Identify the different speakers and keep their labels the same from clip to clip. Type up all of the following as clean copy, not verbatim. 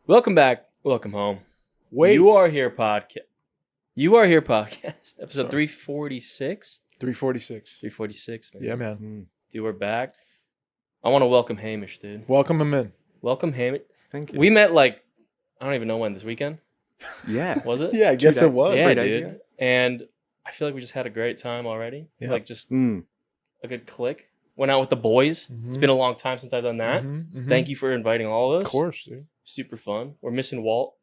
Speaker 1: Welcome back. Welcome home.
Speaker 2: Wait.
Speaker 1: You Are Here podcast. You Are Here podcast. Episode 346.
Speaker 2: 346.
Speaker 1: 346, man.
Speaker 2: Yeah, man.
Speaker 1: Dude, we're back. I want to welcome Haimish, dude.
Speaker 2: Welcome him in.
Speaker 1: Welcome, Haimish.
Speaker 3: Thank you.
Speaker 1: We met I don't even know when, this weekend?
Speaker 3: Yeah.
Speaker 1: Was it?
Speaker 2: Yeah, I guess it was.
Speaker 1: Yeah,
Speaker 3: 3 days
Speaker 1: dude.
Speaker 3: ago.
Speaker 1: And I feel like we just had a great time already.
Speaker 2: Yeah.
Speaker 1: Just a good click. Went out with the boys. It's been a long time since I've done that. Thank you for inviting all of us.
Speaker 2: Of course, dude.
Speaker 1: Super fun. We're missing Walt,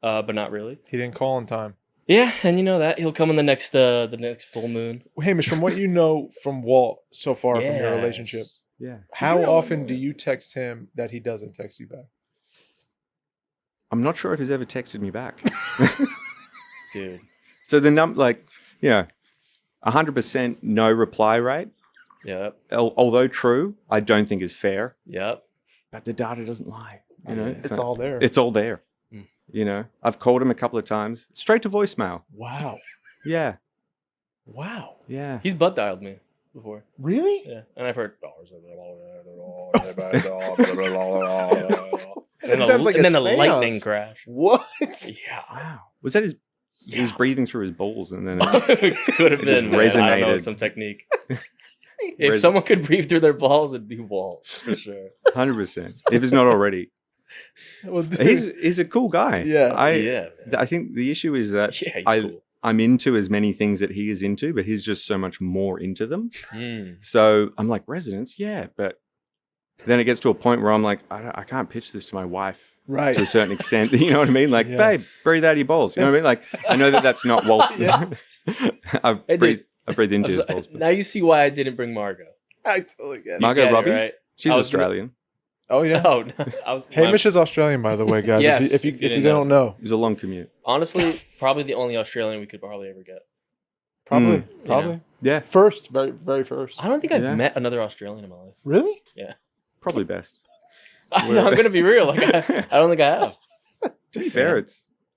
Speaker 1: but not really.
Speaker 2: He didn't call in time.
Speaker 1: Yeah, and you know that he'll come in the next full moon.
Speaker 2: Hamish, from what you know from Walt so far from your relationship,
Speaker 3: Yeah.
Speaker 2: how often do you text him that he doesn't text you back?
Speaker 3: I'm not sure if he's ever texted me back.
Speaker 1: Dude.
Speaker 3: So the 100% no reply rate,
Speaker 1: Yep.
Speaker 3: although true, I don't think is fair.
Speaker 1: Yep.
Speaker 3: But the data doesn't lie. You know,
Speaker 1: Yeah.
Speaker 2: It's all there.
Speaker 3: It's all there.
Speaker 1: Mm.
Speaker 3: You know, I've called him a couple of times, straight to voicemail.
Speaker 2: Wow.
Speaker 3: Yeah.
Speaker 2: Wow.
Speaker 3: Yeah.
Speaker 1: He's butt dialed me before.
Speaker 2: Really?
Speaker 1: Yeah. And I've heard
Speaker 2: It sounds like
Speaker 1: and
Speaker 2: a
Speaker 1: then a
Speaker 2: seance.
Speaker 1: lightning crash.
Speaker 2: What?
Speaker 1: Yeah.
Speaker 3: Wow. Was that his? He was
Speaker 1: Yeah.
Speaker 3: breathing through his balls, and then
Speaker 1: Could have
Speaker 3: It
Speaker 1: been,
Speaker 3: just
Speaker 1: man. I don't know,
Speaker 3: resonated.
Speaker 1: some technique. If someone could breathe through their balls, it'd be Walt, for sure.
Speaker 3: 100%. If it's not already,
Speaker 2: Well, dude,
Speaker 3: he's a cool guy.
Speaker 2: Yeah.
Speaker 1: Yeah. Man.
Speaker 3: I think the issue is that
Speaker 1: Yeah, he's cool.
Speaker 3: I'm into as many things that he is into, but he's just so much more into them.
Speaker 1: Mm.
Speaker 3: So I'm like, residence, yeah, but then it gets to a point where I'm like, I can't pitch this to my wife
Speaker 2: right.
Speaker 3: to a certain extent. You know what I mean? Like,
Speaker 2: Yeah.
Speaker 3: babe, breathe out your balls. You know what I mean? Like, I know that that's not Walt.
Speaker 2: Yeah.
Speaker 3: I've
Speaker 1: Hey, dude.
Speaker 3: breathed into his
Speaker 1: So-
Speaker 3: balls.
Speaker 1: now you see why I didn't bring Margot.
Speaker 2: I totally get it.
Speaker 3: Margot
Speaker 1: You get it,
Speaker 3: Robbie?
Speaker 1: right?
Speaker 3: She's
Speaker 1: I was-
Speaker 3: Australian.
Speaker 2: Oh, yeah.
Speaker 1: No, I was.
Speaker 2: Hamish is Australian, by the way, guys.
Speaker 1: Yes,
Speaker 2: if you
Speaker 1: if you didn't
Speaker 2: don't know.
Speaker 3: It was a long commute.
Speaker 1: honestly probably the only Australian we could probably ever get.
Speaker 2: Probably.
Speaker 3: Mm.
Speaker 2: Probably.
Speaker 3: Yeah,
Speaker 2: First. Very, very first.
Speaker 1: I don't think I've
Speaker 3: Yeah.
Speaker 1: met another Australian in my life.
Speaker 2: Really?
Speaker 3: probably best.
Speaker 1: I'm gonna be real. I don't think I have.
Speaker 3: To be fair,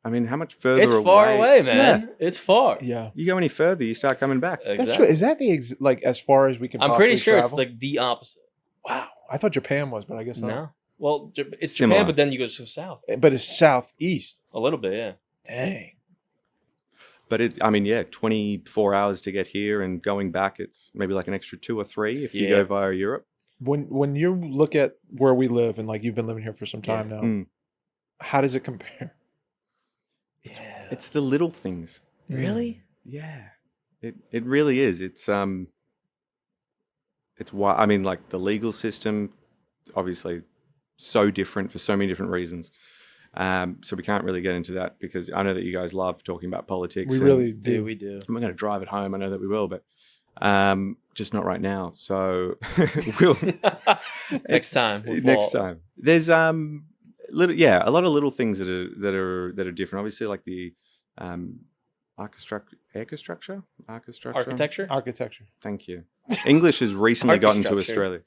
Speaker 3: I mean, how much further
Speaker 1: It's far away, man. It's far.
Speaker 2: Yeah.
Speaker 3: You go any further, you start coming back.
Speaker 1: Exactly.
Speaker 2: That's true. Is that the as far as we can
Speaker 1: I'm
Speaker 2: possibly
Speaker 1: pretty sure it's
Speaker 2: travel?
Speaker 1: like the opposite.
Speaker 2: Wow. I thought Japan was, but I guess not.
Speaker 1: No. Well, it's
Speaker 3: Similar.
Speaker 1: Japan, but then you go so south
Speaker 2: But it's southeast.
Speaker 1: a little bit. Yeah.
Speaker 2: Dang.
Speaker 3: But 24 hours to get here, and going back, it's maybe like an extra 2 or 3 if you
Speaker 1: Yeah.
Speaker 3: go via Europe.
Speaker 2: When you look at where we live and like you've been living here for some time now,
Speaker 3: Mm.
Speaker 2: how does it compare?
Speaker 1: Yeah.
Speaker 3: It's the little things.
Speaker 1: Really?
Speaker 3: Yeah, it really is. It's why, I mean, like the legal system, obviously, so different for so many different reasons. So we can't really get into that because I know that you guys love talking about politics.
Speaker 2: We
Speaker 3: and
Speaker 2: really
Speaker 1: Do
Speaker 2: do.
Speaker 1: we do?
Speaker 3: I'm going to drive it home. I know that we will, but just not right now. So we'll
Speaker 1: Next time. with
Speaker 3: next
Speaker 1: Walt.
Speaker 3: time. There's a lot of little things that are different. Obviously, like the architecture.
Speaker 1: Architecture.
Speaker 3: Thank you. English has recently gotten to
Speaker 1: Architecture.
Speaker 3: Australia,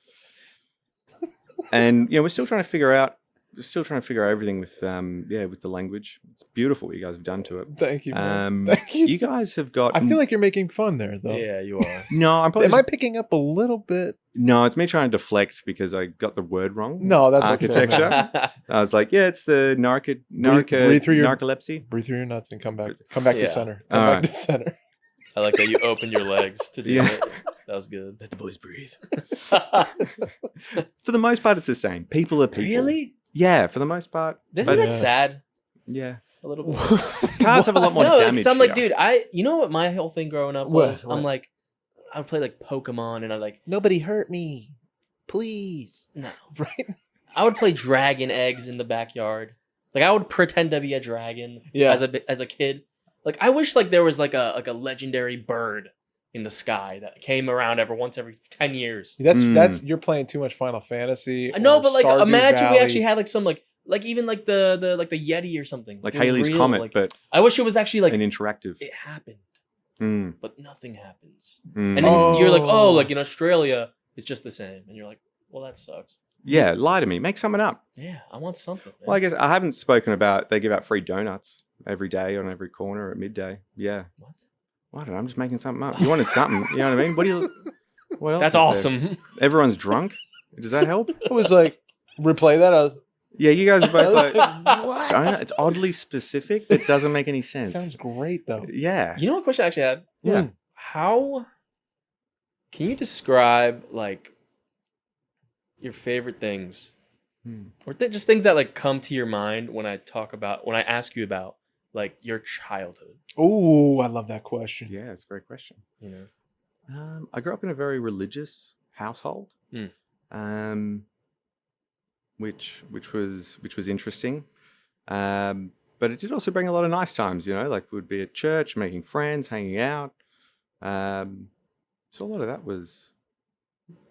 Speaker 3: and we're still trying to figure out. We're still trying to figure out everything with with the language. It's beautiful what you guys have done to it.
Speaker 2: Thank you. Man. Thank you.
Speaker 3: You guys have got.
Speaker 2: I feel like you're making fun there, though.
Speaker 1: Yeah, you are.
Speaker 3: no. I'm probably
Speaker 2: Am I picking up a little bit?
Speaker 3: no. It's me trying to deflect because I got the word wrong.
Speaker 2: No, that's okay.
Speaker 3: Architecture. I was like, yeah, it's the
Speaker 2: breathe through your-
Speaker 3: narcolepsy.
Speaker 2: Breathe through your nuts and come back. Come back
Speaker 1: Yeah.
Speaker 2: to center. Come
Speaker 3: All
Speaker 2: back
Speaker 3: right.
Speaker 2: to center.
Speaker 1: I like that you opened your legs to do
Speaker 3: Yeah.
Speaker 1: it. That was good.
Speaker 3: Let the boys breathe. For the most part, it's the same. People are people.
Speaker 1: Really?
Speaker 3: Yeah, for the most part.
Speaker 1: Isn't
Speaker 3: But-
Speaker 1: that sad?
Speaker 3: Yeah.
Speaker 1: A little bit.
Speaker 3: Cars have a lot more
Speaker 1: No,
Speaker 3: damage.
Speaker 1: because I'm like,
Speaker 3: here.
Speaker 1: dude, you know what my whole thing growing up
Speaker 2: What?
Speaker 1: was?
Speaker 2: What?
Speaker 1: I'm like, I would play like Pokemon, and I like,
Speaker 2: Nobody hurt me, please.
Speaker 1: no,
Speaker 2: Right?
Speaker 1: I would play dragon eggs in the backyard. Like I would pretend to be a dragon.
Speaker 2: Yeah.
Speaker 1: As a kid, like I wish like there was like a legendary bird in the sky that came around once every 10 years.
Speaker 2: That's you're playing too much Final Fantasy.
Speaker 1: I know,
Speaker 2: or
Speaker 1: but like
Speaker 2: Stardew
Speaker 1: imagine we
Speaker 2: Valley.
Speaker 1: actually had like some like even like the Yeti or something.
Speaker 3: Like
Speaker 1: It was
Speaker 3: Halley's
Speaker 1: real,
Speaker 3: Comet,
Speaker 1: like-
Speaker 3: but
Speaker 1: I wish it was actually like
Speaker 3: an interactive.
Speaker 1: it happened,
Speaker 3: Mm,
Speaker 1: but nothing happens.
Speaker 3: mm.
Speaker 1: And then you're like, oh,
Speaker 2: Oh.
Speaker 1: like in Australia, it's just the same. And you're like, well, that sucks.
Speaker 3: Yeah, lie to me. Make something up.
Speaker 1: Yeah, I want something. Man.
Speaker 3: Well, I guess I haven't spoken about they give out free donuts every day on every corner at midday. Yeah.
Speaker 1: What?
Speaker 3: I don't know. I'm just making something up. You wanted something. You know what I mean? What do you... What else
Speaker 1: That's
Speaker 3: is there?
Speaker 1: awesome.
Speaker 3: Everyone's drunk. Does that help?
Speaker 2: I was like, replay that. I was,
Speaker 3: Yeah, you guys are both like,
Speaker 2: What?
Speaker 3: don't know, it's oddly specific. It doesn't make any sense.
Speaker 2: Sounds great though.
Speaker 3: Yeah.
Speaker 1: You know what question I actually had?
Speaker 3: Yeah.
Speaker 1: How can you describe like your favorite things, or just things that like come to your mind when I ask you about like your childhood?
Speaker 2: Oh, I love that question.
Speaker 3: Yeah, it's a great question.
Speaker 1: You know,
Speaker 3: I grew up in a very religious household, which was interesting, but it did also bring a lot of nice times. You know, like we'd be at church, making friends, hanging out. So a lot of that was,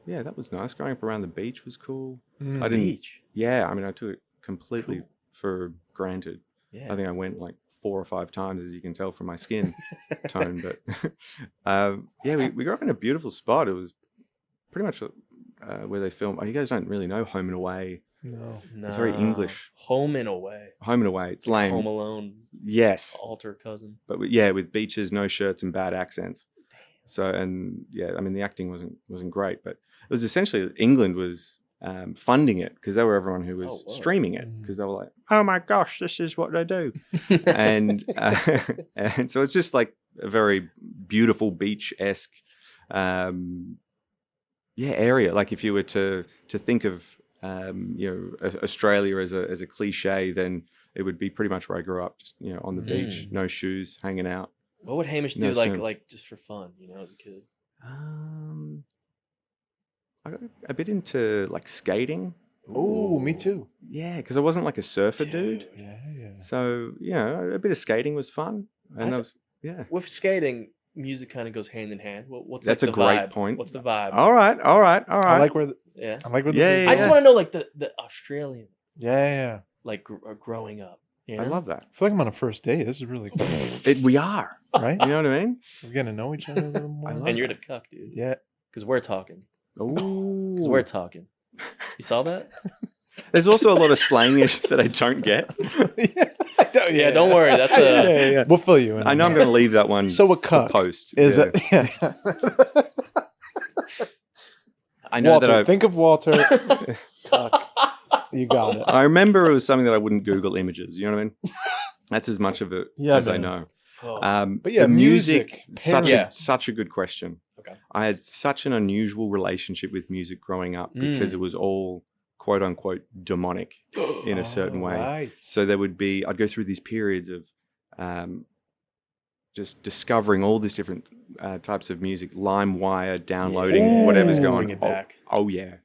Speaker 3: that was nice. Growing up around the beach was cool. I didn't.
Speaker 1: beach.
Speaker 3: Yeah, I mean, I took it completely
Speaker 1: Cool.
Speaker 3: for granted.
Speaker 1: Yeah.
Speaker 3: I think I went like 4 or 5 times, as you can tell from my skin tone. But we grew up in a beautiful spot. It was pretty much where they filmed. Oh, you guys don't really know Home and Away.
Speaker 2: No.
Speaker 3: It's very English.
Speaker 1: Home and Away.
Speaker 3: Home and Away. It's lame.
Speaker 1: Home Alone.
Speaker 3: Yes.
Speaker 1: Alter cousin.
Speaker 3: But with beaches, no shirts, and bad accents. So, and I mean, the acting wasn't great, but it was essentially England was funding it because they were everyone who was streaming it, because they were like, oh my gosh, this is what they do. and so it's just like a very beautiful beach-esque area. Like if you were to think of Australia as a cliche, then it would be pretty much where I grew up, just on the beach, no shoes, hanging out.
Speaker 1: What would Hamish do like just for fun, as a kid?
Speaker 3: I got a bit into like skating.
Speaker 2: Oh, me too.
Speaker 3: Yeah, because I wasn't like a surfer dude.
Speaker 2: Yeah.
Speaker 3: So a bit of skating was fun, and
Speaker 1: With skating, music kind of goes hand in hand. What's
Speaker 3: That's
Speaker 1: like
Speaker 3: a
Speaker 1: the
Speaker 3: great
Speaker 1: vibe?
Speaker 3: point.
Speaker 1: What's the vibe?
Speaker 3: All right.
Speaker 2: I like where.
Speaker 1: Yeah.
Speaker 2: I like where.
Speaker 3: Yeah.
Speaker 1: I just want to know like the Australian,
Speaker 2: Yeah.
Speaker 1: like growing up.
Speaker 3: I love that.
Speaker 2: I feel like I'm on a first date. This is really cool.
Speaker 3: We are,
Speaker 2: Right?
Speaker 3: you know what I mean?
Speaker 2: We're getting to know each other a little more.
Speaker 1: And you're the cuck, dude.
Speaker 2: Yeah.
Speaker 1: Because we're talking.
Speaker 3: Ooh.
Speaker 1: Because we're talking. You saw that?
Speaker 3: There's also a lot of slangish that I don't get.
Speaker 1: Yeah, don't worry. That's a.
Speaker 2: Yeah. We'll fill you in.
Speaker 3: I know I'm going to leave that one.
Speaker 2: So a
Speaker 3: for
Speaker 2: cuck
Speaker 3: post
Speaker 2: is
Speaker 3: yeah. I know
Speaker 2: Walter,
Speaker 3: that I
Speaker 2: think of Walter. Cuck. You got it.
Speaker 3: I remember it was something that I wouldn't Google images. You know what I mean? That's as much of it as I know.
Speaker 1: Oh.
Speaker 2: Yeah,
Speaker 3: the music,
Speaker 2: music,
Speaker 3: such a good question.
Speaker 1: Okay.
Speaker 3: I had such an unusual relationship with music growing up because it was all quote unquote demonic in a certain way.
Speaker 2: Right.
Speaker 3: So I'd go through these periods of just discovering all these different types of music, LimeWire, downloading whatever's going.
Speaker 1: Bring it back.
Speaker 3: Oh yeah.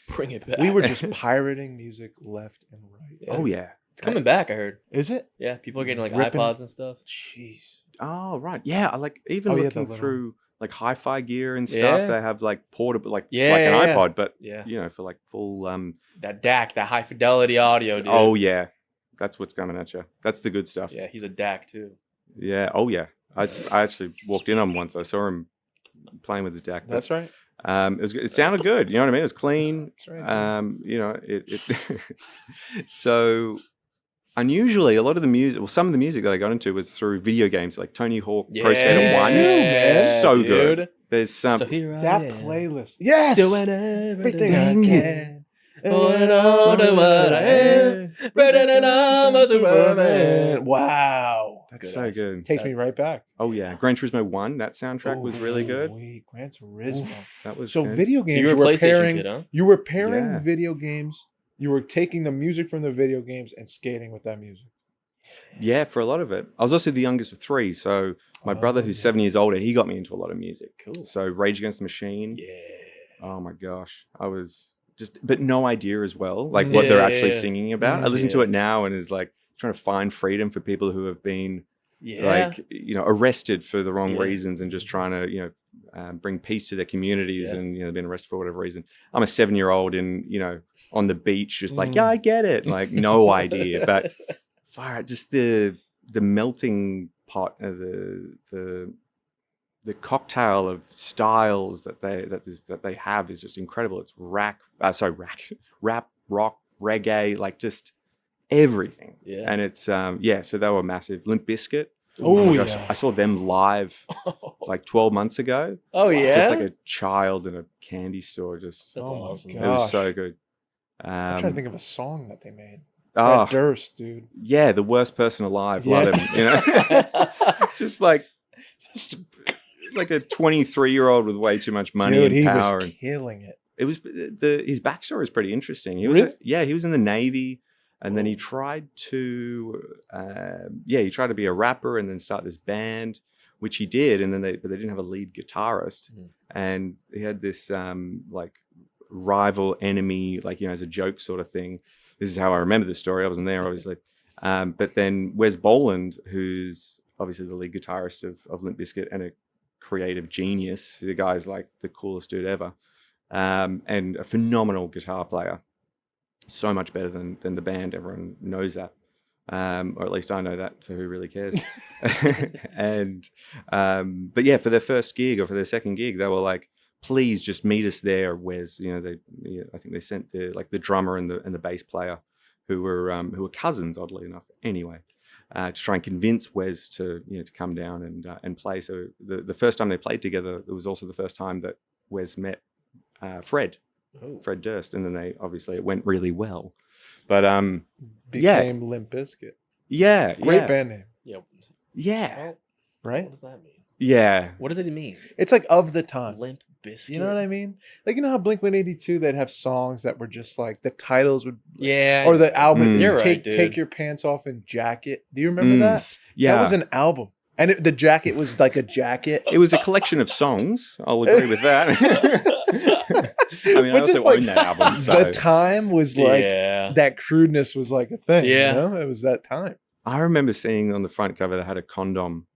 Speaker 1: Bring it back.
Speaker 2: We were just pirating music left and right.
Speaker 1: Yeah.
Speaker 3: Oh yeah.
Speaker 1: It's coming back, I heard.
Speaker 2: Is it?
Speaker 1: Yeah, people are getting like
Speaker 2: Ripping-
Speaker 1: iPods and stuff.
Speaker 2: Jeez.
Speaker 3: Oh right. Yeah. I like even
Speaker 2: Yeah,
Speaker 3: looking
Speaker 2: the little-
Speaker 3: through like hi-fi gear and stuff.
Speaker 1: Yeah.
Speaker 3: They have like portable, like an
Speaker 1: Yeah.
Speaker 3: iPod, but
Speaker 1: Yeah.
Speaker 3: for like full.
Speaker 1: That DAC, that high fidelity audio, dude.
Speaker 3: Oh yeah, that's what's coming at you. That's the good stuff.
Speaker 1: Yeah, he's a DAC too.
Speaker 3: Yeah. Oh yeah. I actually walked in on once. I saw him playing with his DAC.
Speaker 2: That's right.
Speaker 3: It was. It sounded good. You know what I mean? It was clean.
Speaker 2: That's right.
Speaker 3: It. So unusually, a lot of the music, some of the music that I got into was through video games, like Tony Hawk Pro Skater 1.
Speaker 2: man.
Speaker 3: So
Speaker 1: dude.
Speaker 3: good. There's some.
Speaker 1: So here I
Speaker 2: That
Speaker 1: am,
Speaker 2: playlist. Yes.
Speaker 1: doing
Speaker 2: Everything
Speaker 1: everything
Speaker 2: I
Speaker 1: I
Speaker 2: can.
Speaker 1: Holding on to what I am. Pretending I'm a Superman.
Speaker 2: Wow.
Speaker 3: That's so good.
Speaker 2: Takes me right back.
Speaker 3: Oh yeah, Gran Turismo 1. That soundtrack was really good.
Speaker 2: Wait, Gran Turismo.
Speaker 3: That was
Speaker 2: So
Speaker 3: good.
Speaker 2: video
Speaker 1: So
Speaker 2: games.
Speaker 1: you were a PlayStation
Speaker 2: pairing.
Speaker 1: kid, huh?
Speaker 2: You were pairing
Speaker 3: Yeah.
Speaker 2: video games. You were taking the music from the video games and skating with that music.
Speaker 3: Yeah, for a lot of it. I was also the youngest of 3, so my brother, who's 7 years older, he got me into a lot of music.
Speaker 1: Cool.
Speaker 3: So Rage Against the Machine.
Speaker 1: Yeah.
Speaker 3: Oh my gosh, I was but no idea as well, like what they're actually singing about. I listen to it now and is like trying to find freedom for people who have been like arrested for the wrong reasons and just trying to bring peace to their communities and been arrested for whatever reason. I'm a 7-year-old in on the beach, just like I get it, like no idea, but fire just the melting pot of the cocktail of styles that they have is just incredible. It's rap, rock, reggae, like just everything.
Speaker 1: Yeah.
Speaker 3: And it's so they were massive. Limp Bizkit.
Speaker 2: Oh,
Speaker 3: my gosh,
Speaker 2: yeah.
Speaker 3: I saw them live like 12 months ago.
Speaker 1: Oh yeah.
Speaker 3: Just like a child in a candy store. Just
Speaker 1: That's
Speaker 2: Oh my
Speaker 1: awesome.
Speaker 2: God.
Speaker 3: it was
Speaker 2: Gosh.
Speaker 3: so good.
Speaker 2: I'm trying to think of a song that they made. Fred Durst, dude.
Speaker 3: Yeah, the worst person alive.
Speaker 2: Yeah.
Speaker 3: Love him. Just like a 23-year-old with way too much money
Speaker 2: Dude,
Speaker 3: and power.
Speaker 2: He was killing it.
Speaker 3: It was his backstory is pretty interesting. He was
Speaker 2: Really?
Speaker 3: he was in the Navy, and then he tried to to be a rapper and then start this band, which he did, and then they didn't have a lead guitarist, and he had this like rival enemy, like, as a joke sort of thing. This is how I remember the story. I wasn't there, obviously. But then Wes Borland, who's obviously the lead guitarist of Limp Bizkit and a creative genius, the guy's like the coolest dude ever, and a phenomenal guitar player. So much better than the band. Everyone knows that, or at least I know that. So who really cares? And but yeah, for their first gig or for their second gig, they were like, "Please just meet us there." Wes, I think they sent the drummer and the bass player, who were cousins, oddly enough. Anyway, to try and convince Wes to come down and play. So the first time they played together, it was also the first time that Wes met Fred Durst, and then it went really well. But
Speaker 2: became Limp Bizkit.
Speaker 3: Yeah,
Speaker 2: Great band name.
Speaker 1: Yep.
Speaker 3: Yeah.
Speaker 1: Well,
Speaker 2: Right?
Speaker 1: what does that mean?
Speaker 3: Yeah.
Speaker 1: What does it mean?
Speaker 2: It's like of the time.
Speaker 1: Limp Bizkit.
Speaker 2: You know what I mean? Like, how Blink-182, they'd have songs that were just like the titles would,
Speaker 1: Yeah.
Speaker 2: or the album,
Speaker 1: You're right, dude.
Speaker 2: Take Your Pants Off and Jacket. Do you remember that?
Speaker 3: Yeah.
Speaker 2: That was an album. And the jacket was like a jacket.
Speaker 3: It was a collection of songs. I'll agree with that. I mean, I also own that album. So.
Speaker 2: The time was like, that crudeness was like a thing.
Speaker 1: Yeah.
Speaker 2: It was that time.
Speaker 3: I remember seeing on the front cover that had a condom.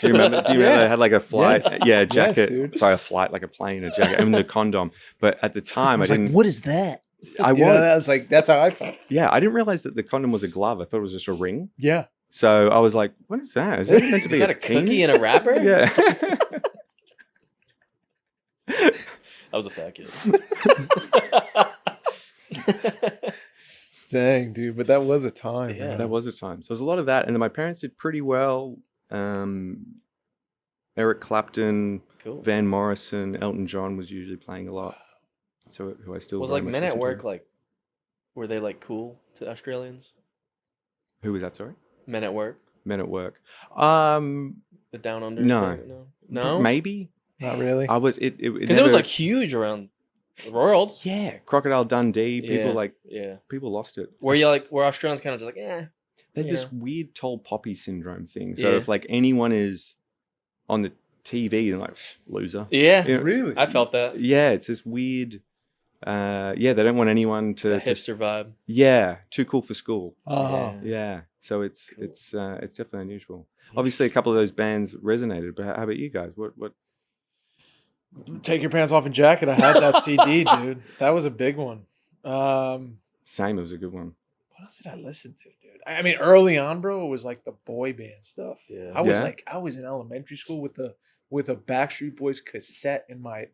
Speaker 3: Do you remember? They had like a flight,
Speaker 2: Yes.
Speaker 3: jacket.
Speaker 2: Yes,
Speaker 3: sorry, a flight, like a plane, a jacket, and the condom. But at the time, I didn't.
Speaker 2: Like, what is that?
Speaker 3: I
Speaker 2: was like, that's how I felt.
Speaker 3: Yeah, I didn't realize that the condom was a glove. I thought it was just a ring.
Speaker 2: Yeah.
Speaker 3: So I was like, "What is that? Is that meant to be
Speaker 1: Is that a
Speaker 3: penis?
Speaker 1: cookie and a wrapper?"
Speaker 3: Yeah.
Speaker 1: That was a fat kid.
Speaker 2: Dang, dude, but that was a time.
Speaker 1: Yeah.
Speaker 2: Man.
Speaker 3: That was a time. So there's a lot of that, and then my parents did pretty well. Eric Clapton,
Speaker 1: Cool.
Speaker 3: Van Morrison, Elton John was usually playing a lot. So who I still
Speaker 1: Was
Speaker 3: very
Speaker 1: like
Speaker 3: much
Speaker 1: Men at
Speaker 3: listen to.
Speaker 1: Work, like, were they like cool to Australians?
Speaker 3: Who was that? Sorry,
Speaker 1: Men at Work,
Speaker 3: Men at Work.
Speaker 1: the Down Under.
Speaker 3: No.
Speaker 1: thing? No.
Speaker 3: Maybe
Speaker 2: Not really.
Speaker 3: I was it
Speaker 1: Because it was like huge around the world.
Speaker 3: yeah, Crocodile Dundee. People
Speaker 1: Yeah.
Speaker 3: people lost it.
Speaker 1: Where where Australians kind of just like,
Speaker 3: They had this weird tall poppy syndrome thing. So
Speaker 1: Yeah.
Speaker 3: if like anyone is on the TV, they're like loser.
Speaker 1: Yeah.
Speaker 3: You know,
Speaker 2: Really?
Speaker 1: I felt that.
Speaker 3: yeah, it's this weird. They don't want anyone
Speaker 1: It's
Speaker 3: to
Speaker 1: a hipster vibe.
Speaker 3: Yeah, too cool for school.
Speaker 2: Oh.
Speaker 3: Yeah, so it's definitely unusual. Obviously, a couple of those bands resonated, but how about you guys? What?
Speaker 2: Take Your Pants Off and Jacket. I had that CD, dude. That was a big one.
Speaker 3: Same, it was a good one.
Speaker 2: What else did I listen to, dude? I mean, early on, bro, it was like the boy band stuff.
Speaker 1: Yeah.
Speaker 2: I was
Speaker 3: Yeah?
Speaker 2: I was in elementary school with a Backstreet Boys cassette in my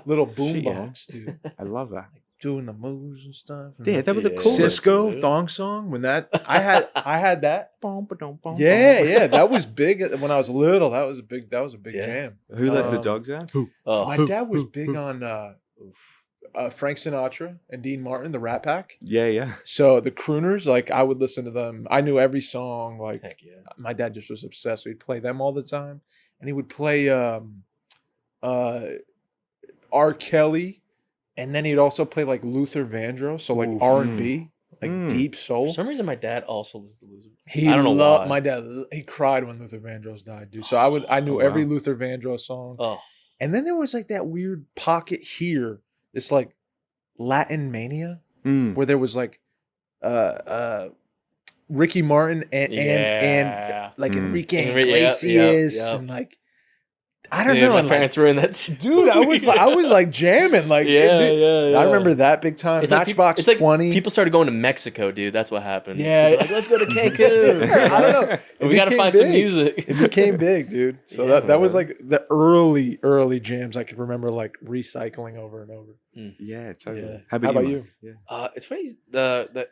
Speaker 2: little boombox, dude.
Speaker 3: I love that.
Speaker 2: Doing the moves and stuff. And
Speaker 3: Yeah, that was the
Speaker 1: Yeah.
Speaker 3: coolest.
Speaker 2: Cisco
Speaker 1: dude.
Speaker 2: thong song when that I had that.
Speaker 3: Yeah.
Speaker 2: Yeah, that was big when I was little. That was a big
Speaker 1: Yeah.
Speaker 2: jam.
Speaker 3: Who let the dogs out?
Speaker 1: Oh,
Speaker 2: My dad was big on Frank Sinatra and Dean Martin, the Rat Pack.
Speaker 3: Yeah.
Speaker 2: So the crooners, like I would listen to them. I knew every song. Like
Speaker 1: heck yeah.
Speaker 2: my dad just was obsessed. So he'd play them all the time, and he would play R. Kelly, and then he'd also play like Luther Vandross, so like
Speaker 1: Oof.
Speaker 2: R&B, like deep
Speaker 1: For
Speaker 2: soul.
Speaker 1: some reason, my dad also listened to Loser.
Speaker 2: He
Speaker 1: I don't know
Speaker 2: loved
Speaker 1: why.
Speaker 2: my dad. He cried when Luther Vandross died, dude. So I knew
Speaker 3: Oh,
Speaker 2: every
Speaker 3: wow.
Speaker 2: Luther Vandross song.
Speaker 1: Oh,
Speaker 2: And then there was like that weird pocket here, this like Latin mania, where there was like Ricky Martin and like Enrique Iglesias
Speaker 1: yep.
Speaker 2: and like I don't
Speaker 1: dude,
Speaker 2: know.
Speaker 1: My
Speaker 2: And
Speaker 1: parents were in that too.
Speaker 2: dude, I was like jamming. Like
Speaker 1: yeah.
Speaker 2: I remember that big time.
Speaker 1: It's like
Speaker 2: Matchbox
Speaker 1: it's like
Speaker 2: 20.
Speaker 1: people started going to Mexico, dude. That's what happened.
Speaker 2: Yeah.
Speaker 1: People were like, let's go to Cancun.
Speaker 2: I don't know. It
Speaker 1: We got to
Speaker 2: became
Speaker 1: find some
Speaker 2: big.
Speaker 1: music.
Speaker 2: It became big, dude. So
Speaker 1: Yeah,
Speaker 2: that was
Speaker 1: man.
Speaker 2: like the early jams I could remember like recycling over and over.
Speaker 3: Yeah, totally.
Speaker 2: Yeah.
Speaker 3: How about
Speaker 2: How
Speaker 3: you?
Speaker 2: about
Speaker 3: Mike? Yeah.
Speaker 1: It's funny the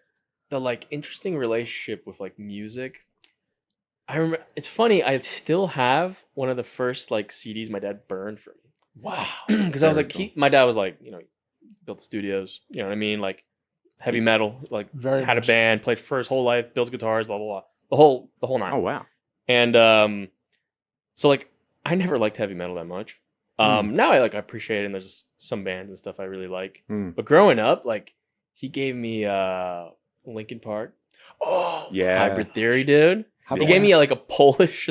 Speaker 1: like interesting relationship with like music. I remember it's funny. I still have one of the first like CDs my dad burned for me.
Speaker 2: Wow.
Speaker 1: Because I was
Speaker 3: Very
Speaker 1: like,
Speaker 3: cool.
Speaker 1: my dad was like, built studios. You know what I mean? Like, heavy metal, like
Speaker 2: Very
Speaker 1: had a
Speaker 2: much.
Speaker 1: band, played for his whole life, builds guitars, blah blah blah, the whole nine.
Speaker 3: Oh wow.
Speaker 1: And so like I never liked heavy metal that much. Now I appreciate it, and there's some bands and stuff I really like. But growing up, like he gave me Linkin Park.
Speaker 2: Oh
Speaker 3: Yeah.
Speaker 1: Hybrid Theory, dude.
Speaker 2: How
Speaker 1: He
Speaker 2: do
Speaker 1: gave
Speaker 2: I-
Speaker 1: me like a Polish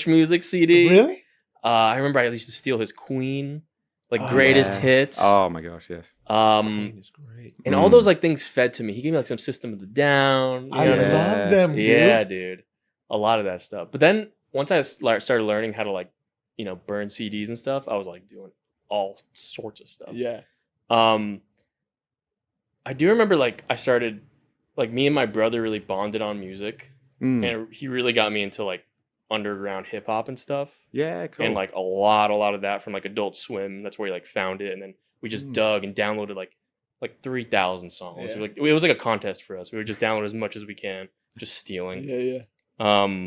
Speaker 1: music CD.
Speaker 2: Really?
Speaker 1: I remember I used to steal his Queen, greatest
Speaker 3: Yeah.
Speaker 1: hits.
Speaker 3: Oh my gosh, yes.
Speaker 2: Queen is great.
Speaker 1: And all those things fed to me. He gave me some System of the Down.
Speaker 2: I
Speaker 1: know what mean?
Speaker 2: love them, dude.
Speaker 1: Yeah, dude. A lot of that stuff. But then once I started learning how to burn CDs and stuff, I was doing all sorts of stuff.
Speaker 2: Yeah.
Speaker 1: I do remember I started me and my brother really bonded on music, and he really got me into underground hip hop and stuff.
Speaker 3: Yeah, cool.
Speaker 1: And a lot of that from Adult Swim. That's where he found it, and then we just dug and downloaded like 3,000 songs.
Speaker 2: Yeah.
Speaker 1: It was like a contest for us. We would just download as much as we can, just stealing.
Speaker 2: Yeah.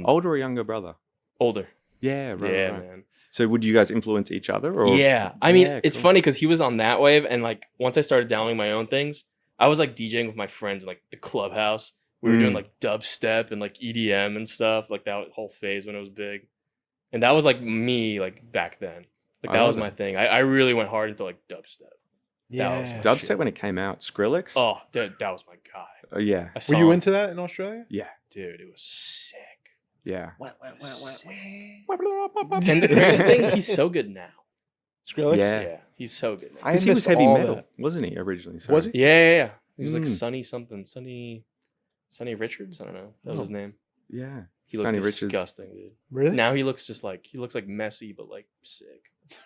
Speaker 3: Older or younger brother?
Speaker 1: Older.
Speaker 3: Yeah, right.
Speaker 1: Yeah,
Speaker 3: right.
Speaker 1: man.
Speaker 3: So would you guys influence each other? Or?
Speaker 1: Yeah. I mean,
Speaker 3: Yeah,
Speaker 1: it's
Speaker 3: cool.
Speaker 1: funny because he was on that wave, and once I started downloading my own things, I was DJing with my friends in the clubhouse. We were doing dubstep and EDM and stuff, that whole phase when it was big. And that was me back then.
Speaker 3: I
Speaker 1: That
Speaker 3: love
Speaker 1: was
Speaker 3: it.
Speaker 1: my thing. I really went hard into dubstep. That was my
Speaker 3: Dubstep
Speaker 1: shit.
Speaker 3: when it came out, Skrillex.
Speaker 1: Oh, that was my guy.
Speaker 3: Yeah,
Speaker 1: I saw
Speaker 2: Were you
Speaker 1: him.
Speaker 2: into that in Australia?
Speaker 3: yeah,
Speaker 1: Dude, it was sick.
Speaker 3: yeah.
Speaker 1: And the craziest thing, he's so good now.
Speaker 2: Skrillex?
Speaker 3: Yeah.
Speaker 1: Yeah, he's so good now.
Speaker 2: I
Speaker 3: Because he was
Speaker 2: missed
Speaker 3: heavy
Speaker 2: all
Speaker 3: metal,
Speaker 2: that.
Speaker 3: wasn't he originally?
Speaker 2: Was he?
Speaker 1: Yeah. He was
Speaker 3: Mm.
Speaker 1: Sonny something. Sonny Richards? I don't know. That was his name.
Speaker 3: Yeah.
Speaker 1: He
Speaker 3: Sonny
Speaker 1: looked
Speaker 3: Richards.
Speaker 1: disgusting, dude.
Speaker 2: Really?
Speaker 1: Now he looks just he looks messy, but sick. I'm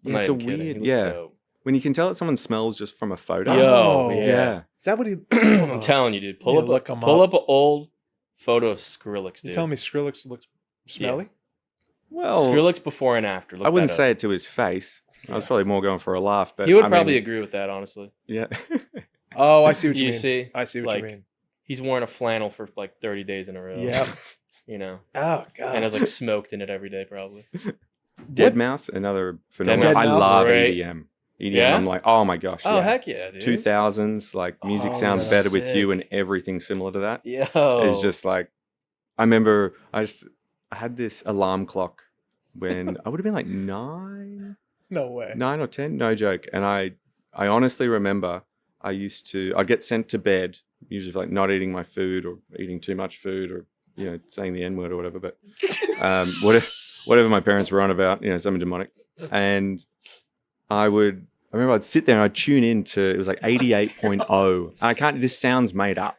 Speaker 3: Yeah,
Speaker 1: not
Speaker 3: it's a
Speaker 1: even kidding.
Speaker 3: weird.
Speaker 1: He looks
Speaker 3: Yeah,
Speaker 1: dope.
Speaker 3: when you can tell that someone smells just from a photo.
Speaker 1: Yo,
Speaker 2: Oh,
Speaker 1: yeah.
Speaker 2: Is that what he?
Speaker 1: I'm telling you, dude. Pull
Speaker 2: Yeah,
Speaker 1: up
Speaker 2: look 'em
Speaker 1: pull
Speaker 2: up.
Speaker 1: up an old photo of Skrillex,
Speaker 2: You
Speaker 1: dude.
Speaker 2: telling me Skrillex looks smelly?
Speaker 3: Well,
Speaker 1: Skrillex before and after. Look
Speaker 3: I wouldn't
Speaker 1: that
Speaker 3: say
Speaker 1: up.
Speaker 3: it to his face. I was probably more going for a laugh, but
Speaker 1: He would
Speaker 3: I
Speaker 1: probably
Speaker 3: mean,
Speaker 1: agree with that, honestly.
Speaker 3: Yeah.
Speaker 2: Oh, I see what you
Speaker 1: You
Speaker 2: mean.
Speaker 1: see?
Speaker 2: I see what you mean.
Speaker 1: He's worn a flannel for 30 days in a row.
Speaker 2: Yeah.
Speaker 1: You know,
Speaker 2: Oh god.
Speaker 1: and has smoked in it every day, probably.
Speaker 3: Dead Mouse, another phenomenon.
Speaker 1: Dead
Speaker 3: I
Speaker 2: Mouse?
Speaker 3: love
Speaker 1: Great.
Speaker 3: EDM. EDM,
Speaker 1: Yeah?
Speaker 3: I'm oh my gosh.
Speaker 1: Oh,
Speaker 3: yeah.
Speaker 1: heck yeah, dude.
Speaker 3: 2000s, music
Speaker 2: Oh,
Speaker 3: sounds
Speaker 2: yeah.
Speaker 3: better with you,
Speaker 1: Sick.
Speaker 3: and everything similar to that.
Speaker 1: Yo.
Speaker 3: It's just I remember I had this alarm clock when I would have been 9
Speaker 2: No way.
Speaker 3: or 10, no joke. And I honestly remember I'd get sent to bed, usually for not eating my food or eating too much food or, saying the N-word or whatever, but whatever my parents were on about, something demonic. And I remember I'd sit there and I'd tune in to, it was 88.0. And this sounds made up.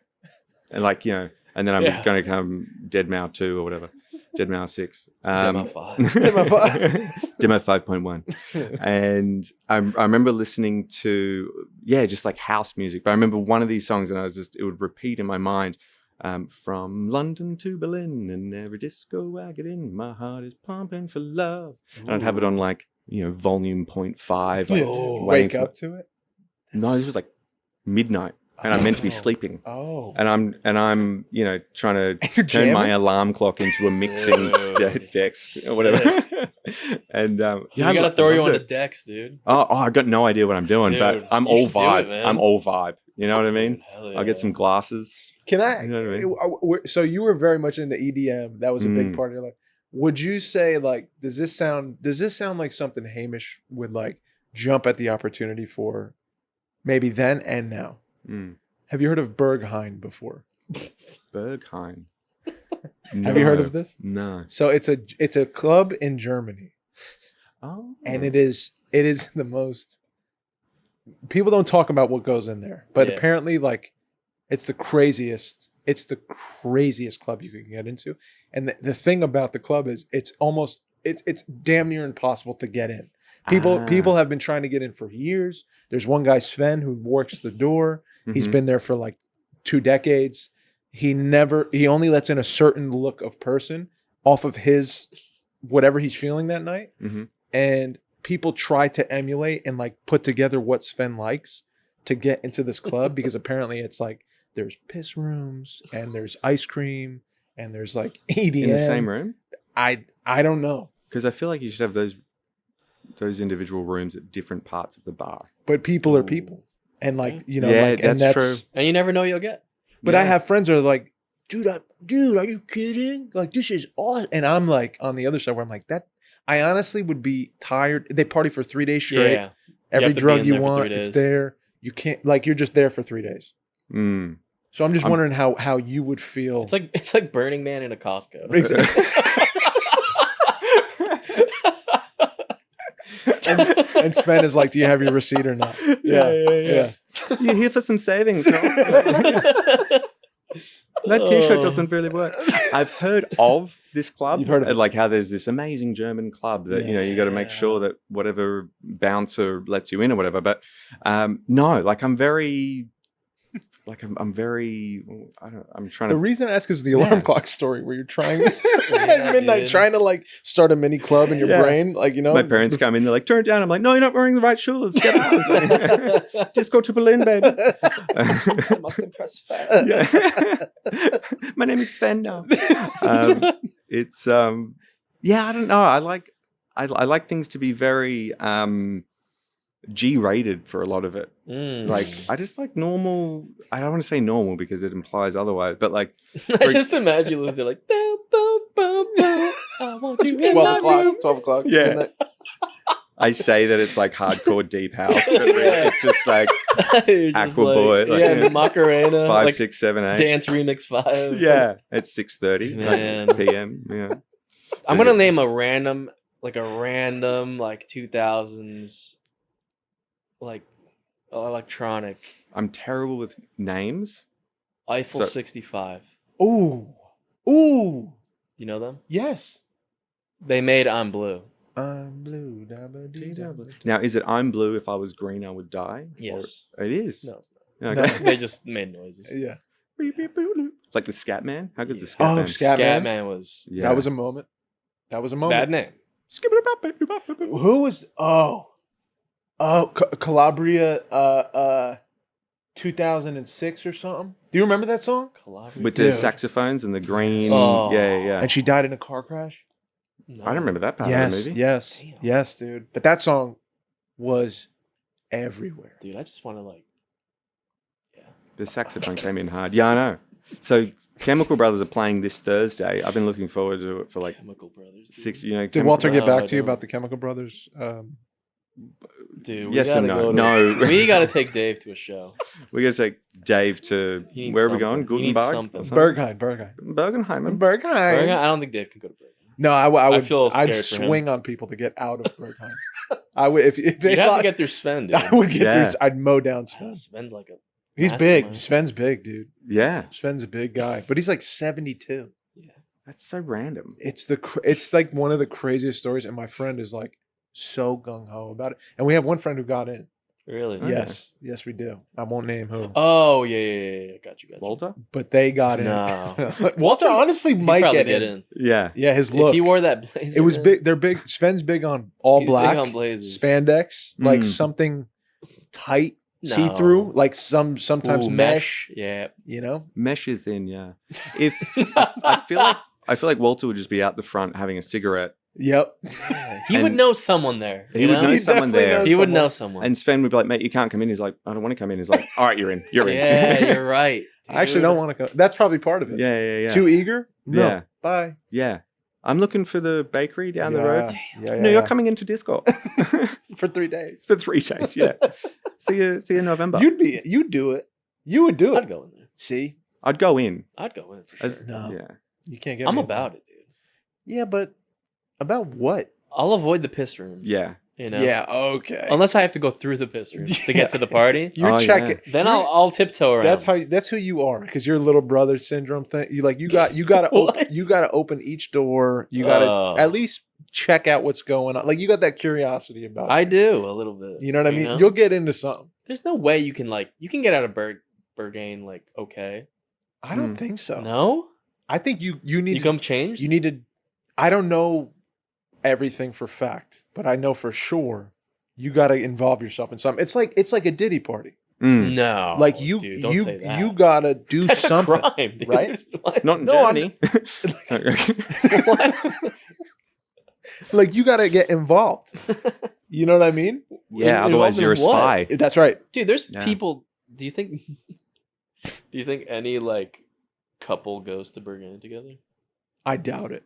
Speaker 3: And and then I'm
Speaker 1: Yeah.
Speaker 3: going to come Dead Mouse 2 or whatever. Dead Mouse 6.
Speaker 1: Demo 5.
Speaker 2: Demo 5.
Speaker 3: Demo 5.1. And I remember listening to, just house music. But I remember one of these songs and it would repeat in my mind, from London to Berlin and every disco I get in, my heart is pumping for love. And I'd have it on volume 0.5.
Speaker 2: Yeah.
Speaker 3: waiting
Speaker 2: Wake
Speaker 3: for-
Speaker 2: up to it.
Speaker 3: No, this was midnight. And I'm meant to be sleeping.
Speaker 2: Oh.
Speaker 3: And I'm trying to
Speaker 2: And you're
Speaker 3: turn my
Speaker 2: jamming?
Speaker 3: alarm clock into a mixing
Speaker 1: Dude.
Speaker 3: decks or whatever. And
Speaker 1: Dude, we gotta throw you on the
Speaker 3: it.
Speaker 1: decks, dude.
Speaker 3: Oh, I got no idea what I'm doing,
Speaker 1: Dude,
Speaker 3: but I'm
Speaker 1: you
Speaker 3: all
Speaker 1: should do
Speaker 3: vibe.
Speaker 1: it, man.
Speaker 3: I'm all vibe. You know what I mean?
Speaker 1: Hell
Speaker 3: I'll get
Speaker 1: yeah.
Speaker 3: some glasses.
Speaker 2: Can I?
Speaker 3: You know what I mean?
Speaker 2: So you were very much into EDM. That was a big
Speaker 3: Mm.
Speaker 2: part of your life. Would you say does this sound like something Hamish would jump at the opportunity for, maybe then and now?
Speaker 3: Mm.
Speaker 2: Have you heard of Berghain before?
Speaker 3: Berghain.
Speaker 2: Have you heard of this?
Speaker 3: No.
Speaker 2: So it's a club in Germany,
Speaker 3: Oh.
Speaker 2: and it is the most. People don't talk about what goes in there, but
Speaker 1: Yeah.
Speaker 2: apparently, it's the craziest. It's the craziest club you can get into, and the thing about the club is it's damn near impossible to get in. People have been trying to get in for years. There's one guy, Sven, who works the door. He's
Speaker 3: Mhm.
Speaker 2: been there for 2 decades. He only lets in a certain look of person off of his whatever he's feeling that night.
Speaker 3: Mhm.
Speaker 2: And people try to emulate and put together what Sven likes to get into this club because apparently it's there's piss rooms and there's ice cream and there's EDM
Speaker 3: in the same room?
Speaker 2: I don't know,
Speaker 3: Because I feel like you should have those individual rooms at different parts of the bar.
Speaker 2: but people are people. And like, you know,
Speaker 3: Yeah,
Speaker 2: like, and
Speaker 3: that's true.
Speaker 1: And you never know what you'll get.
Speaker 2: But I have friends that are like, dude, are you kidding? Like, this is awesome. And I'm like on the other side where I'm like, that I honestly would be tired. They party for 3 days straight.
Speaker 1: Yeah.
Speaker 2: Every
Speaker 1: have to be
Speaker 2: drug
Speaker 1: in
Speaker 2: you
Speaker 1: there for 3
Speaker 2: want, it's
Speaker 1: days.
Speaker 2: there. You can't, like, you're just there for 3 days.
Speaker 3: Mm.
Speaker 2: So I'm just wondering how you would feel.
Speaker 1: It's like Burning Man in a Costco.
Speaker 2: Exactly. and Sven is like, do you have your receipt or not? Yeah.
Speaker 3: You're here for some savings, no? That T-shirt doesn't really work. I've heard of this club.
Speaker 2: You've heard of it.
Speaker 3: Like how there's this amazing German club that, you know, you got to make sure that whatever bouncer lets you in or whatever. But no, like I'm very... Like I'm very, I'm trying
Speaker 2: The
Speaker 3: to.
Speaker 2: reason I ask is the alarm clock story where you're trying at midnight,
Speaker 1: dude.
Speaker 2: trying to like start a mini club in your brain, like, you know.
Speaker 3: My parents come in, they're like, "Turn it down." I'm like, "No, you're not wearing the right shoes. Get out. Just go to Berlin, baby."
Speaker 1: I must impress Fat.
Speaker 3: Yeah. My name is Sven now. It's yeah, I don't know. I like things to be very G-rated for a lot of it. Like I just like normal. I don't want to say normal because it implies otherwise, but like
Speaker 1: I just imagine you listening like boom, boom, boom, boom. I want you in my room.
Speaker 2: 12 o'clock.
Speaker 3: Yeah.
Speaker 2: midnight.
Speaker 3: I say that it's like hardcore deep house, but really it's just like
Speaker 1: You're just
Speaker 3: Aqua Boy, like,
Speaker 1: yeah,
Speaker 3: yeah.
Speaker 1: Macarena,
Speaker 3: 5,
Speaker 1: like
Speaker 3: 6, 7, 8.
Speaker 1: Dance Remix 5.
Speaker 3: Yeah, it's 6:30
Speaker 1: Man.
Speaker 3: p.m. Yeah,
Speaker 1: I'm gonna name a random like 2000s like electronic
Speaker 3: I'm terrible with names.
Speaker 1: Eiffel
Speaker 3: So-
Speaker 1: 65.
Speaker 2: Ooh.
Speaker 1: You know them?
Speaker 2: Yes.
Speaker 1: They made I'm Blue.
Speaker 2: I'm blue. dabba-dee-dabba.
Speaker 3: Now, is it I'm blue? If I was green, I would die.
Speaker 1: Yes.
Speaker 3: Or it is.
Speaker 1: No, it's not.
Speaker 3: Okay.
Speaker 1: They just made noises.
Speaker 2: Yeah.
Speaker 3: Like the Scat Man. How good's the Scat
Speaker 2: Oh,
Speaker 3: Man?
Speaker 2: Scat-
Speaker 1: Scatman was
Speaker 3: Yeah.
Speaker 2: That was a moment.
Speaker 1: bad name.
Speaker 2: Who was Calabria 2006 or something? Do you remember that song?
Speaker 3: With the
Speaker 2: Dude.
Speaker 3: saxophones and the green.
Speaker 1: Oh.
Speaker 3: Yeah.
Speaker 2: And she died in a car crash?
Speaker 1: No.
Speaker 3: I don't remember that part
Speaker 2: Yes.
Speaker 3: of the movie.
Speaker 2: Yes.
Speaker 1: Damn.
Speaker 2: Yes, dude. But that song was everywhere.
Speaker 1: Dude, I just want to like
Speaker 3: The saxophone came in hard. Yeah, I know. So Chemical Brothers are playing this Thursday. I've been looking forward to it for like
Speaker 1: Chemical Brothers. Dude.
Speaker 3: 6. You know,
Speaker 2: Did
Speaker 3: Chemical
Speaker 2: Walter get
Speaker 1: No,
Speaker 2: back
Speaker 1: I
Speaker 2: to you
Speaker 1: don't.
Speaker 2: about the Chemical Brothers?
Speaker 1: Dude,
Speaker 3: Yes and
Speaker 1: gotta
Speaker 3: no.
Speaker 1: go
Speaker 3: No.
Speaker 1: we got to take Dave to a show.
Speaker 3: We're going to take Dave to
Speaker 1: He needs
Speaker 3: where are we going?
Speaker 1: something. He needs
Speaker 3: Gutenberg?
Speaker 1: something.
Speaker 3: or
Speaker 2: Berghain.
Speaker 3: Bergenheimen.
Speaker 2: Berghain.
Speaker 1: I don't think Dave can go to Berghain.
Speaker 2: No, I would.
Speaker 1: feel
Speaker 2: I'd
Speaker 1: scared for him.
Speaker 2: swing on people to get out of Berghain. I would if they
Speaker 1: You'd have to
Speaker 2: locked-
Speaker 1: get through Sven, dude.
Speaker 2: I would get
Speaker 3: Yeah.
Speaker 2: through. I'd mow down Sven.
Speaker 1: Sven's like a
Speaker 2: He's big.
Speaker 1: mastermind.
Speaker 2: Sven's big, dude.
Speaker 3: Yeah.
Speaker 2: Sven's a big guy, but he's like 72.
Speaker 1: Yeah.
Speaker 3: That's so random.
Speaker 2: It's like one of the craziest stories, and my friend is like so gung ho about it. And we have one friend who got in.
Speaker 1: Really?
Speaker 3: Oh, yeah.
Speaker 2: Yes, we do. I won't name who,
Speaker 1: Oh yeah. Got you.
Speaker 3: Walter?
Speaker 2: but they got in.
Speaker 1: No.
Speaker 2: Walter honestly
Speaker 1: He'd
Speaker 2: might
Speaker 1: probably
Speaker 2: get in.
Speaker 3: Yeah.
Speaker 2: Yeah, his
Speaker 1: If
Speaker 2: look.
Speaker 1: he wore that blazer,
Speaker 2: It was
Speaker 1: man,
Speaker 2: big. They're big. Sven's big on all
Speaker 1: he's
Speaker 2: black,
Speaker 1: big on blazers.
Speaker 2: spandex, like
Speaker 3: Mm.
Speaker 2: something tight,
Speaker 1: No.
Speaker 2: see through, like sometimes
Speaker 1: Ooh,
Speaker 2: mesh.
Speaker 1: Yeah.
Speaker 2: You know,
Speaker 3: Mesh is in, yeah. If I feel like Walter would just be out the front having a cigarette.
Speaker 2: yep.
Speaker 1: He would
Speaker 3: And-
Speaker 1: know someone there.
Speaker 3: He
Speaker 1: you
Speaker 3: would
Speaker 1: know?
Speaker 3: know
Speaker 2: He
Speaker 3: someone
Speaker 2: definitely
Speaker 3: there.
Speaker 2: knows
Speaker 1: He would
Speaker 2: someone.
Speaker 1: know someone.
Speaker 3: And Sven would be like, "Mate, you can't come in." He's like, "I don't want to come in." He's like, "All right, you're in. You're in."
Speaker 1: Yeah, you're right.
Speaker 2: I actually don't want to go. That's probably part of it.
Speaker 3: Yeah.
Speaker 2: Too eager? No.
Speaker 3: Yeah.
Speaker 2: Bye.
Speaker 3: Yeah. I'm looking for the bakery down the
Speaker 2: Yeah.
Speaker 3: road.
Speaker 2: Yeah,
Speaker 3: No, you're coming into Discord
Speaker 2: for 3 days.
Speaker 3: for 3 days. Yeah. See you in November.
Speaker 2: You'd do it. You would do it.
Speaker 1: I'd go in there.
Speaker 2: See?
Speaker 3: I'd go in.
Speaker 1: I'd go in for
Speaker 3: As-
Speaker 1: sure.
Speaker 2: No.
Speaker 3: Yeah.
Speaker 2: You can't get
Speaker 1: I'm
Speaker 2: me
Speaker 1: about it, dude.
Speaker 2: Yeah, but about what?
Speaker 1: I'll avoid the piss room.
Speaker 3: Yeah.
Speaker 1: You know?
Speaker 2: Yeah, okay.
Speaker 1: Unless I have to go through the piss rooms to get to the party.
Speaker 2: You're
Speaker 3: Oh,
Speaker 2: checking.
Speaker 1: Then I'll tiptoe around.
Speaker 2: That's who you are, because your little brother syndrome thing. You gotta
Speaker 1: What?
Speaker 2: you gotta open each door. You gotta
Speaker 1: Oh.
Speaker 2: at least check out what's going on. Like you got that curiosity about
Speaker 1: I
Speaker 2: it.
Speaker 1: do a little bit.
Speaker 2: You know what I mean?
Speaker 1: know?
Speaker 2: You'll get into something.
Speaker 1: There's no way you can get out of Berghain like okay.
Speaker 2: I don't think so.
Speaker 1: No,
Speaker 2: I think you need
Speaker 1: you
Speaker 2: to,
Speaker 1: come changed.
Speaker 2: you need to. I don't know everything for fact, but I know for sure you got to involve yourself in something. It's like a Diddy party.
Speaker 3: Mm.
Speaker 1: No,
Speaker 2: Like you
Speaker 1: dude, don't
Speaker 2: you
Speaker 1: say that.
Speaker 2: you got to do
Speaker 1: That's
Speaker 2: something.
Speaker 1: a crime, dude.
Speaker 2: right?
Speaker 1: What?
Speaker 3: Not in
Speaker 2: No, I'm
Speaker 3: Germany.
Speaker 1: What?
Speaker 2: Like you got to get involved. You know what I mean?
Speaker 3: Yeah,
Speaker 1: Involved
Speaker 3: otherwise
Speaker 1: in
Speaker 3: you're a
Speaker 1: what?
Speaker 3: spy.
Speaker 2: That's right.
Speaker 1: Dude, there's
Speaker 3: Yeah.
Speaker 1: people. Do you think any like couple goes to Burning Man together?
Speaker 2: I doubt it.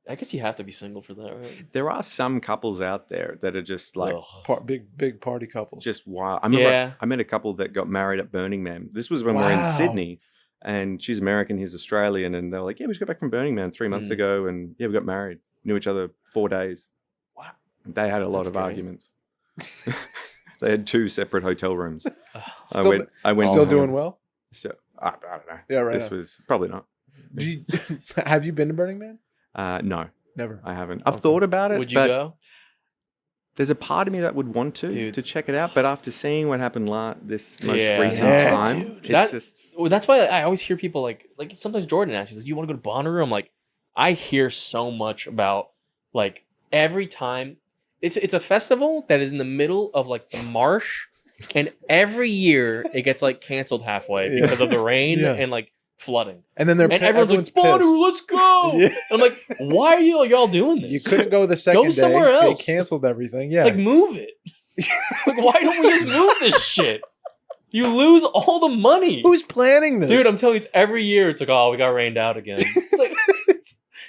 Speaker 1: I guess you have to be single for that, right?
Speaker 3: There are some couples out there that are just like
Speaker 1: Ugh.
Speaker 2: Big party couples.
Speaker 3: just wild. I remember
Speaker 1: Yeah.
Speaker 3: I met a couple that got married at Burning Man. This was when we were in
Speaker 2: Wow.
Speaker 3: Sydney, and she's American, he's Australian, and they were like, "Yeah, we just got back from Burning Man 3 months ago, and yeah, we got married. Knew each other 4 days."
Speaker 2: Wow.
Speaker 3: They had a lot
Speaker 1: That's
Speaker 3: of
Speaker 1: great.
Speaker 3: arguments. They had 2 separate hotel rooms. I
Speaker 2: Still-
Speaker 3: went.
Speaker 2: Still doing well?
Speaker 3: So, I don't know.
Speaker 2: Yeah, right.
Speaker 3: This was probably not.
Speaker 2: Have you been to Burning Man?
Speaker 3: No,
Speaker 2: Never.
Speaker 3: I haven't. I've
Speaker 2: Okay.
Speaker 3: thought about it.
Speaker 1: Would you
Speaker 3: but
Speaker 1: go?
Speaker 3: There's a part of me that would want
Speaker 1: Dude.
Speaker 3: to check it out, but after seeing what happened this most
Speaker 1: Yeah.
Speaker 3: recent
Speaker 2: Yeah,
Speaker 3: time,
Speaker 2: dude.
Speaker 3: it's
Speaker 1: That-
Speaker 3: just
Speaker 1: Well, that's why I always hear people like sometimes Jordan asks, he's like, "You want to go to Bonnaroo?" I'm like, I hear so much about like every time it's a festival that is in the middle of like the marsh, and every year it gets like canceled halfway
Speaker 2: Yeah.
Speaker 1: because of the rain
Speaker 2: Yeah.
Speaker 1: and like flooding.
Speaker 2: And then they're
Speaker 1: And everyone's like,
Speaker 2: everyone's
Speaker 1: "Bonnaroo, let's go!"
Speaker 2: Yeah.
Speaker 1: And I'm like, "Why are y'all doing this?
Speaker 2: You couldn't go the second day.
Speaker 1: somewhere else.
Speaker 2: They canceled everything. Yeah.
Speaker 1: like move it. Like, why don't we just move this shit? You lose all the money."
Speaker 2: Who's planning this?
Speaker 1: Dude, I'm telling you, it's every year. It's like, oh, we got rained out again. It's like,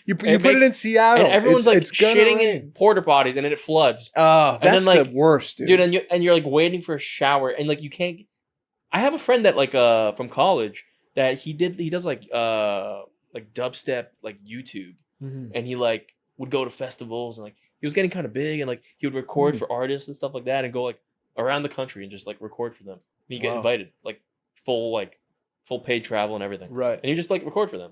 Speaker 2: you
Speaker 1: it
Speaker 2: put it
Speaker 1: makes-
Speaker 2: in Seattle.
Speaker 1: and everyone's
Speaker 2: It's-
Speaker 1: like
Speaker 2: it's gonna
Speaker 1: shitting
Speaker 2: rain.
Speaker 1: in porta potties, and then it floods,
Speaker 2: Oh,
Speaker 1: then,
Speaker 2: that's
Speaker 1: like,
Speaker 2: the worst, dude.
Speaker 1: dude. And you're like waiting for a shower, and like you can't. I have a friend that like from college that he does like dubstep like YouTube,
Speaker 2: Mhm.
Speaker 1: and he like would go to festivals, and like he was getting kind of big, and like he would record for artists and stuff like that, and go like around the country and just like record for them. And you get
Speaker 2: Wow.
Speaker 1: invited, like full paid travel and everything.
Speaker 2: Right.
Speaker 1: And you just like record for them.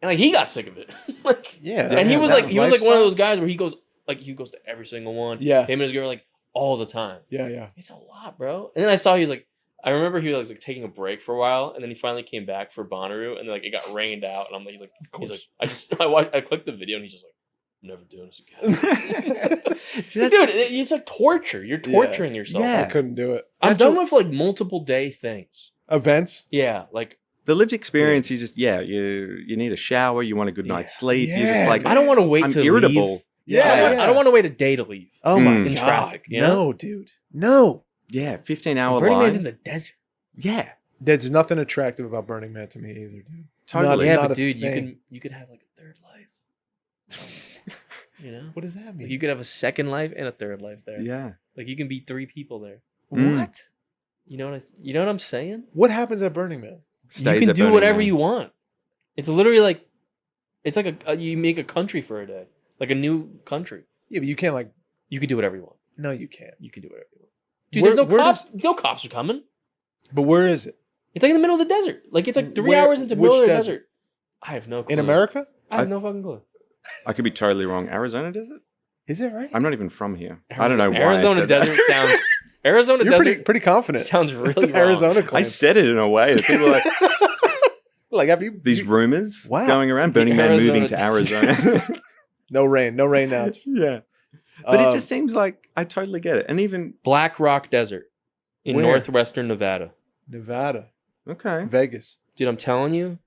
Speaker 1: And like he got sick of it. Like
Speaker 2: Yeah.
Speaker 1: and he
Speaker 2: yeah,
Speaker 1: was
Speaker 2: that
Speaker 1: like one of
Speaker 2: lifestyle.
Speaker 1: those guys where he goes to every single one.
Speaker 2: Yeah.
Speaker 1: Him and his girl like all the time.
Speaker 2: Yeah, yeah.
Speaker 1: It's a lot, bro. And then I saw he was like I remember he was like taking a break for a while, and then he finally came back for Bonnaroo, and then like it got rained out, and I'm like, he's like, I clicked the video, and he's just like, I'm never doing this again.
Speaker 3: See,
Speaker 1: Dude, it's like torture. You're
Speaker 2: Yeah.
Speaker 1: torturing yourself.
Speaker 3: Yeah.
Speaker 2: I couldn't do it.
Speaker 1: I'm
Speaker 3: That's
Speaker 1: done
Speaker 3: what-
Speaker 1: with like multiple day things.
Speaker 2: Events?
Speaker 1: Yeah, like
Speaker 3: the lived experience. You just you need a shower. You want a good night's sleep. You're
Speaker 2: Yeah.
Speaker 3: just like
Speaker 1: I don't want to wait
Speaker 3: I'm
Speaker 1: to
Speaker 3: irritable.
Speaker 1: leave.
Speaker 2: Yeah.
Speaker 1: I don't want to wait a day to leave.
Speaker 2: Oh my
Speaker 3: Mm.
Speaker 2: god.
Speaker 1: In traffic, you
Speaker 2: No,
Speaker 1: know?
Speaker 2: dude. No.
Speaker 3: Yeah, 15-hour
Speaker 1: Burning Man's in
Speaker 3: line.
Speaker 1: the desert.
Speaker 3: Yeah,
Speaker 2: There's nothing attractive about Burning Man to me either, dude.
Speaker 3: totally.
Speaker 1: Yeah,
Speaker 2: not
Speaker 1: but
Speaker 2: a
Speaker 1: dude,
Speaker 2: thing.
Speaker 1: you could have like a third life. You know,
Speaker 2: What does that mean?
Speaker 1: you could have a second life and a third life there.
Speaker 3: Yeah.
Speaker 1: Like you can be 3 people there.
Speaker 3: Mm.
Speaker 2: What?
Speaker 1: You know what I'm saying?
Speaker 2: What happens at Burning Man?
Speaker 3: Stays
Speaker 1: you can
Speaker 3: at
Speaker 1: do
Speaker 3: Burning
Speaker 1: whatever
Speaker 3: Man.
Speaker 1: you want. It's literally like it's like you make a country for a day, like a new country.
Speaker 2: Yeah, but you can't like.
Speaker 1: You can do whatever you want.
Speaker 2: No, you can't.
Speaker 1: You can do whatever you want. Dude,
Speaker 2: Where-
Speaker 1: there's no
Speaker 2: where
Speaker 1: cops. No cops are coming.
Speaker 2: But where is it?
Speaker 1: It's like in the middle of the desert. Like it's like 3
Speaker 2: Where-
Speaker 1: hours into the
Speaker 2: which
Speaker 1: middle of the
Speaker 2: desert?
Speaker 1: desert. I have no clue.
Speaker 2: In America?
Speaker 1: I have no fucking clue.
Speaker 3: I could be totally wrong. Arizona desert?
Speaker 2: Is it right?
Speaker 3: I'm not even from here. I don't know why
Speaker 1: Arizona
Speaker 3: I said that.
Speaker 1: desert sounds. Arizona
Speaker 2: You're
Speaker 1: desert
Speaker 2: pretty confident.
Speaker 1: sounds really
Speaker 2: With the
Speaker 1: wrong.
Speaker 2: Arizona
Speaker 3: I
Speaker 2: claim.
Speaker 3: said it in a way that people are like
Speaker 2: Like, have you
Speaker 3: these rumors
Speaker 2: Wow.
Speaker 3: going around. Burning Man
Speaker 1: Arizona
Speaker 3: moving to Arizona.
Speaker 2: no rain outs.
Speaker 3: yeah, but it
Speaker 2: Um,
Speaker 3: just seems like I totally get it. And even
Speaker 1: Black Rock Desert in
Speaker 2: Where?
Speaker 1: northwestern Nevada.
Speaker 2: Nevada,
Speaker 3: okay,
Speaker 2: Vegas.
Speaker 1: Dude, I'm telling you,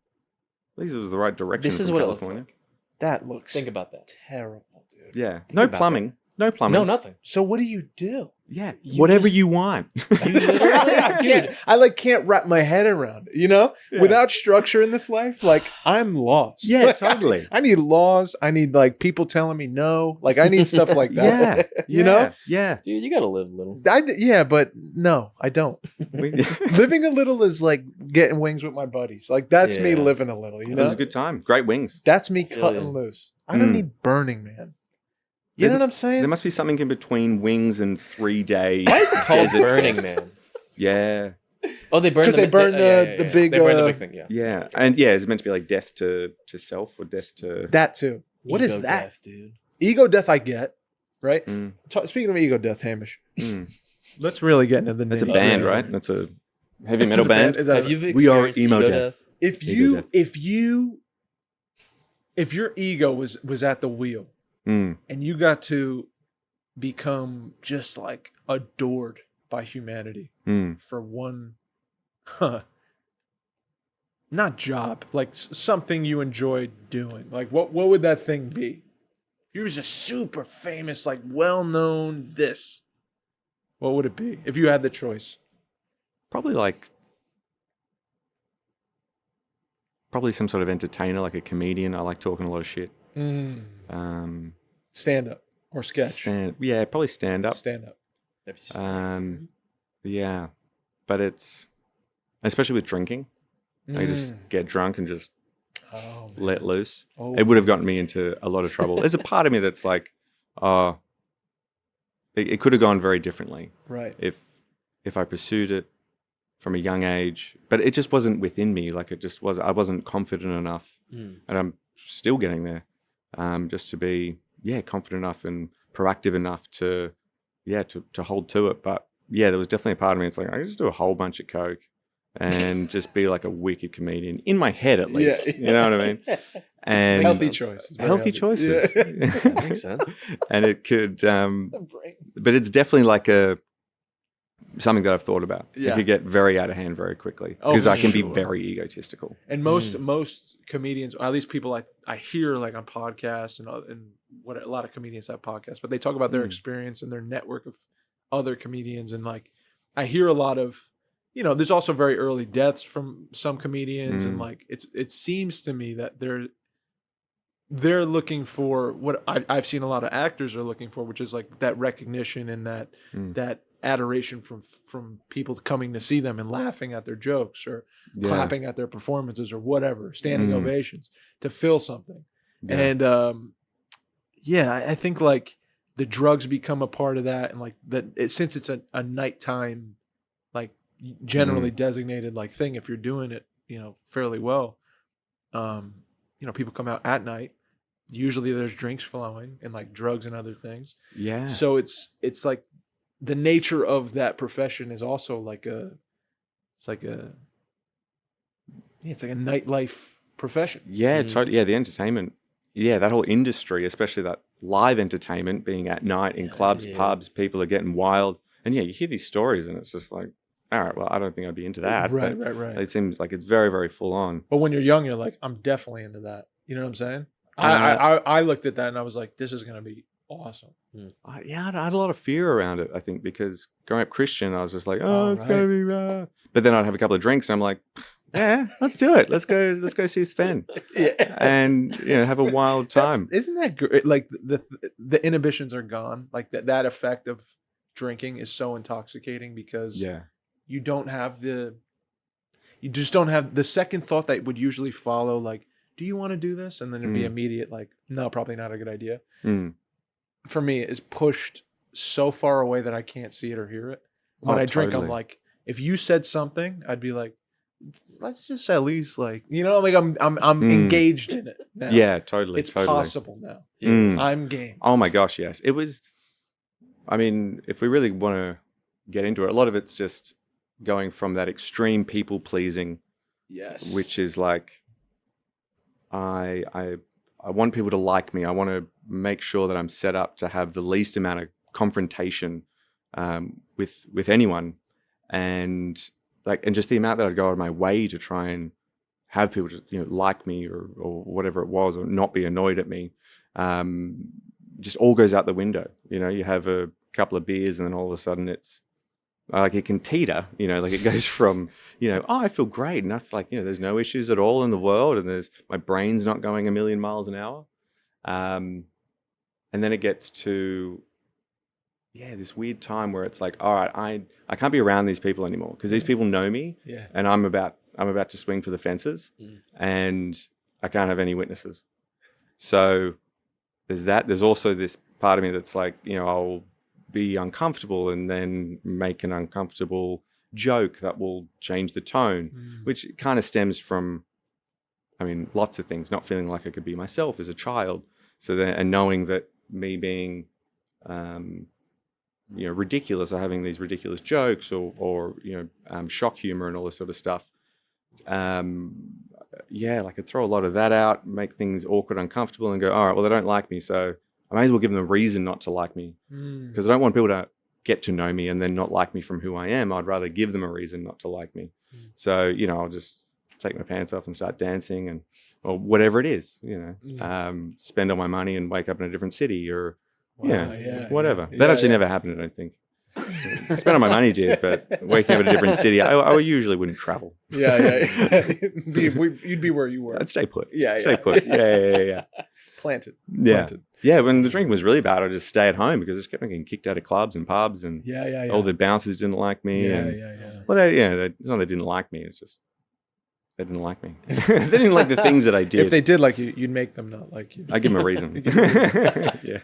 Speaker 3: at least it was the right direction.
Speaker 1: this is
Speaker 3: from
Speaker 1: what
Speaker 3: California.
Speaker 1: it looks like.
Speaker 2: That looks
Speaker 1: Think about that.
Speaker 2: terrible, dude.
Speaker 3: Yeah,
Speaker 1: Think
Speaker 3: no
Speaker 1: about
Speaker 3: plumbing. No plumbing.
Speaker 1: No, nothing.
Speaker 2: So what do you do?
Speaker 3: Yeah,
Speaker 1: You
Speaker 3: whatever
Speaker 1: just-
Speaker 3: you want.
Speaker 1: You literally, dude,
Speaker 2: I can't wrap my head around it, you know?
Speaker 3: Yeah.
Speaker 2: Without structure in this life, like I'm lost.
Speaker 3: Yeah,
Speaker 2: Like,
Speaker 3: totally.
Speaker 2: I need laws. I need like people telling me no. Like I need stuff like that.
Speaker 3: Yeah,
Speaker 2: You know?
Speaker 3: Yeah.
Speaker 1: dude, you gotta live a little.
Speaker 2: Yeah, but no, I don't.
Speaker 3: We,
Speaker 2: Living a little is like getting wings with my buddies. Like that's me
Speaker 1: Yeah.
Speaker 2: living a little, you
Speaker 3: it was
Speaker 2: know?
Speaker 3: a good time. Great wings.
Speaker 2: That's me
Speaker 1: Feel
Speaker 2: cutting
Speaker 1: ya.
Speaker 2: loose. I don't
Speaker 3: Mm.
Speaker 2: need Burning Man. You know what I'm saying?
Speaker 3: There must be something in between wings and 3-day.
Speaker 1: Why is it called
Speaker 3: desert
Speaker 1: Burning
Speaker 3: fest.
Speaker 1: Man?
Speaker 3: Yeah,
Speaker 1: Oh, they burn.
Speaker 2: 'Cause they burn the big,
Speaker 1: They burn the
Speaker 2: uh,
Speaker 1: big thing. Yeah.
Speaker 3: yeah, and yeah, it's meant to be like death to self or death to.
Speaker 2: That too. What is
Speaker 1: Ego
Speaker 2: that?
Speaker 1: death, dude?
Speaker 2: Ego death I get, right?
Speaker 3: Mm,
Speaker 2: Speaking of ego death, Hamish,
Speaker 3: mm.
Speaker 2: let's really get into the
Speaker 3: That's a
Speaker 2: nitty-gritty.
Speaker 3: band, right? That's a heavy
Speaker 2: Is
Speaker 3: metal
Speaker 2: it a
Speaker 3: band.
Speaker 2: Is that
Speaker 1: Have you
Speaker 3: We are
Speaker 1: experienced
Speaker 3: emo
Speaker 1: ego
Speaker 3: death.
Speaker 2: if
Speaker 3: Ego
Speaker 2: you
Speaker 3: death.
Speaker 2: if your ego was at the wheel
Speaker 3: Mm,
Speaker 2: and you got to become just like adored by humanity
Speaker 3: mm.
Speaker 2: for one not job, like something you enjoyed doing, like what would that thing be? He was a super famous, like well-known this. What would it be if you had the choice?
Speaker 3: Probably some sort of entertainer, like a comedian. I like talking a lot of shit.
Speaker 2: Stand up or sketch.
Speaker 3: Probably stand up.
Speaker 2: Stand up.
Speaker 3: Yeah, but it's especially with drinking. I just get drunk and just let loose. It would have gotten me into a lot of trouble. There's a part of me that's like, it could have gone very differently,
Speaker 2: right?
Speaker 3: If I pursued it from a young age, but it just wasn't within me. Like it just was. I wasn't confident enough, and I'm still getting there. Just to be confident enough and proactive enough to hold to it. But there was definitely a part of me. It's like I could just do a whole bunch of coke and just be like a wicked comedian in my head, at least. You know what I mean? And
Speaker 2: healthy choices.
Speaker 3: Healthy choices.
Speaker 1: Yeah. That makes sense.
Speaker 3: And it could, but it's definitely like something that I've thought about.
Speaker 2: Yeah.
Speaker 3: It could get very out of hand very quickly because I can be very egotistical.
Speaker 2: And most comedians, or at least people I hear like on podcasts and what a lot of comedians have podcasts, but they talk about their experience and their network of other comedians, and like I hear a lot of, there's also very early deaths from some comedians, and like it seems to me that they're looking for what I've seen a lot of actors are looking for, which is like that recognition and that adoration from people coming to see them and laughing at their jokes or clapping at their performances or whatever, standing ovations to fill something. Yeah. And I think like the drugs become a part of that, and like that since it's a nighttime, like generally designated like thing, if you're doing it, fairly well, people come out at night. Usually there's drinks flowing and like drugs and other things. Yeah. So it's like the nature of that profession is also like it's like a nightlife profession.
Speaker 3: Yeah, totally. Yeah, the entertainment. Yeah, that whole industry, especially that live entertainment being at night in clubs, pubs, people are getting wild. And you hear these stories and it's just like, all right, well, I don't think I'd be into that.
Speaker 2: Right.
Speaker 3: It seems like it's very, very full on.
Speaker 2: But when you're young, you're like, I'm definitely into that. You know what I'm saying? I looked at that and I was like, this is going to be awesome.
Speaker 3: I had a lot of fear around it, I think, because growing up Christian, I was just like, it's going to be... But then I'd have a couple of drinks and I'm like, yeah, let's do it. Let's go see Sven. And, have a wild time.
Speaker 2: Isn't that great? Like the inhibitions are gone. Like that effect of drinking is so intoxicating because you just don't have the second thought that would usually follow, like, do you want to do this? And then it'd be immediate, like, no, probably not a good idea. For me, it is pushed so far away that I can't see it or hear it. When I drink, I'm like, if you said something, I'd be like, let's just at least like, like I'm engaged in it now.
Speaker 3: Yeah, totally.
Speaker 2: It's possible now. I'm game.
Speaker 3: Oh my gosh, yes. It was, I mean, if we really want to get into it, a lot of it's just going from that extreme people pleasing, which is like, I want people to like me. I want to make sure that I'm set up to have the least amount of confrontation with anyone, and just the amount that I'd go out of my way to try and have people just like me or whatever it was, or not be annoyed at me, just all goes out the window. You have a couple of beers and then all of a sudden it's like it can teeter, like it goes from, I feel great. And I feel like, there's no issues at all in the world. And my brain's not going a million miles an hour. And then it gets to, this weird time where it's like, all right, I can't be around these people anymore because these people know me and I'm about to swing for the fences and I can't have any witnesses. So there's that. There's also this part of me that's like, I'll be uncomfortable and then make an uncomfortable joke that will change the tone, which kind of stems from, lots of things, not feeling like I could be myself as a child. So then, and knowing that me being, ridiculous, or having these ridiculous jokes or shock humor and all this sort of stuff. Like I throw a lot of that out, make things awkward, uncomfortable and go, all right, well, they don't like me. So I may as well give them a reason not to like me because I don't want people to get to know me and then not like me from who I am. I'd rather give them a reason not to like me. So, I'll just take my pants off and start dancing or whatever it is, spend all my money and wake up in a different city or whatever. That actually never happened, I don't think. Spent on my money, dude, but waking up in a different city, I usually wouldn't travel.
Speaker 2: Yeah. You'd be where you were.
Speaker 3: I'd stay put.
Speaker 2: Yeah.
Speaker 3: Stay put. Yeah.
Speaker 2: Planted.
Speaker 3: Yeah. Yeah, when the drinking was really bad, I'd just stay at home because I just kept getting kicked out of clubs and pubs, and all the bouncers didn't like me. Well, it's not they didn't like me. It's just they didn't like me. They didn't like the things that I did.
Speaker 2: If they did like you, you'd make them not like you.
Speaker 3: I'd give them a reason.
Speaker 2: Yeah.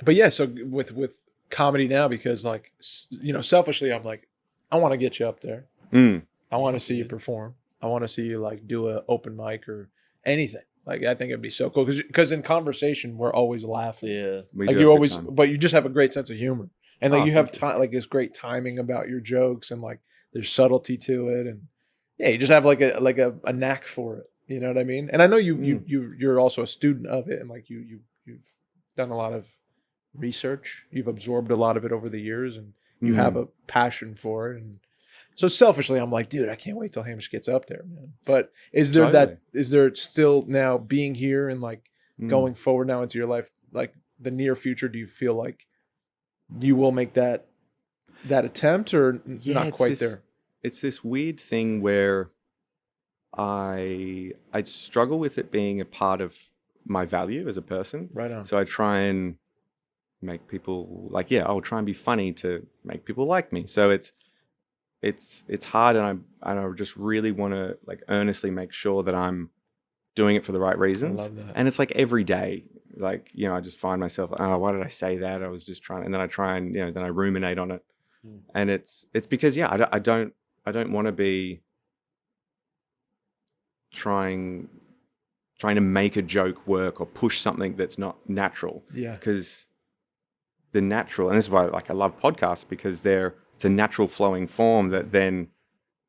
Speaker 2: But yeah, so with comedy now, because like, you know, selfishly, I'm like, I want to get you up there. I want to see you perform. I want to see you like do a open mic or anything. Like, I think it'd be so cool because in conversation we're always laughing.
Speaker 1: Yeah,
Speaker 2: like you always, but you just have a great sense of humor, and like you have like this great timing about your jokes, and like there's subtlety to it, and yeah, you just have like a knack for it. You know what I mean? And I know you're also a student of it, and like you've done a lot of research. You've absorbed a lot of it over the years, and you have a passion for it. And so selfishly, I'm like, dude, I can't wait till Hamish gets up there, man. But is there still now being here and like going forward now into your life, like the near future, do you feel like you will make that attempt or not quite there?
Speaker 3: It's this weird thing where I struggle with it being a part of my value as a person.
Speaker 2: Right on.
Speaker 3: So I try and make people like, I'll try and be funny to make people like me. So it's hard, and I just really want to like earnestly make sure that I'm doing it for the right reasons.
Speaker 2: I love that.
Speaker 3: And it's like every day, like, you know, I just find myself, oh, why did I say that? I was just trying, and then I try and, you know, then I ruminate on it. And it's because, I don't want to be trying to make a joke work or push something that's not natural.
Speaker 2: Yeah.
Speaker 3: Because the natural, and this is why like I love podcasts, because it's a natural flowing form that then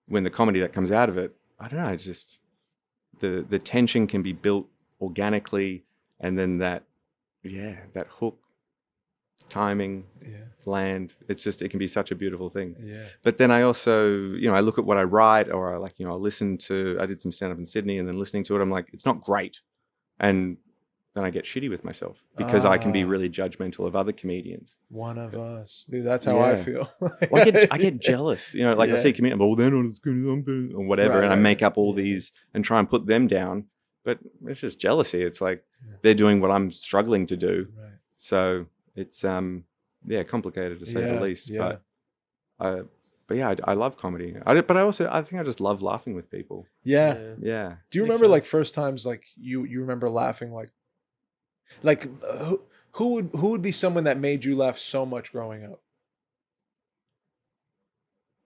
Speaker 3: when the comedy that comes out of it, I don't know, it's just the tension can be built organically, and then that hook, timing, land, it can be such a beautiful thing. Yeah. But then I also, you know, I look at what I write, or I like, you know, I did some stand up in Sydney, and then listening to it, I'm like, it's not great. And then I get shitty with myself because I can be really judgmental of other comedians.
Speaker 2: One of us. Dude, that's how I feel.
Speaker 3: Well, I get jealous. You know, like I see a comedian, well, they're not as good as I'm good, or whatever, and I make up all these and try and put them down. But it's just jealousy. It's like they're doing what I'm struggling to do. Right. So it's complicated to say the least. Yeah. But I love comedy. I think I just love laughing with people. Yeah. Yeah.
Speaker 2: Do you remember like first times like you remember laughing like who would be someone that made you laugh so much growing up?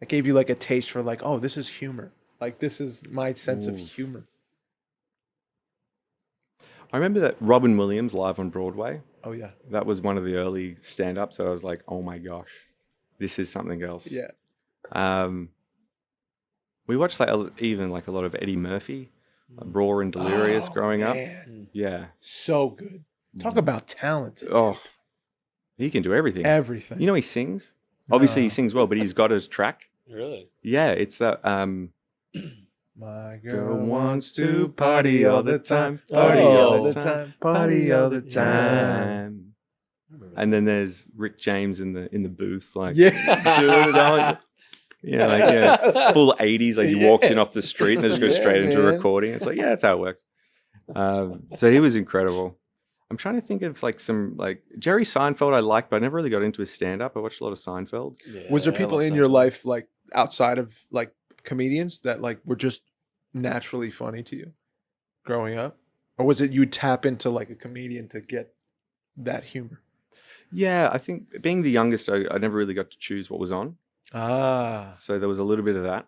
Speaker 2: That gave you like a taste for like, oh, this is humor. Like this is my sense of humor.
Speaker 3: I remember that Robin Williams live on Broadway.
Speaker 2: Oh yeah.
Speaker 3: That was one of the early stand-ups that I was like, oh my gosh, this is something else.
Speaker 2: Yeah.
Speaker 3: We watched even a lot of Eddie Murphy, Raw and Delirious growing up. Yeah.
Speaker 2: So good. Talk about talent.
Speaker 3: Oh, he can do everything.
Speaker 2: Everything.
Speaker 3: You know, he sings. Obviously, he sings well, but he's got his track.
Speaker 1: Really?
Speaker 3: Yeah, it's that.
Speaker 2: My girl wants to party all the time, party all the time, party all the time.
Speaker 3: And then there's Rick James in the booth, like,
Speaker 2: dude,
Speaker 3: full 80s, like he walks in off the street and they just go straight into recording. It's like, that's how it works. So he was incredible. I'm trying to think of like some like Jerry Seinfeld I liked, but I never really got into his stand-up. I watched a lot of Seinfeld.
Speaker 2: Yeah, was there people in your life like outside of like comedians that like were just naturally funny to you growing up? Or was it you tap into like a comedian to get that humor?
Speaker 3: Yeah, I think being the youngest, I never really got to choose what was on. So there was a little bit of that.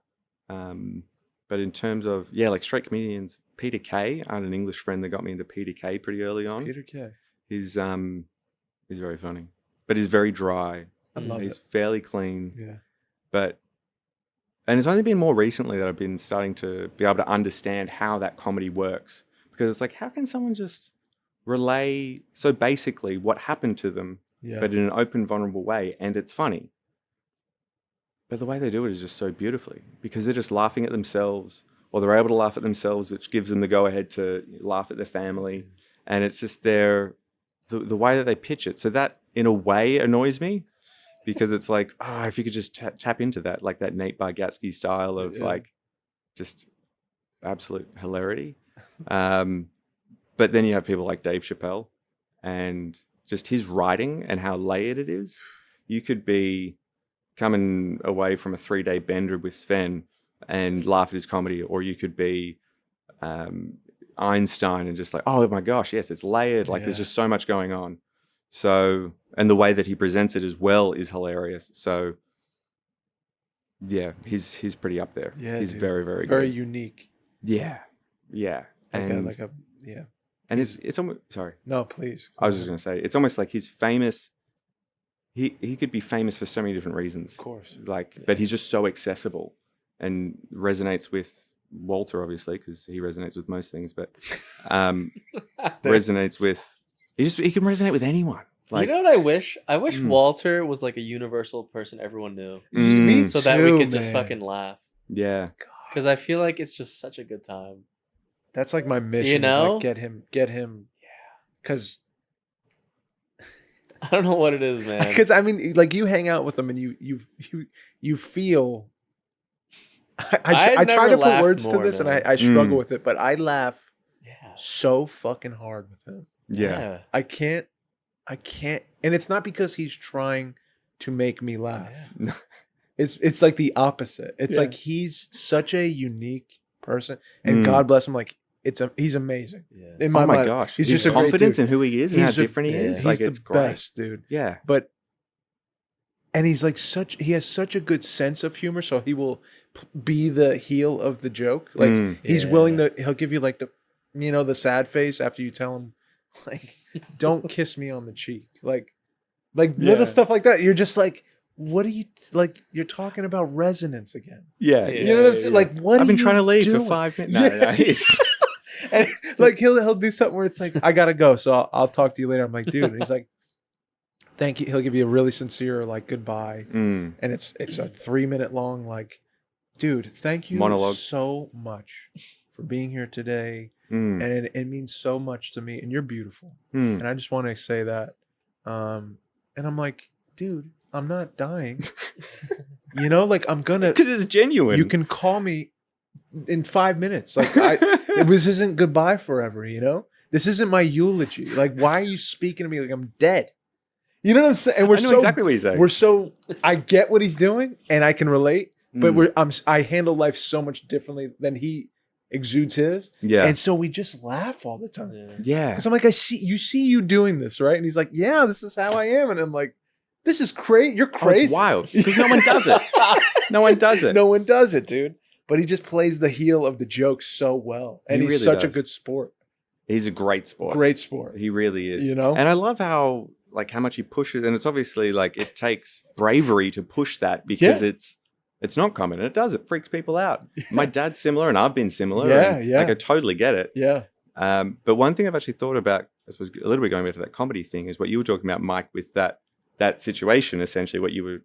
Speaker 3: But in terms of, like straight comedians, Peter Kay, I had an English friend that got me into Peter Kay pretty early on.
Speaker 2: Peter Kay.
Speaker 3: He's very funny, but he's very dry.
Speaker 2: I love
Speaker 3: He's
Speaker 2: it.
Speaker 3: Fairly clean.
Speaker 2: Yeah.
Speaker 3: And it's only been more recently that I've been starting to be able to understand how that comedy works. Because it's like, how can someone just relay so basically what happened to them, but in an open, vulnerable way, and it's funny? But the way they do it is just so beautifully, because they're just laughing at themselves, or they're able to laugh at themselves, which gives them the go-ahead to laugh at their family. And it's just the way that they pitch it. So that, in a way, annoys me, because it's like, if you could just tap into that, like that Nate Bargatze style of like just absolute hilarity. But then you have people like Dave Chappelle and just his writing and how layered it is. You could be coming away from a 3-day bender with Sven and laugh at his comedy, or you could be Einstein and just like, oh my gosh, yes, it's layered. Like there's just so much going on. So, and the way that he presents it as well is hilarious. So yeah, he's pretty up there. Yeah, he's very, very good.
Speaker 2: Very unique.
Speaker 3: Yeah. Yeah. And it's almost, sorry.
Speaker 2: No, please.
Speaker 3: I was just going to say, it's almost like he's famous. He could be famous for so many different reasons.
Speaker 2: Of course.
Speaker 3: Like, but he's just so accessible and resonates with Walter, obviously, because he resonates with most things, but resonates with, he can resonate with anyone. Like,
Speaker 1: you know what I wish? I wish Walter was like a universal person everyone knew.
Speaker 2: Me
Speaker 1: so
Speaker 2: too,
Speaker 1: that we could just fucking laugh.
Speaker 3: Yeah.
Speaker 1: Because I feel like it's just such a good time.
Speaker 2: That's like my mission.
Speaker 1: You know?
Speaker 2: Is like get him. Yeah. Because
Speaker 1: I don't know what it is, man.
Speaker 2: Because I mean, like you hang out with them and you feel. I try to put words to this, and I struggle with it, but I laugh so fucking hard with him.
Speaker 3: Yeah.
Speaker 2: I can't, and it's not because he's trying to make me laugh. Yeah. It's like the opposite. It's like he's such a unique person, and God bless him. Like he's amazing. Yeah. In my mind,
Speaker 3: gosh,
Speaker 2: he's
Speaker 3: just
Speaker 2: a
Speaker 3: confidence in who he is and how different he is.
Speaker 2: He's
Speaker 3: like
Speaker 2: the
Speaker 3: it's great.
Speaker 2: best, dude.
Speaker 3: Yeah,
Speaker 2: and he's like he has such a good sense of humor, so he will be the heel of the joke. Like he's willing to. He'll give you like the sad face after you tell him, like, don't kiss me on the cheek, like little stuff like that. You're just like, what are you like? You're talking about resonance again.
Speaker 3: Yeah,
Speaker 2: you know what I'm saying? Like, what?
Speaker 3: I've been trying to leave for 5 minutes. No.
Speaker 2: And like he'll do something where it's like, I gotta go, so I'll talk to you later. I'm like, dude, and he's like, thank you. He'll give you a really sincere like goodbye, and it's a 3-minute long like, dude, thank you
Speaker 3: monologue
Speaker 2: so much for being here today, and it means so much to me, and you're beautiful, and I just want to say that, and I'm like, dude, I'm not dying, you know, like I'm gonna,
Speaker 3: because it's genuine.
Speaker 2: You can call me in 5 minutes, like this isn't goodbye forever, you know. This isn't my eulogy. Like, why are you speaking to me like I'm dead? You know what I'm saying? And
Speaker 3: I know exactly what he's saying.
Speaker 2: I get what he's doing, and I can relate. But I handle life so much differently than he exudes his. Yeah. And so we just laugh all the time.
Speaker 3: Yeah.
Speaker 2: Because I'm like, I see you doing this, right? And he's like, yeah, this is how I am. And I'm like, this is crazy. You're crazy.
Speaker 3: Oh, it's wild. Because no one does it. No one does it.
Speaker 2: No one does it, dude. But he just plays the heel of the joke so well. And he's really such a good sport.
Speaker 3: He's a great sport.
Speaker 2: Great sport.
Speaker 3: He really is.
Speaker 2: You know?
Speaker 3: And I love how much he pushes, and it's obviously like it takes bravery to push that because it's not common, and it freaks people out. Yeah. My dad's similar, and I've been similar. Yeah. Like I totally get it.
Speaker 2: Yeah.
Speaker 3: But one thing I've actually thought about, I suppose, a little bit going back to that comedy thing, is what you were talking about, Mike, with that situation. Essentially, what you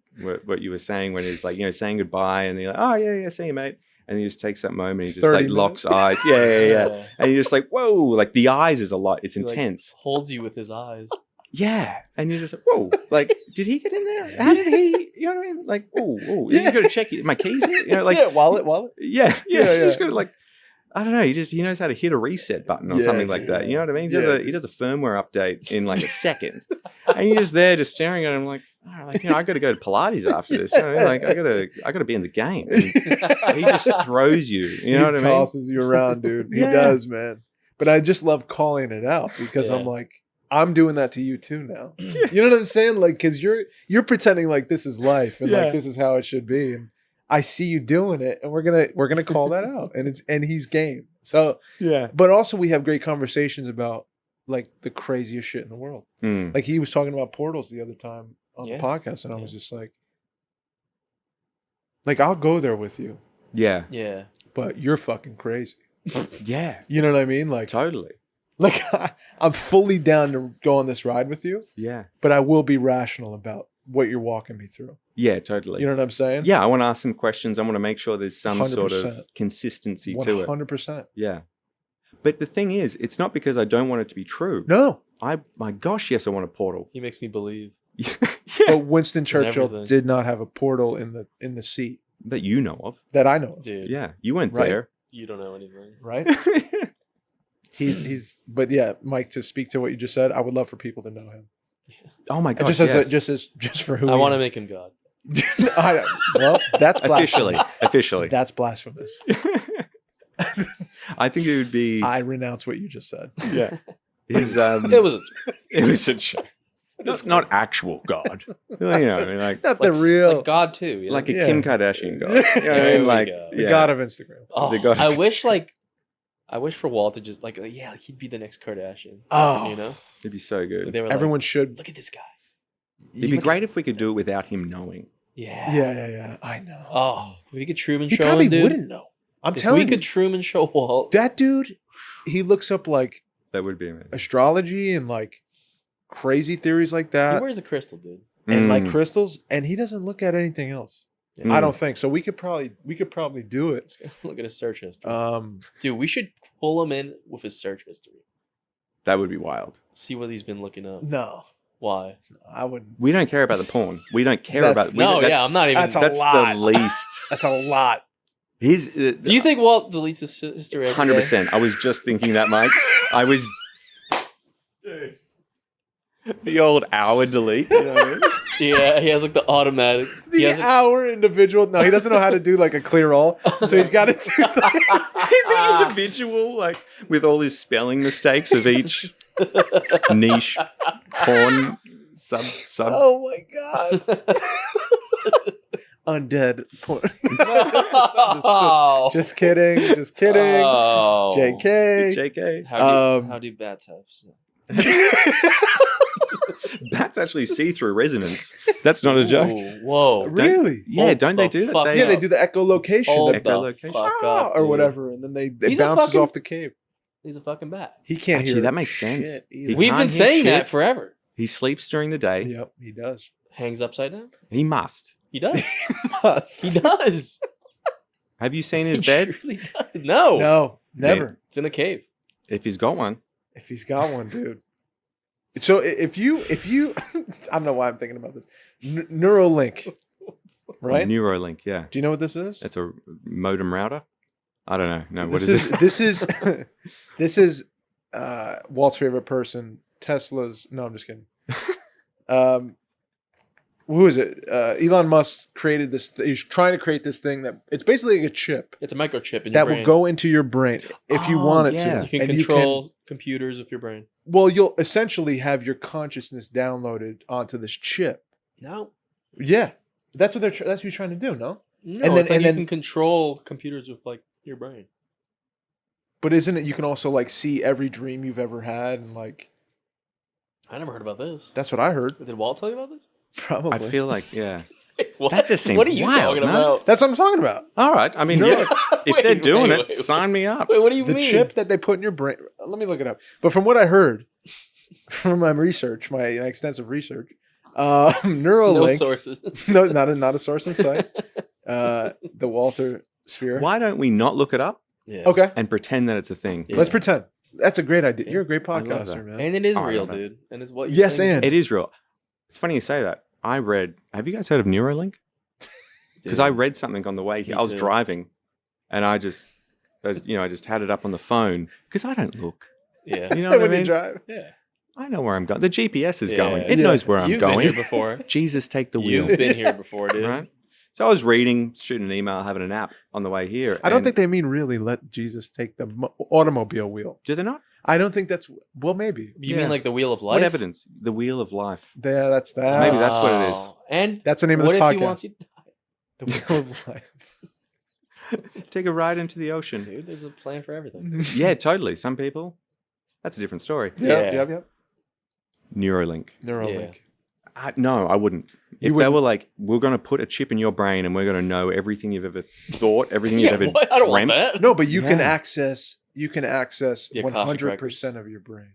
Speaker 3: were saying when he's like, you know, saying goodbye, and you're like, oh yeah, see you, mate. And he just takes that moment, he just like locks eyes. Yeah. And you're just like, whoa, like the eyes is a lot. It's intense.
Speaker 1: Like, holds you with his eyes.
Speaker 3: Yeah. And you're just like, whoa, like, did he get in there? How did he, you know what I mean? Like, oh, you got to check my keys here. You know, like,
Speaker 2: wallet.
Speaker 3: Yeah. You just got to like, I don't know. He knows how to hit a reset button or something like that. You know what I mean? He does a firmware update in like a second. And you're just there just staring at him like, oh, like, you know, I got to go to Pilates after this. You know what I mean? Like, I got to be in the game. And he just throws you. You know what I mean?
Speaker 2: He tosses you around, dude. He does, man. But I just love calling it out because I'm like, I'm doing that to you too now. You know what I'm saying? Like, because you're pretending like this is life and like this is how it should be, and I see you doing it, and we're gonna call that out, and he's game. So but also we have great conversations about like the craziest shit in the world. Like he was talking about portals the other time on the podcast, and I was just like I'll go there with you.
Speaker 1: Yeah.
Speaker 2: But you're fucking crazy.
Speaker 3: Yeah.
Speaker 2: You know what I mean? Like
Speaker 3: totally.
Speaker 2: Like I'm fully down to go on this ride with you.
Speaker 3: Yeah.
Speaker 2: But I will be rational about what you're walking me through.
Speaker 3: Yeah, totally.
Speaker 2: You know what I'm saying?
Speaker 3: Yeah, I want to ask some questions. I want to make sure there's some
Speaker 2: 100%.
Speaker 3: sort of consistency to it.
Speaker 2: 100%.
Speaker 3: Yeah. But the thing is, it's not because I don't want it to be true.
Speaker 2: No.
Speaker 3: My gosh, yes, I want a portal.
Speaker 1: He makes me believe.
Speaker 3: Yeah,
Speaker 2: But Winston Churchill
Speaker 1: everything.
Speaker 2: did not have a portal in the seat
Speaker 3: That you know of.
Speaker 2: that I know of,
Speaker 1: Dude,
Speaker 3: Yeah, you went
Speaker 2: Right.
Speaker 3: there.
Speaker 1: you don't know anything.
Speaker 2: right? He's but yeah, Mike, to speak to what you just said, I would love for people to know him.
Speaker 3: Oh my god!
Speaker 2: Just for who
Speaker 1: I
Speaker 2: he
Speaker 1: want to
Speaker 2: is.
Speaker 1: make him God.
Speaker 2: Well, that's blasphemy.
Speaker 3: officially.
Speaker 2: That's blasphemous.
Speaker 3: I think it would be.
Speaker 2: I renounce what you just said.
Speaker 3: Yeah, his
Speaker 1: It was
Speaker 3: it was a joke. Not actual God. You know, like
Speaker 2: Not
Speaker 1: like,
Speaker 2: the real
Speaker 1: like God too. You know?
Speaker 3: like a
Speaker 2: Yeah.
Speaker 3: Kim Kardashian God. You know what I
Speaker 1: There
Speaker 3: mean?
Speaker 1: we
Speaker 3: Like
Speaker 1: go.
Speaker 2: the
Speaker 3: yeah.
Speaker 2: god of Instagram.
Speaker 1: Oh,
Speaker 3: the God
Speaker 1: I
Speaker 3: of-
Speaker 1: wish for Walt to just like he'd be the next Kardashian.
Speaker 2: Oh.
Speaker 1: You know,
Speaker 3: It'd be so good.
Speaker 1: they were
Speaker 2: Everyone
Speaker 1: like,
Speaker 2: should.
Speaker 1: look at this guy.
Speaker 3: It'd be great if we could do it without him knowing.
Speaker 1: Yeah.
Speaker 2: Yeah. I know.
Speaker 1: Oh, if we could Truman
Speaker 2: he
Speaker 1: show
Speaker 2: probably
Speaker 1: him, dude.
Speaker 2: wouldn't know. I'm
Speaker 1: If
Speaker 2: telling
Speaker 1: we
Speaker 2: you,
Speaker 1: could Truman show Walt.
Speaker 2: that dude, he looks up like
Speaker 3: That would be amazing.
Speaker 2: astrology and like crazy theories like
Speaker 1: He
Speaker 2: that,
Speaker 1: wears a crystal, dude.
Speaker 2: and like
Speaker 3: Mm.
Speaker 2: crystals, and he doesn't look at anything else.
Speaker 1: Yeah.
Speaker 2: I don't think so. We could probably do it.
Speaker 1: Look at his search history,
Speaker 2: Dude,
Speaker 1: we should pull him in with his search history.
Speaker 3: That would be wild.
Speaker 1: See what he's been looking up.
Speaker 2: no,
Speaker 1: Why?
Speaker 2: I wouldn't.
Speaker 3: We don't care about the porn. We don't care
Speaker 2: That's-
Speaker 3: about.
Speaker 1: No, yeah, I'm not even.
Speaker 2: that's a
Speaker 3: That's
Speaker 2: lot.
Speaker 3: the least.
Speaker 2: That's a lot.
Speaker 3: He's.
Speaker 1: Do you think Walt deletes his history? every day?
Speaker 3: 100%. I was just thinking that, Mike. I was. The old hour delete. You know what I mean?
Speaker 1: Yeah, he has like the automatic. He
Speaker 2: The
Speaker 1: has
Speaker 2: hour individual. No, he doesn't know how to do like a clear all, so he's got to do.
Speaker 3: The individual, like with all his spelling mistakes of each niche porn sub.
Speaker 2: Oh my god! Undead porn.
Speaker 1: No.
Speaker 2: Just kidding. Just kidding.
Speaker 1: Oh.
Speaker 2: JK.
Speaker 3: JK.
Speaker 1: How do bats have?
Speaker 3: Bats actually see through resonance. That's not a joke.
Speaker 1: Ooh, whoa.
Speaker 2: Really?
Speaker 3: Yeah,
Speaker 1: Hold
Speaker 3: don't they
Speaker 1: the
Speaker 3: do that?
Speaker 1: fuck
Speaker 2: Yeah, they do the echolocation.
Speaker 1: Hold
Speaker 2: They-
Speaker 1: the
Speaker 3: echolocation.
Speaker 1: fuck
Speaker 2: ah,
Speaker 1: up,
Speaker 2: or
Speaker 1: dude.
Speaker 2: whatever, and then it
Speaker 1: He's a
Speaker 2: bounces
Speaker 1: fucking-
Speaker 2: off the cave.
Speaker 1: He's a fucking bat.
Speaker 2: He can't
Speaker 3: Actually,
Speaker 2: hear
Speaker 3: that makes sense.
Speaker 2: shit
Speaker 3: He
Speaker 2: either.
Speaker 1: We've
Speaker 3: can't
Speaker 1: been
Speaker 3: hear
Speaker 1: saying
Speaker 3: shit.
Speaker 1: that forever.
Speaker 3: He sleeps during the day.
Speaker 2: Yep, he does.
Speaker 1: Hangs upside down.
Speaker 3: He must.
Speaker 1: He does.
Speaker 2: Must.
Speaker 1: He does.
Speaker 3: Have you seen his
Speaker 1: He
Speaker 3: bed?
Speaker 1: truly does. No.
Speaker 2: No, never.
Speaker 1: It's in a cave.
Speaker 3: If he's got one.
Speaker 2: If he's got one, dude. So if you, I don't know why I'm thinking about this. Neuralink, right?
Speaker 3: Neuralink, yeah.
Speaker 2: Do you know what this is?
Speaker 3: It's a modem router. I don't know. No, what
Speaker 2: This
Speaker 3: is
Speaker 2: is
Speaker 3: it?
Speaker 2: this is Walt's favorite person, Tesla's. No, I'm just kidding. Who is it? Elon Musk created this. He's trying to create this thing that it's basically like a chip
Speaker 1: It's a microchip in your
Speaker 2: that
Speaker 1: brain.
Speaker 2: will go into your brain if you
Speaker 3: Oh,
Speaker 2: want it
Speaker 3: yeah.
Speaker 2: to.
Speaker 1: You can
Speaker 2: And
Speaker 1: control computers with your brain.
Speaker 2: well, you'll essentially have your consciousness downloaded onto this chip.
Speaker 1: No.
Speaker 2: Yeah, that's what that's what you're trying to do. No,
Speaker 1: No,
Speaker 2: then-
Speaker 1: it's like
Speaker 2: and
Speaker 1: you
Speaker 2: then-
Speaker 1: can control computers with like your brain.
Speaker 2: but isn't it? You can also like see every dream you've ever had, and like
Speaker 1: I never heard about this.
Speaker 2: that's what I heard.
Speaker 1: Did Walt tell you about this?
Speaker 2: Probably.
Speaker 3: I feel like, yeah.
Speaker 1: What?
Speaker 3: That just seems
Speaker 1: What are you
Speaker 3: wild,
Speaker 1: talking
Speaker 3: no?
Speaker 1: about?
Speaker 2: that's what I'm talking about.
Speaker 3: All right. I mean,
Speaker 2: No.
Speaker 3: yeah. If
Speaker 1: Wait,
Speaker 3: they're doing
Speaker 1: wait,
Speaker 3: it,
Speaker 1: wait,
Speaker 3: sign me up.
Speaker 1: Wait, what do you
Speaker 2: The
Speaker 1: mean?
Speaker 2: chip that they put in your brain. Let me look it up. But from what I heard, from my research, my extensive research,
Speaker 1: No
Speaker 2: Neuralink.
Speaker 1: sources.
Speaker 2: No, not a source in sight. The Walter sphere.
Speaker 3: Why don't we not look it up
Speaker 1: Yeah.
Speaker 2: Okay,
Speaker 3: and pretend that it's a thing?
Speaker 1: Yeah.
Speaker 2: let's pretend. That's a great idea.
Speaker 1: Yeah.
Speaker 2: You're a great
Speaker 3: I love
Speaker 2: podcaster,
Speaker 3: that.
Speaker 2: man.
Speaker 1: And it is
Speaker 3: Oh, I
Speaker 1: real,
Speaker 3: love that.
Speaker 1: dude. And it's what you
Speaker 2: Yes,
Speaker 1: think is
Speaker 2: and.
Speaker 3: It is real. It's funny you say that. I read. Have you guys heard of Neuralink? Because I
Speaker 1: Dude.
Speaker 3: read something on the way here.
Speaker 1: Me
Speaker 3: I was
Speaker 1: too.
Speaker 3: driving, and I just had it up on the phone because I don't look.
Speaker 1: Yeah.
Speaker 3: You know what I
Speaker 2: When you
Speaker 3: mean?
Speaker 2: drive.
Speaker 1: Yeah.
Speaker 3: I know where I'm going. The GPS is
Speaker 1: Yeah.
Speaker 3: going. It
Speaker 2: Yeah.
Speaker 3: knows where I'm
Speaker 1: You've
Speaker 3: going.
Speaker 1: been here before.
Speaker 3: Jesus, take the wheel.
Speaker 1: You've been here before, dude.
Speaker 3: Right? So I was reading, shooting an email, having a nap on the way here.
Speaker 2: I don't
Speaker 3: and-
Speaker 2: think they mean really let Jesus take the automobile wheel.
Speaker 3: Do they not?
Speaker 2: I don't think that's well, maybe.
Speaker 1: You
Speaker 3: Yeah.
Speaker 1: mean like the wheel of life?
Speaker 3: What evidence? The wheel of life.
Speaker 2: Yeah, that's that.
Speaker 3: Maybe that's what it is.
Speaker 1: Oh. And
Speaker 2: That's the name of
Speaker 1: what
Speaker 2: this
Speaker 1: if
Speaker 2: podcast.
Speaker 1: he wants you to die?
Speaker 2: The wheel of life.
Speaker 3: Take a ride into the ocean.
Speaker 1: Dude, there's a plan for everything.
Speaker 3: Yeah, totally. Some people. That's a different story.
Speaker 2: Yeah,
Speaker 1: Yeah.
Speaker 2: yeah.
Speaker 3: Neuralink.
Speaker 2: Neuralink.
Speaker 3: No, I wouldn't.
Speaker 2: You
Speaker 3: If they
Speaker 2: wouldn't?
Speaker 3: were like, we're going to put a chip in your brain and we're going to know everything you've ever thought, everything you've
Speaker 1: Yeah,
Speaker 3: ever
Speaker 1: what? I don't want
Speaker 3: dreamt.
Speaker 1: that.
Speaker 2: No, but you can
Speaker 3: Yeah.
Speaker 2: access
Speaker 1: The Akashic
Speaker 2: 100% of your brain.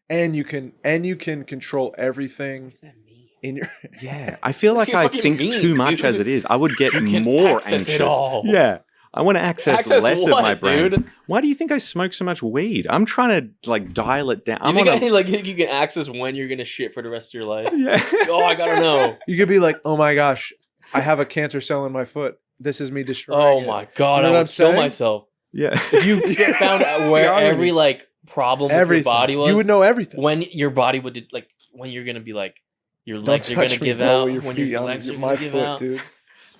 Speaker 2: And you can control everything
Speaker 1: What does that mean?
Speaker 2: in your
Speaker 3: Yeah, I feel
Speaker 1: What
Speaker 3: like
Speaker 1: do you
Speaker 3: I
Speaker 1: fucking
Speaker 3: think
Speaker 1: mean,
Speaker 3: too much
Speaker 1: dude?
Speaker 3: as it is. I would get
Speaker 1: You can
Speaker 3: more
Speaker 1: access
Speaker 3: anxious.
Speaker 1: it all.
Speaker 3: Yeah, I want to access
Speaker 1: Access
Speaker 3: less
Speaker 1: what,
Speaker 3: of my brain.
Speaker 1: dude?
Speaker 3: Why do you think I smoke so much weed? I'm trying to like dial it down.
Speaker 1: You think you can access when you're gonna shit for the rest of your life?
Speaker 3: Yeah.
Speaker 1: Oh, I gotta know.
Speaker 2: You could be like, oh my gosh, I have a cancer cell in my foot. This is me destroying
Speaker 1: Oh
Speaker 2: it.
Speaker 1: my god,
Speaker 2: You know
Speaker 1: I
Speaker 2: what
Speaker 1: would
Speaker 2: I'm
Speaker 1: kill
Speaker 2: saying?
Speaker 1: myself.
Speaker 3: Yeah.
Speaker 1: If you found out where
Speaker 3: The irony.
Speaker 1: every like problem with
Speaker 2: Everything.
Speaker 1: your body was,
Speaker 2: You would know everything.
Speaker 1: when your body would like when you're gonna be like your
Speaker 2: Don't
Speaker 1: legs are gonna
Speaker 2: touch me,
Speaker 1: give
Speaker 2: bro,
Speaker 1: out,
Speaker 2: with your
Speaker 1: when
Speaker 2: feet
Speaker 1: your
Speaker 2: on
Speaker 1: legs are
Speaker 2: my
Speaker 1: gonna give
Speaker 2: foot,
Speaker 1: out,
Speaker 2: dude.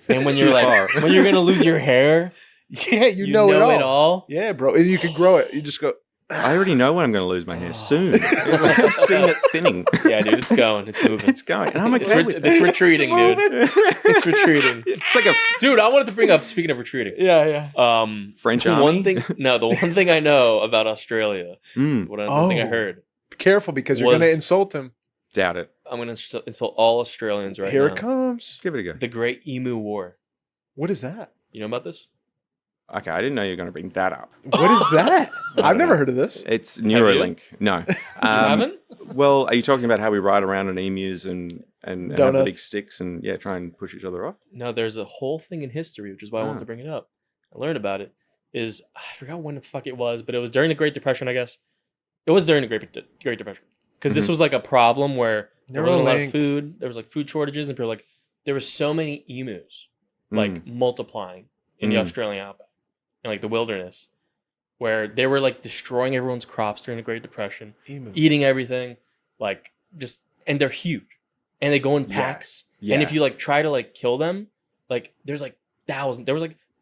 Speaker 1: and when
Speaker 3: Too
Speaker 1: you're like
Speaker 3: far.
Speaker 1: when you're gonna lose your hair,
Speaker 2: Yeah, you
Speaker 1: you
Speaker 2: know,
Speaker 1: know
Speaker 2: it all.
Speaker 1: all.
Speaker 2: Yeah, bro. And you can grow it. You just go.
Speaker 3: I already know when I'm going to lose my hair soon. I've seen it thinning.
Speaker 1: Yeah, dude, it's going, it's moving.
Speaker 3: It's going. And I'm
Speaker 1: It's,
Speaker 3: okay with
Speaker 1: it's retreating, dude. It's retreating.
Speaker 3: It's like a
Speaker 1: Dude, I wanted to bring up, speaking of retreating,
Speaker 2: Yeah.
Speaker 3: French
Speaker 1: the
Speaker 3: army.
Speaker 1: one thing I know about Australia,
Speaker 3: Mm,
Speaker 1: one thing I heard,
Speaker 2: Be careful because you're
Speaker 1: Was-
Speaker 2: going to insult him.
Speaker 3: doubt it.
Speaker 1: I'm gonna insult all Australians right
Speaker 2: Here
Speaker 1: now.
Speaker 2: it comes.
Speaker 3: Give it a go.
Speaker 1: The Great Emu War.
Speaker 2: What is that?
Speaker 1: You know about this?
Speaker 3: Okay, I didn't know you were going to bring that up.
Speaker 2: What is that?
Speaker 3: I
Speaker 2: I've
Speaker 3: don't
Speaker 2: never
Speaker 3: know.
Speaker 2: heard of this.
Speaker 3: It's Neuralink. No.
Speaker 1: You haven't?
Speaker 3: Well, are you talking about how we ride around on emus and have the
Speaker 2: Donuts.
Speaker 3: big sticks and try and push each other off?
Speaker 1: No, there's a whole thing in history, which is why I wanted
Speaker 3: Ah.
Speaker 1: to bring it up. I learned about it. I forgot when the fuck it was, but it was during the Great Depression, I guess. It was during the Great Depression. Because this
Speaker 3: Mhm.
Speaker 1: was like a problem where there wasn't a lot of
Speaker 2: Neuralink.
Speaker 1: food. There was like food shortages, and people were like, there were so many emus like multiplying in the
Speaker 3: Mm.
Speaker 1: Australian outback and like the wilderness, where they were like destroying everyone's crops during the Great Depression,
Speaker 2: Emu.
Speaker 1: eating everything, like and they're huge, and they go in
Speaker 3: Yeah.
Speaker 1: packs.
Speaker 3: Yeah.
Speaker 1: And if you like try to like kill them, like there was like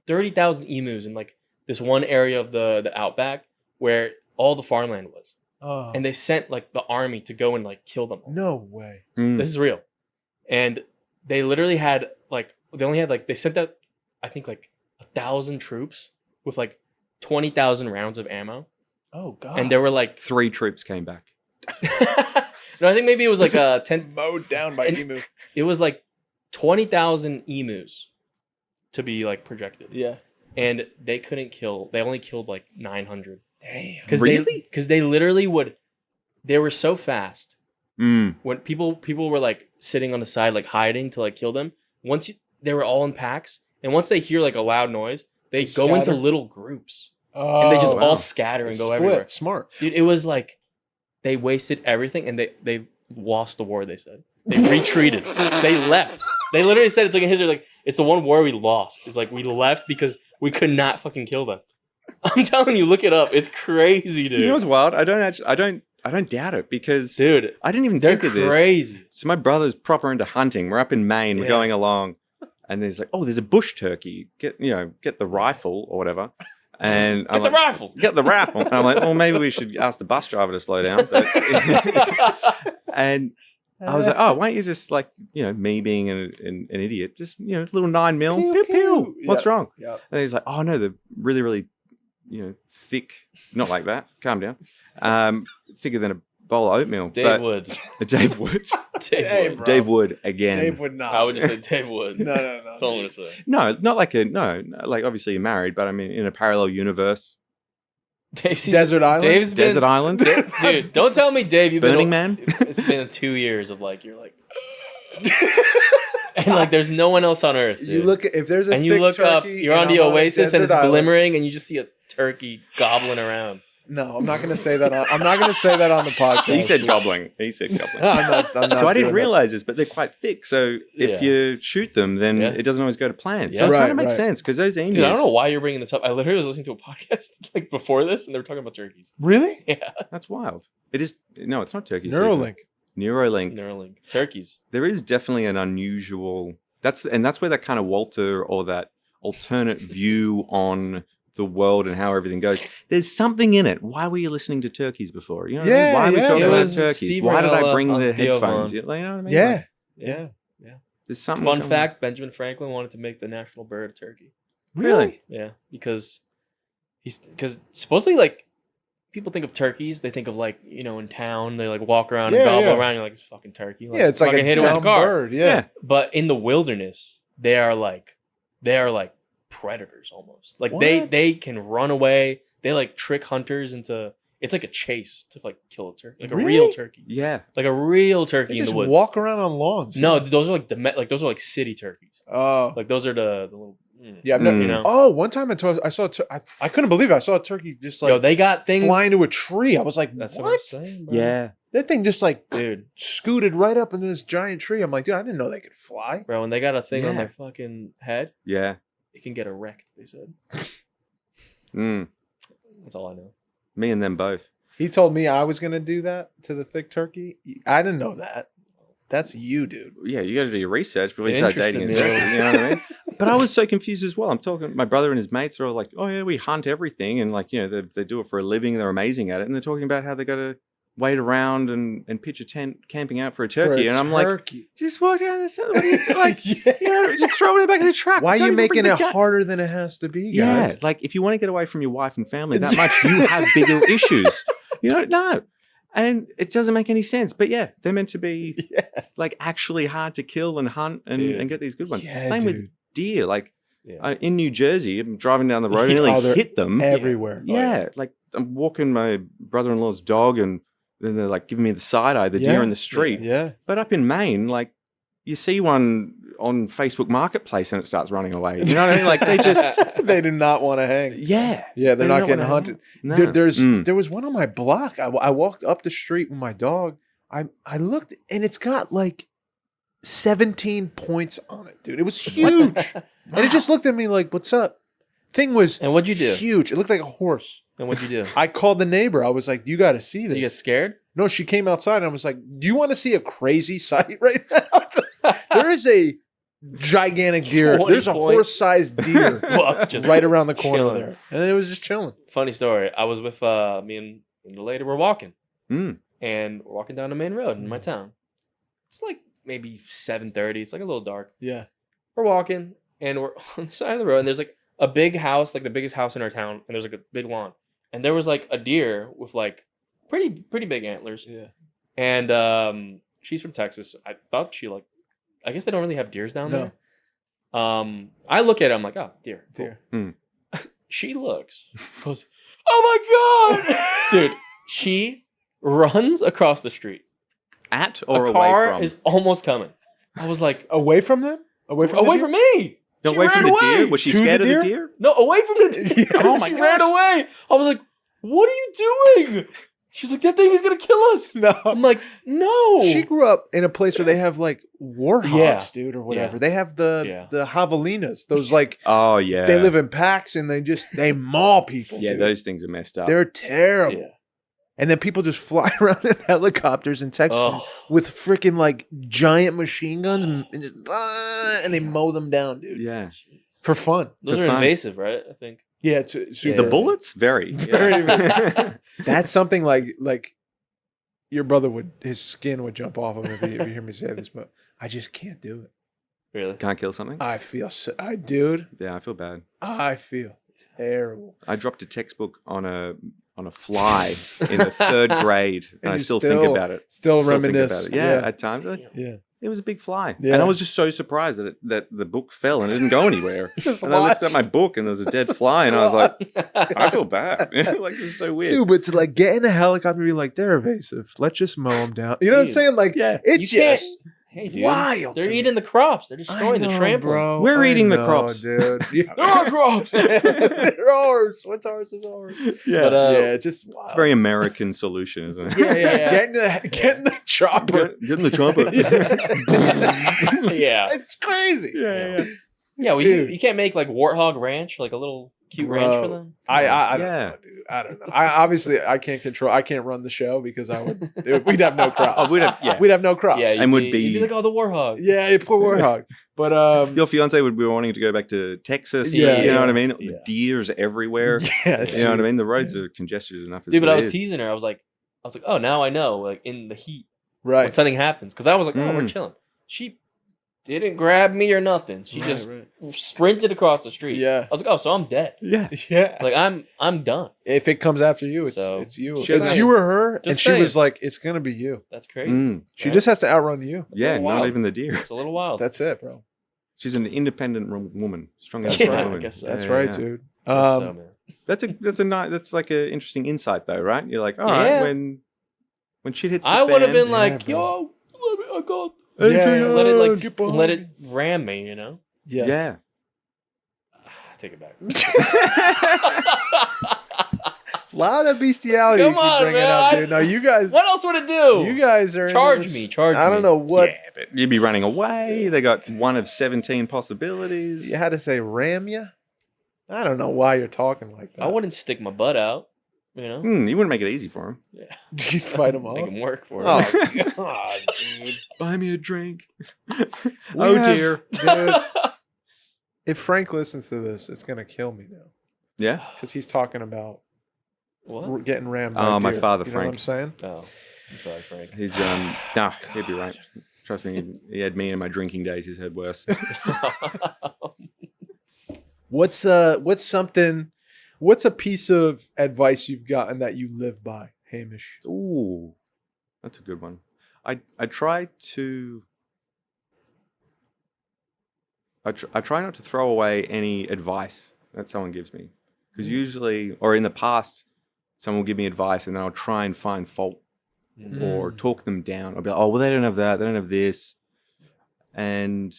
Speaker 1: 30,000 emus in like this one area of the outback where all the farmland was,
Speaker 2: Oh,
Speaker 1: and they sent like the army to go and like kill them all.
Speaker 2: no way.
Speaker 3: Mm.
Speaker 1: This is real. And they literally had like they sent out I think like 1,000 troops with like 20,000 rounds of ammo,
Speaker 2: Oh God.
Speaker 1: and there were like
Speaker 3: 3 troops came back.
Speaker 1: no, I think maybe it was like 10.
Speaker 2: mowed down by
Speaker 1: And-
Speaker 2: emu.
Speaker 1: It was like 20,000 emus to be like projected,
Speaker 2: Yeah.
Speaker 1: and they couldn't kill. They only killed like 900
Speaker 2: Damn.
Speaker 1: because they literally would. They were so fast
Speaker 3: Mm.
Speaker 1: when people were like sitting on the side like hiding to like kill them. They were all in packs, and once they hear like a loud noise, they
Speaker 2: They
Speaker 1: go into
Speaker 2: scatter?
Speaker 1: little groups
Speaker 2: Oh,
Speaker 1: and they just
Speaker 3: wow.
Speaker 1: all scatter and go
Speaker 2: split.
Speaker 1: everywhere.
Speaker 2: Smart.
Speaker 1: Dude, it was like they wasted everything, and they lost the war. They said they retreated. They left. They literally said it's like in history, like it's the one war we lost. It's like we left because we could not fucking kill them. I'm telling you, look it up. It's crazy, dude.
Speaker 3: You know what's wild? I don't doubt it because
Speaker 1: Dude,
Speaker 3: I didn't even
Speaker 1: they're
Speaker 3: think of this.
Speaker 1: crazy.
Speaker 3: So my brother's proper into hunting. We're up in Maine. We're
Speaker 1: Yeah.
Speaker 3: going along, and there's like, oh, there's a bush turkey. Get the rifle or whatever. And
Speaker 1: Get the rifle.
Speaker 3: Get the rifle. And I'm like, well, maybe we should ask the bus driver to slow down. But and I was like, oh, why don't you just like, me being an idiot, just little 9 mil,
Speaker 2: Pew,
Speaker 3: pew pew.
Speaker 2: pew.
Speaker 3: What's wrong?
Speaker 2: Yeah.
Speaker 3: And he's like, oh no, they're really, really, thick. Not like that. Calm down. Thicker than a bowl of oatmeal.
Speaker 1: Dave Wood.
Speaker 3: Dave Wood.
Speaker 1: Dave
Speaker 2: Hey,
Speaker 1: Wood.
Speaker 2: bro.
Speaker 3: Dave Wood again.
Speaker 2: Dave would not.
Speaker 1: I would just say Dave Wood.
Speaker 2: No.
Speaker 1: That's all I'm gonna say.
Speaker 3: No, not like like obviously you're married, but I mean in a parallel universe.
Speaker 1: Dave's
Speaker 2: Desert Island?
Speaker 1: Dave's been,
Speaker 3: Desert Island.
Speaker 1: Dude, don't tell me, Dave. You've
Speaker 3: Burning
Speaker 1: been.
Speaker 3: Man.
Speaker 1: It's been 2 years of like you're like, and like there's no one else on earth. Dude.
Speaker 2: You look at if there's a
Speaker 1: and you
Speaker 2: thick
Speaker 1: look up.
Speaker 2: turkey
Speaker 1: You're
Speaker 2: and
Speaker 1: on the
Speaker 2: I'm a
Speaker 1: Oasis and
Speaker 2: desert
Speaker 1: it's
Speaker 2: island-
Speaker 1: glimmering, and you just see a turkey gobbling around.
Speaker 2: No, I'm not going to say that. I'm not going to say that on the podcast.
Speaker 3: He said gobbling. He said gobbling.
Speaker 2: I'm not
Speaker 3: So I didn't
Speaker 2: doing
Speaker 3: realize this, but they're quite thick. So if
Speaker 1: Yeah.
Speaker 3: you shoot them, then
Speaker 1: Yeah.
Speaker 3: it doesn't always go to plan. So
Speaker 1: Yeah.
Speaker 3: it
Speaker 2: Right,
Speaker 3: kind of makes
Speaker 2: right.
Speaker 3: sense because those emus.
Speaker 1: Dude, I don't know why you're bringing this up. I literally was listening to a podcast like before this, and they were talking about turkeys.
Speaker 2: that. Really?
Speaker 1: Yeah,
Speaker 3: That's wild. It is. No, it's not turkey.
Speaker 2: Neuralink.
Speaker 3: Neuralink.
Speaker 1: Neuralink turkeys.
Speaker 3: There is definitely an unusual. That's where that kind of Walter or that alternate view on the world and how everything goes. There's something in it. Why were you listening to turkeys before? You know what I mean?
Speaker 2: Yeah,
Speaker 3: Why are we
Speaker 2: yeah.
Speaker 3: talking
Speaker 1: It
Speaker 3: about
Speaker 1: was
Speaker 3: turkeys?
Speaker 1: Steve
Speaker 3: Why did I
Speaker 1: Rinella
Speaker 3: bring
Speaker 1: on
Speaker 3: the
Speaker 1: Theo
Speaker 3: headphones?
Speaker 1: Von.
Speaker 3: You know what I mean?
Speaker 2: Yeah.
Speaker 1: Yeah.
Speaker 3: There's something.
Speaker 1: Fun
Speaker 3: going-
Speaker 1: fact: Benjamin Franklin wanted to make the national bird turkey.
Speaker 3: Really?
Speaker 1: Yeah, because supposedly like people think of turkeys, they think of like in town they like walk around and
Speaker 2: Yeah,
Speaker 1: gobble
Speaker 2: yeah.
Speaker 1: around. You're like it's fucking turkey.
Speaker 2: Yeah, it's like
Speaker 1: fucking
Speaker 2: a
Speaker 1: hit it with
Speaker 2: dumb
Speaker 1: a car.
Speaker 2: bird. Yeah.
Speaker 1: But in the wilderness, they are like predators almost. Like
Speaker 2: What?
Speaker 1: they can run away. They like trick hunters into. It's like a chase to like kill a turkey, like a real
Speaker 2: Really?
Speaker 1: turkey,
Speaker 3: Yeah.
Speaker 1: like a real turkey
Speaker 2: They
Speaker 1: in
Speaker 2: just
Speaker 1: the woods.
Speaker 2: walk around on lawns.
Speaker 1: No, those are like those are like city turkeys.
Speaker 2: Oh.
Speaker 1: Like those are the little
Speaker 2: Yeah, I've never,
Speaker 1: you know.
Speaker 2: Oh, one time I saw I couldn't believe it. I saw a turkey just like
Speaker 1: Yo, they got things
Speaker 2: flying to a tree. I was like,
Speaker 1: That's
Speaker 2: what?
Speaker 1: what I'm saying, bro.
Speaker 3: Yeah.
Speaker 2: That thing just like
Speaker 1: Dude,
Speaker 2: scooted right up into this giant tree. I'm like, dude, I didn't know they could fly.
Speaker 1: bro, when they got a thing on
Speaker 3: Yeah.
Speaker 1: their fucking head,
Speaker 3: Yeah.
Speaker 1: it can get erect, they said.
Speaker 3: Mm.
Speaker 1: That's all I know.
Speaker 3: Me and them both.
Speaker 2: He told me I was gonna do that to the thick turkey. I didn't know that. That's you, dude.
Speaker 3: Yeah, you got to do your research before you
Speaker 1: It
Speaker 3: start dating.
Speaker 1: interested me.
Speaker 3: You know what I mean? But I was so confused as well. I'm talking, my brother and his mates are all like, "Oh yeah, we hunt everything," and like, you know, they do it for a living. They're amazing at it, and they're talking about how they got to wait around and pitch a tent camping out for a turkey. And I'm like, just walk down the what are you doing? Like, just throw it in the back of the truck.
Speaker 2: Why are
Speaker 3: Don't
Speaker 2: you
Speaker 3: even bring
Speaker 2: making
Speaker 3: the
Speaker 2: it harder than it has to be, guys?
Speaker 3: Yeah, like if you want to get away from your wife and family that much, you have bigger issues. You don't know. And it doesn't make any sense. But yeah, they're meant to be like actually hard to kill and hunt and get these good ones.
Speaker 2: Yeah,
Speaker 3: Same with deer. Like in New Jersey, I'm driving down the road and nearly hit them.
Speaker 2: Everywhere.
Speaker 3: Yeah. Like I'm walking my brother-in-law's dog and then they're like giving me the side eye, the deer in the street.
Speaker 2: Yeah.
Speaker 3: But up in Maine, like you see one on Facebook Marketplace and it starts running away. You know what I mean? Like they just...
Speaker 2: they do not want to hang.
Speaker 3: Yeah.
Speaker 2: Yeah, they're
Speaker 3: They
Speaker 2: not
Speaker 3: don't
Speaker 2: getting
Speaker 3: wanna
Speaker 2: hunted.
Speaker 3: No.
Speaker 2: Dude, there was one on my block. I walked up the street with my dog. I looked and it's got like 17 points on it, dude. It was huge. And it just looked at me like, what's up? Thing was
Speaker 1: And what'd you do?
Speaker 2: huge. It looked like a horse.
Speaker 1: And what'd you do?
Speaker 2: I called the neighbor. I was like, you got to see this.
Speaker 1: You get scared?
Speaker 2: No, she came outside and I was like, do you want to see a crazy sight right now? There is a gigantic deer.
Speaker 1: 20
Speaker 2: There's a
Speaker 1: point
Speaker 2: horse-sized deer
Speaker 1: buck just
Speaker 2: right around the corner
Speaker 1: chilling.
Speaker 2: there. And it was just chilling.
Speaker 1: Funny story. I was with me and the lady. We're walking.
Speaker 3: Mm.
Speaker 1: And we're walking down the main road in my town. It's like maybe 7:30. It's like a little dark.
Speaker 2: Yeah.
Speaker 1: We're walking and we're on the side of the road and there's like a big house, like the biggest house in our town, and there's like a big lawn. And there was like a deer with like pretty big antlers.
Speaker 2: Yeah.
Speaker 1: And she's from Texas. I thought I guess they don't really have deers down there. I look at it, I'm like, oh, deer.
Speaker 2: Deer.
Speaker 3: Mm.
Speaker 1: She looks, goes, oh my God. Dude, she runs across the street.
Speaker 3: At or
Speaker 1: a
Speaker 3: away
Speaker 1: car
Speaker 3: from?
Speaker 1: is almost coming. I was like,
Speaker 2: Away from them? Away from
Speaker 1: me. She
Speaker 3: Away from
Speaker 1: ran
Speaker 3: the
Speaker 1: away.
Speaker 3: deer? Was she
Speaker 2: To the
Speaker 3: scared of the
Speaker 2: deer?
Speaker 3: deer?
Speaker 1: No, away from the deer.
Speaker 3: Oh my
Speaker 1: she ran
Speaker 3: gosh.
Speaker 1: away. I was like, what are you doing? She's like, that thing is going to kill us.
Speaker 2: No.
Speaker 1: I'm like, no.
Speaker 2: She grew up in a place where they have like warhogs,
Speaker 1: Yeah.
Speaker 2: dude, or whatever.
Speaker 1: Yeah.
Speaker 2: They have the javelinas. Those like
Speaker 3: Oh, yeah.
Speaker 2: they live in packs and they maul people.
Speaker 3: Yeah,
Speaker 2: dude.
Speaker 3: those things are messed up.
Speaker 2: They're terrible.
Speaker 1: Yeah.
Speaker 2: And then people just fly around in helicopters in Texas
Speaker 1: Oh.
Speaker 2: with freaking like giant machine guns and they mow them down, dude.
Speaker 3: Yeah.
Speaker 2: For fun.
Speaker 1: Those
Speaker 3: For
Speaker 1: are
Speaker 3: fun.
Speaker 1: invasive, right? I think.
Speaker 2: Yeah, it's super.
Speaker 3: The bullets? Very.
Speaker 2: Very
Speaker 3: Yeah.
Speaker 2: That's something like your brother his skin would jump off of him if you hear me say this, but I just can't do it.
Speaker 1: Really?
Speaker 3: Can't kill something?
Speaker 2: I dude,
Speaker 3: Yeah, I feel bad.
Speaker 2: I feel terrible.
Speaker 3: I dropped a textbook on a fly in the 3rd grade, and I
Speaker 2: you
Speaker 3: still think about it.
Speaker 2: Still
Speaker 3: Think
Speaker 2: reminisce.
Speaker 3: about it. Yeah, at times.
Speaker 2: Yeah.
Speaker 3: It was a big fly.
Speaker 2: Yeah.
Speaker 3: And I was just so surprised that the book fell and it didn't go anywhere.
Speaker 2: Just
Speaker 3: And I lifted up
Speaker 2: watched.
Speaker 3: my book and there was a dead fly, and I was like, I feel bad. Like, this is so weird.
Speaker 2: Dude, but to like get in a helicopter and be like, they're evasive. Let's just mow them down. You know what I'm
Speaker 1: Dude.
Speaker 2: saying? Like,
Speaker 3: Yeah.
Speaker 2: it's
Speaker 1: You can't-
Speaker 2: just
Speaker 1: Hey, dude.
Speaker 2: wild.
Speaker 1: They're
Speaker 2: to me.
Speaker 1: eating the crops. They're destroying
Speaker 2: I
Speaker 1: the
Speaker 2: know,
Speaker 1: trampling.
Speaker 2: bro.
Speaker 3: We're
Speaker 2: I
Speaker 3: eating the
Speaker 2: know,
Speaker 3: crops.
Speaker 2: dude. Yeah.
Speaker 1: There are crops.
Speaker 2: They're ours. What's ours is ours.
Speaker 3: Yeah.
Speaker 1: But,
Speaker 2: Yeah, it's just wild.
Speaker 3: It's a very American solution, isn't it?
Speaker 2: yeah.
Speaker 1: Yeah.
Speaker 2: Get in the chopper.
Speaker 3: Get in the chopper.
Speaker 1: Yeah.
Speaker 2: It's crazy.
Speaker 3: Yeah.
Speaker 1: Yeah, well,
Speaker 2: Dude.
Speaker 1: you can't make like Warthog Ranch, like a little cute ranch for
Speaker 2: Bro,
Speaker 1: them.
Speaker 2: I don't
Speaker 3: Yeah.
Speaker 2: know, dude. I don't know. I can't run the show because we'd have no crops.
Speaker 3: Oh, we'd have
Speaker 2: no crops.
Speaker 1: Yeah,
Speaker 3: And would
Speaker 1: you'd
Speaker 3: be-
Speaker 1: be like, oh, the Warthog.
Speaker 2: Yeah, poor warthog. But
Speaker 3: Your fiance would be wanting to go back to Texas.
Speaker 2: Yeah,
Speaker 3: You know what I
Speaker 2: yeah.
Speaker 3: mean?
Speaker 1: Yeah.
Speaker 3: Deers everywhere.
Speaker 2: yeah,
Speaker 3: You know what I mean? The roads are congested enough. As
Speaker 1: Dude, but
Speaker 3: it
Speaker 1: I was
Speaker 3: is.
Speaker 1: teasing her. I was like, oh, now I know. Like in the heat, when
Speaker 2: right.
Speaker 1: something happens, because I was like, oh, we're
Speaker 3: Mm.
Speaker 1: chilling. She didn't grab me or nothing. She just sprinted across the street.
Speaker 2: Yeah.
Speaker 1: I was like, oh, so I'm dead.
Speaker 3: Yeah.
Speaker 2: Yeah.
Speaker 1: Like I'm done.
Speaker 2: If it comes after you, it's
Speaker 1: So,
Speaker 2: you.
Speaker 1: just
Speaker 2: It's
Speaker 1: saying.
Speaker 2: you or her, and
Speaker 1: Just
Speaker 2: she was
Speaker 1: saying.
Speaker 2: like, "It's gonna be you."
Speaker 1: That's crazy.
Speaker 3: Mm.
Speaker 2: She
Speaker 1: Right?
Speaker 2: just has to outrun you.
Speaker 1: That's a
Speaker 3: Yeah,
Speaker 1: little
Speaker 3: not
Speaker 1: wild.
Speaker 3: even the deer.
Speaker 1: It's a little wild.
Speaker 2: That's it, bro.
Speaker 3: She's an independent woman, strong
Speaker 1: Yeah,
Speaker 3: independent
Speaker 1: I
Speaker 3: woman.
Speaker 1: guess so.
Speaker 2: That's
Speaker 3: Yeah,
Speaker 2: right,
Speaker 3: yeah.
Speaker 2: dude.
Speaker 1: Guess so, man.
Speaker 3: That's like an interesting insight though, right? You're like, all right,
Speaker 1: Yeah.
Speaker 3: when shit hits the
Speaker 1: I would have
Speaker 3: fan,
Speaker 1: been like,
Speaker 2: bro.
Speaker 1: yo, I got.
Speaker 2: Yeah,
Speaker 1: Let it
Speaker 2: get behind
Speaker 1: let it
Speaker 2: me.
Speaker 1: ram me, you know.
Speaker 2: Yeah.
Speaker 3: yeah.
Speaker 1: take it back.
Speaker 2: A lot of bestiality
Speaker 1: Come
Speaker 2: you keep
Speaker 1: on,
Speaker 2: bringing
Speaker 1: man.
Speaker 2: up, dude. No, you guys.
Speaker 1: What else would it do?
Speaker 2: You guys are
Speaker 1: Charge
Speaker 2: into
Speaker 1: me.
Speaker 2: this-
Speaker 1: Charge
Speaker 2: I don't
Speaker 1: me.
Speaker 2: know what.
Speaker 3: Yeah, but you'd be running away. They got one of 17 possibilities.
Speaker 2: You had to say ram you. I don't know why you're talking like that.
Speaker 1: I wouldn't stick my butt out. You know?
Speaker 3: You wouldn't make it easy for him.
Speaker 2: You'd fight him off.
Speaker 1: Make him work for it.
Speaker 2: Oh God, dude.
Speaker 3: Buy me a drink.
Speaker 2: Oh,
Speaker 3: dear.
Speaker 2: Dude. If Frank listens to this, it's gonna kill me now
Speaker 3: Yeah.
Speaker 2: because he's talking about
Speaker 1: What?
Speaker 2: getting rammed.
Speaker 3: Oh,
Speaker 2: by
Speaker 3: my
Speaker 2: deer.
Speaker 3: father,
Speaker 2: You know what I'm
Speaker 3: Frank.
Speaker 2: saying?
Speaker 1: Oh, I'm sorry, Frank.
Speaker 3: He's nah, he'd be right. Trust me, he had me in my drinking days. He's had worse.
Speaker 2: What's a piece of advice you've gotten that you live by, Hamish?
Speaker 3: Ooh, that's a good one. I try not to throw away any advice that someone gives me, because usually, or in the past, someone will give me advice and then I'll try and find fault or talk them down. I'll be like, oh, well, they don't have that, they don't have this, and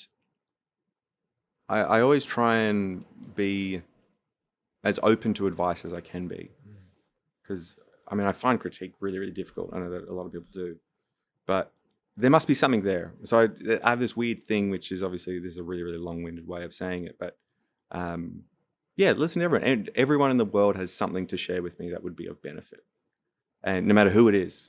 Speaker 3: I always try and be as open to advice as I can be, because I mean I find critique really, really difficult. I know that a lot of people do, but there must be something there. So I have this weird thing, which is obviously this is a really, really long-winded way of saying it, but yeah, listen to everyone, and everyone in the world has something to share with me that would be of benefit, and no matter who it is,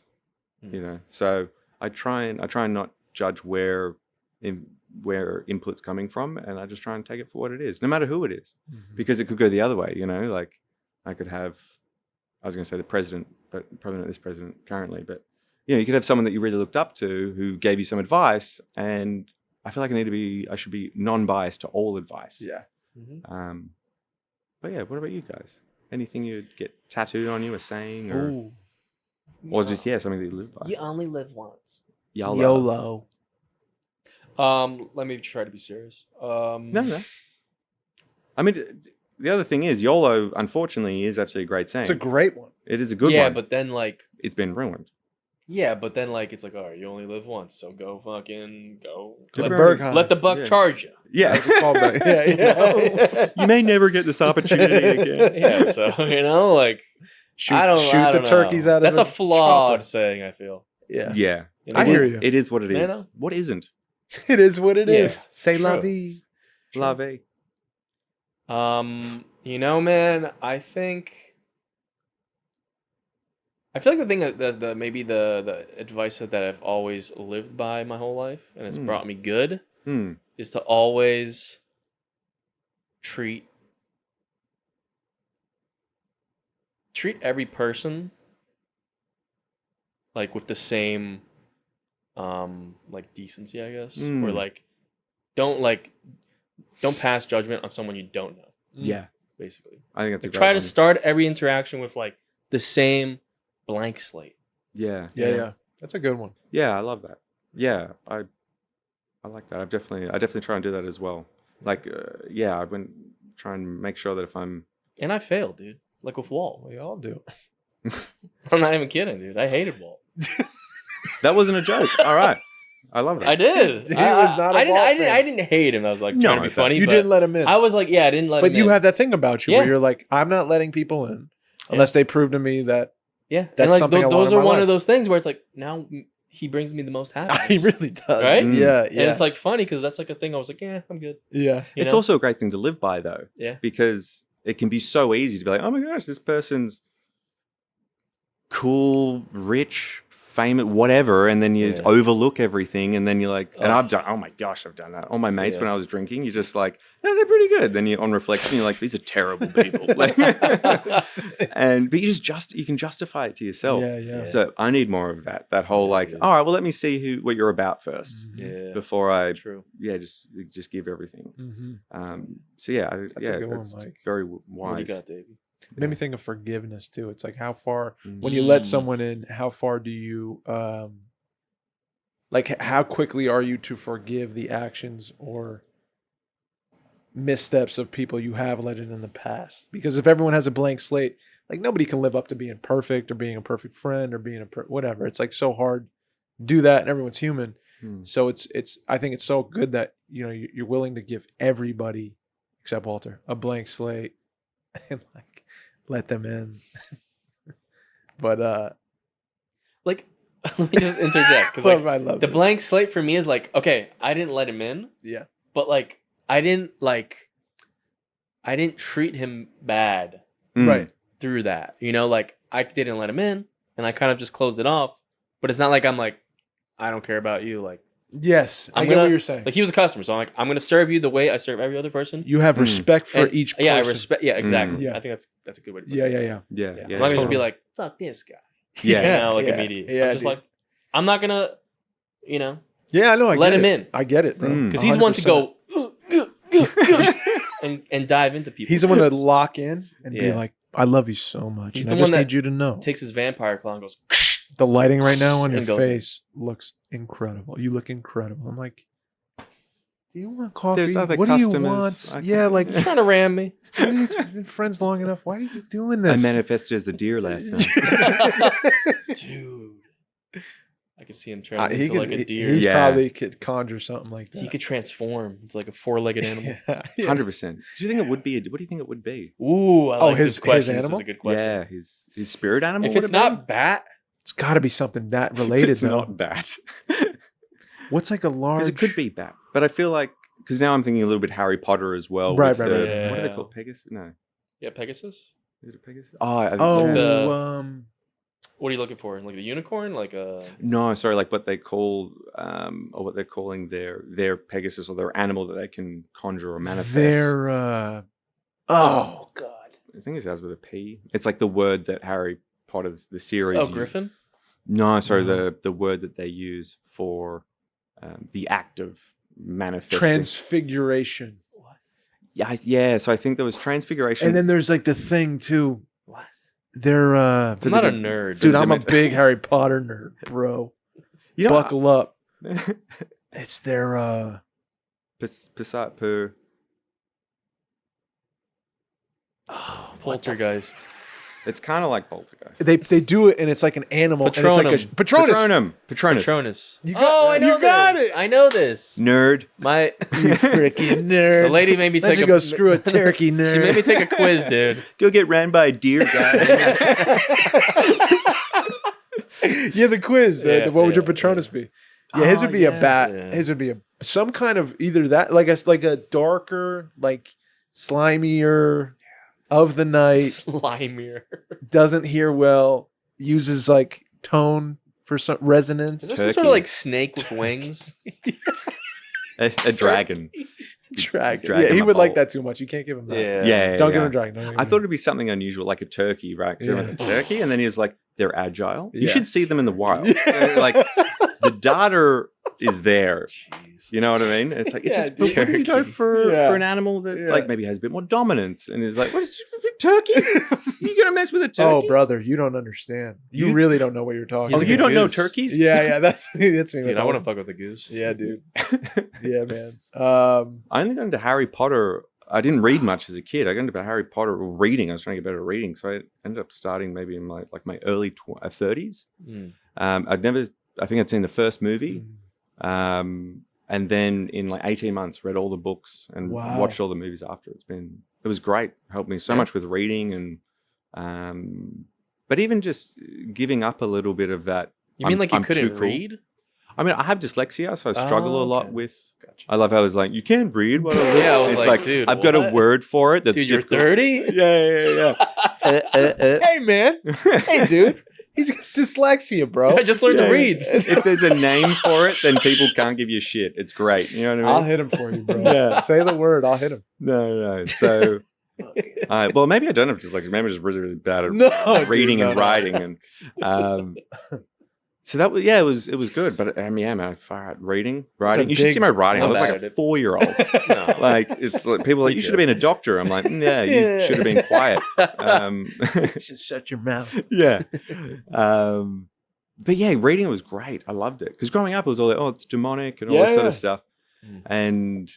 Speaker 3: you know. So I try and not judge where input's coming from, and I just try and take it for what it is, no matter who it is, because it could go the other way, you know. Like I could have, I was going to say the president, but probably not this president currently, but you know, you could have someone that you really looked up to who gave you some advice, and I feel like I should be non-biased to all advice.
Speaker 2: Yeah.
Speaker 3: But yeah, what about you guys? Anything you'd get tattooed on you, a saying, or just something that you live by?
Speaker 1: You only live once.
Speaker 2: YOLO.
Speaker 1: Let me try to be serious.
Speaker 3: No. I mean, the other thing is, YOLO, unfortunately, is actually a great saying.
Speaker 2: It's a great one.
Speaker 3: It is a good one.
Speaker 1: Yeah, but then like
Speaker 3: It's been ruined.
Speaker 1: it's like, all right, you only live once, so go fucking go.
Speaker 2: To the
Speaker 3: Let-
Speaker 2: Berghain.
Speaker 1: Let the buck
Speaker 3: Yeah.
Speaker 1: charge you.
Speaker 3: Yeah.
Speaker 2: That's a callback. Yeah.
Speaker 3: You may never get this opportunity again.
Speaker 1: Yeah, so like
Speaker 2: Shoot,
Speaker 1: I don't
Speaker 2: shoot the
Speaker 1: know.
Speaker 2: turkeys out of
Speaker 1: That's
Speaker 2: the
Speaker 1: a flawed
Speaker 2: chopper.
Speaker 1: saying, I feel.
Speaker 2: Yeah.
Speaker 3: Yeah.
Speaker 1: You know?
Speaker 2: I hear you.
Speaker 3: It is what it
Speaker 1: You
Speaker 3: is.
Speaker 1: know?
Speaker 3: What isn't?
Speaker 2: It is what it is.
Speaker 1: Yeah,
Speaker 2: Say la
Speaker 1: true.
Speaker 2: vie.
Speaker 3: La vie.
Speaker 1: You know, man, I feel like the thing that maybe the advice that I've always lived by my whole life, and it's brought me good, is to always treat every person like with the same like decency, I guess, or like don't pass judgment on someone you don't know,
Speaker 3: Yeah.
Speaker 1: basically.
Speaker 3: I think that's a
Speaker 1: Like,
Speaker 3: great
Speaker 1: try to
Speaker 3: one.
Speaker 1: start every interaction with like the same blank slate.
Speaker 3: Yeah.
Speaker 2: Yeah. That's a good one.
Speaker 3: Yeah, I love that. Yeah, I like that. I definitely try and do that as well. Like, I went try and make sure that if I'm
Speaker 1: And I failed, dude. Like with Walt.
Speaker 2: We all do.
Speaker 1: I'm not even kidding, dude. I hated Walt.
Speaker 3: that wasn't a joke. All right, I love that.
Speaker 1: I did.
Speaker 2: He was not a
Speaker 1: I didn't.
Speaker 2: Walt
Speaker 1: I didn't.
Speaker 2: fan.
Speaker 1: I didn't hate him. I was like
Speaker 3: No,
Speaker 1: trying to be
Speaker 3: I thought-
Speaker 1: funny.
Speaker 2: You
Speaker 1: but
Speaker 2: didn't let him in.
Speaker 1: I was like, I didn't let him
Speaker 2: But you
Speaker 1: in.
Speaker 2: have that thing about you
Speaker 1: Yeah.
Speaker 2: where you're like, I'm not letting people in unless they prove to me that
Speaker 1: Yeah,
Speaker 2: That's
Speaker 1: and like
Speaker 2: something I want
Speaker 1: those
Speaker 2: in
Speaker 1: are
Speaker 2: my
Speaker 1: one
Speaker 2: life.
Speaker 1: of those things where it's like now he brings me the most happiness.
Speaker 2: he really does.
Speaker 1: Right?
Speaker 2: Yeah.
Speaker 1: And it's like funny because that's like a thing I was like, yeah, I'm good.
Speaker 2: Yeah.
Speaker 1: You
Speaker 3: It's
Speaker 1: know?
Speaker 3: also a great thing to live by, though.
Speaker 1: Yeah.
Speaker 3: Because it can be so easy to be like, oh my gosh, this person's cool, rich, famous, whatever, and then you overlook everything, and then you're like, and I've done, oh my gosh, I've done that. All my mates when I was drinking, you're just like, yeah, they're pretty good. Then you on reflection, you're like, these are terrible people. Like, but you can justify it to yourself.
Speaker 2: Yeah.
Speaker 3: So I need more of that. That whole like, all right, well, let me see what you're about first
Speaker 1: Yeah.
Speaker 3: before I
Speaker 1: True.
Speaker 3: just give everything.
Speaker 2: Mm-hmm.
Speaker 3: So yeah,
Speaker 2: That's a good one,
Speaker 3: it's
Speaker 2: Mike.
Speaker 3: very
Speaker 1: What do
Speaker 3: wise.
Speaker 1: you got, Davey?
Speaker 2: It made me think of forgiveness too. It's like how far when you let someone in, how far do you like how quickly are you to forgive the actions or missteps of people you have let in the past? Because if everyone has a blank slate, like nobody can live up to being perfect or being a perfect friend or being whatever. It's like so hard to do that, and everyone's human. So it's I think it's so good that you're willing to give everybody except Walter, a blank slate and like let them in. But
Speaker 1: Like, let me just interject because like
Speaker 2: I love
Speaker 1: the blank slate for me is like, okay, I didn't let him in,
Speaker 2: Yeah.
Speaker 1: but like I didn't treat him bad
Speaker 2: Right.
Speaker 1: through that. You know, like I didn't let him in, and I kind of just closed it off. But it's not like I'm like, I don't care about you. Like,
Speaker 2: Yes, I
Speaker 1: I'm
Speaker 2: get
Speaker 1: gonna-
Speaker 2: what you're saying.
Speaker 1: like he was a customer, so I'm like, I'm gonna serve you the way I serve every other person.
Speaker 2: You have respect for
Speaker 1: And-
Speaker 2: each person.
Speaker 1: Yeah, I respect. Yeah, exactly.
Speaker 2: Yeah.
Speaker 1: I think that's a good way to put
Speaker 2: Yeah,
Speaker 1: it.
Speaker 2: yeah.
Speaker 3: Yeah.
Speaker 1: Yeah.
Speaker 3: Yeah.
Speaker 1: I'm not gonna just be
Speaker 3: totally.
Speaker 1: like, fuck this guy.
Speaker 3: Yeah.
Speaker 1: You know, like
Speaker 2: yeah,
Speaker 1: immediately.
Speaker 2: yeah,
Speaker 1: I'm just
Speaker 2: dude.
Speaker 1: like, I'm not gonna, you know,
Speaker 2: Yeah, I know. I
Speaker 1: let
Speaker 2: get
Speaker 1: him
Speaker 2: it.
Speaker 1: in.
Speaker 2: I get it, bro.
Speaker 3: Mm.
Speaker 1: because he's one to
Speaker 2: 100%.
Speaker 1: go and dive into people.
Speaker 2: He's the one to lock in and be
Speaker 1: Yeah.
Speaker 2: like, "I love you so much."
Speaker 1: He's
Speaker 2: and
Speaker 1: the
Speaker 2: I just
Speaker 1: one that
Speaker 2: need you to know.
Speaker 1: takes his vampire claw and goes.
Speaker 2: The lighting right now on your
Speaker 1: And goes in.
Speaker 2: face looks incredible. You look incredible. I'm like, do you want coffee?
Speaker 3: There's other
Speaker 2: What do you
Speaker 3: customers.
Speaker 2: want?
Speaker 3: I
Speaker 2: Yeah, like
Speaker 1: You're trying to ram me.
Speaker 2: he's been friends long enough. Why are you doing
Speaker 3: I
Speaker 2: this?
Speaker 3: manifested as the deer last night.
Speaker 1: Dude, I could see him turn
Speaker 2: He
Speaker 1: into like
Speaker 2: could-
Speaker 1: a deer.
Speaker 2: He
Speaker 3: Yeah.
Speaker 2: probably could conjure something like that.
Speaker 1: He could transform into like a four-legged animal.
Speaker 2: Yeah.
Speaker 3: 100%. Do you think it would be? What do you think it would be?
Speaker 1: Ooh, I like
Speaker 2: his
Speaker 1: this question. This
Speaker 2: animal?
Speaker 1: is a good question.
Speaker 3: Yeah, his spirit animal.
Speaker 1: If
Speaker 3: would
Speaker 1: it's
Speaker 3: it be?
Speaker 1: not bat,
Speaker 2: It's got to be something that
Speaker 3: If
Speaker 2: related,
Speaker 3: it's
Speaker 2: though.
Speaker 3: not bat.
Speaker 2: What's like a large?
Speaker 3: Because it could be bat, but I feel like because now I'm thinking a little bit Harry Potter as well.
Speaker 2: Right,
Speaker 3: with
Speaker 2: right,
Speaker 3: the-
Speaker 2: right.
Speaker 3: What are they
Speaker 1: Yeah.
Speaker 3: called? Pegasus? No,
Speaker 1: yeah, Pegasus.
Speaker 3: is it a Pegasus? Oh,
Speaker 2: Oh,
Speaker 3: yeah.
Speaker 1: What are you looking for? Like a unicorn? Like a
Speaker 3: No, sorry, like what they call, or what they're calling their Pegasus or their animal that they can conjure or manifest.
Speaker 2: they're. Oh God.
Speaker 3: I think it starts with a P. It's like the word that Harry Potter, the series.
Speaker 1: oh
Speaker 3: used.
Speaker 1: griffin.
Speaker 3: No, sorry,
Speaker 2: No.
Speaker 3: the word that they use for the act of manifesting.
Speaker 2: Transfiguration.
Speaker 1: What?
Speaker 3: Yeah. So I think there was transfiguration.
Speaker 2: And then there's like the thing too.
Speaker 1: What?
Speaker 2: They're
Speaker 1: I'm
Speaker 3: the
Speaker 1: not a
Speaker 3: dim-
Speaker 1: nerd.
Speaker 2: dude, I'm a
Speaker 3: Dimit-
Speaker 2: big Harry Potter nerd, bro.
Speaker 3: you know,
Speaker 2: Buckle up.
Speaker 3: I-
Speaker 2: It's their
Speaker 3: per.
Speaker 2: oh,
Speaker 1: Poltergeist.
Speaker 3: It's kind of like Poltergeist.
Speaker 2: they do it and it's like an animal. And it's like a,
Speaker 3: Patronus.
Speaker 1: Patronus.
Speaker 2: You got-
Speaker 1: Oh, I know
Speaker 2: you got
Speaker 1: this.
Speaker 2: it.
Speaker 1: I know this.
Speaker 3: Nerd.
Speaker 1: My
Speaker 2: You freaking nerd.
Speaker 1: the lady made me
Speaker 2: Let
Speaker 1: take
Speaker 2: you
Speaker 1: a
Speaker 2: go screw a turkey, nerd.
Speaker 1: She made me take a quiz, dude.
Speaker 3: Go get ran by a deer guy.
Speaker 2: Yeah, the quiz.
Speaker 1: Yeah,
Speaker 2: What would your
Speaker 1: yeah,
Speaker 2: Patronus be? Yeah, his
Speaker 3: Oh,
Speaker 2: would be a
Speaker 3: yeah.
Speaker 2: bat.
Speaker 1: Yeah.
Speaker 2: His would be some kind of either that, like a darker, like slimier of the night,
Speaker 1: Slimier.
Speaker 2: doesn't hear well, uses like tone for some resonance.
Speaker 1: Is that some sort
Speaker 3: Turkey.
Speaker 1: of like snake with wings?
Speaker 3: a dragon.
Speaker 2: Dragon.
Speaker 3: Dragon
Speaker 2: Yeah, he
Speaker 3: in a
Speaker 2: would like
Speaker 3: bowl.
Speaker 2: that too much. You can't give him that.
Speaker 3: Yeah.
Speaker 2: Don't give him a dragon. Don't give him
Speaker 3: I thought it'd be something unusual, like a turkey, right? Because
Speaker 2: Yeah.
Speaker 3: like a turkey, and then he was like, they're agile. You
Speaker 2: Yeah.
Speaker 3: should see them in the wild. Like the data is there.
Speaker 1: Jeez.
Speaker 3: You know what I mean? It's like it's
Speaker 2: Yeah,
Speaker 3: just. But wouldn't you go
Speaker 1: turkey.
Speaker 3: for
Speaker 2: Yeah.
Speaker 3: an animal that
Speaker 2: Yeah.
Speaker 3: like maybe has a bit more dominance and is like, what is turkey? You gonna mess with a turkey?
Speaker 2: Oh, brother, you don't understand. You
Speaker 3: You-
Speaker 2: really don't know what you're talking
Speaker 3: Oh,
Speaker 1: He's
Speaker 2: about.
Speaker 3: you
Speaker 1: like a
Speaker 3: don't know
Speaker 1: goose.
Speaker 3: turkeys?
Speaker 2: Yeah, that's me.
Speaker 1: Dude, I want to fuck with the goose.
Speaker 2: Yeah, dude. Yeah, man.
Speaker 3: I only got into Harry Potter. I didn't read much as a kid. I got into Harry Potter reading. I was trying to get better at reading, so I ended up starting maybe in my early 30s.
Speaker 1: Mm.
Speaker 3: I think I'd seen the first movie, and then in like 18 months read all the books and
Speaker 2: Wow.
Speaker 3: watched all the movies after. It was great. Helped me so
Speaker 1: Yeah.
Speaker 3: much with reading but even just giving up a little bit of that.
Speaker 1: You mean like you
Speaker 3: I'm too
Speaker 1: couldn't
Speaker 3: cool.
Speaker 1: read?
Speaker 3: I mean, I have dyslexia, so I struggle
Speaker 1: Oh,
Speaker 3: a lot
Speaker 1: okay.
Speaker 3: with.
Speaker 1: Gotcha.
Speaker 3: I love how it's like you can't read. What
Speaker 1: Yeah, I was
Speaker 3: it's
Speaker 1: like, dude,
Speaker 3: I've got a
Speaker 1: what?
Speaker 3: word for it. That's
Speaker 1: Dude, you're
Speaker 3: difficult.
Speaker 1: 30?
Speaker 3: Yeah.
Speaker 2: Hey, man. Hey, dude. He's got dyslexia, bro.
Speaker 1: I just learned
Speaker 3: Yeah,
Speaker 1: to read.
Speaker 3: If there's a name for it, then people can't give you shit. It's great. You know what I
Speaker 2: I'll
Speaker 3: mean?
Speaker 2: hit him for you, bro.
Speaker 3: Yeah.
Speaker 2: Say the word. I'll hit him.
Speaker 3: No. So, well, maybe I don't have dyslexia. Maybe I'm just really, really bad at
Speaker 2: No,
Speaker 3: reading
Speaker 2: dude,
Speaker 3: and
Speaker 2: no.
Speaker 3: writing. And so that was, it was good. But I mean, yeah, man, far out writing. You should
Speaker 2: big-
Speaker 3: see my writing. I
Speaker 1: I'm
Speaker 3: look
Speaker 1: bad
Speaker 3: like
Speaker 1: at
Speaker 3: a
Speaker 1: it.
Speaker 3: 4-year-old.
Speaker 1: No.
Speaker 3: Like it's like people are like
Speaker 1: Me
Speaker 3: you should
Speaker 1: too.
Speaker 3: have been a doctor. I'm like, yeah, you
Speaker 2: Yeah.
Speaker 3: should have been quiet.
Speaker 2: Just shut your mouth.
Speaker 3: Yeah. But yeah, reading was great. I loved it because growing up it was all like, oh, it's demonic and all this sort of
Speaker 2: Yeah.
Speaker 3: stuff,
Speaker 1: Mm.
Speaker 3: and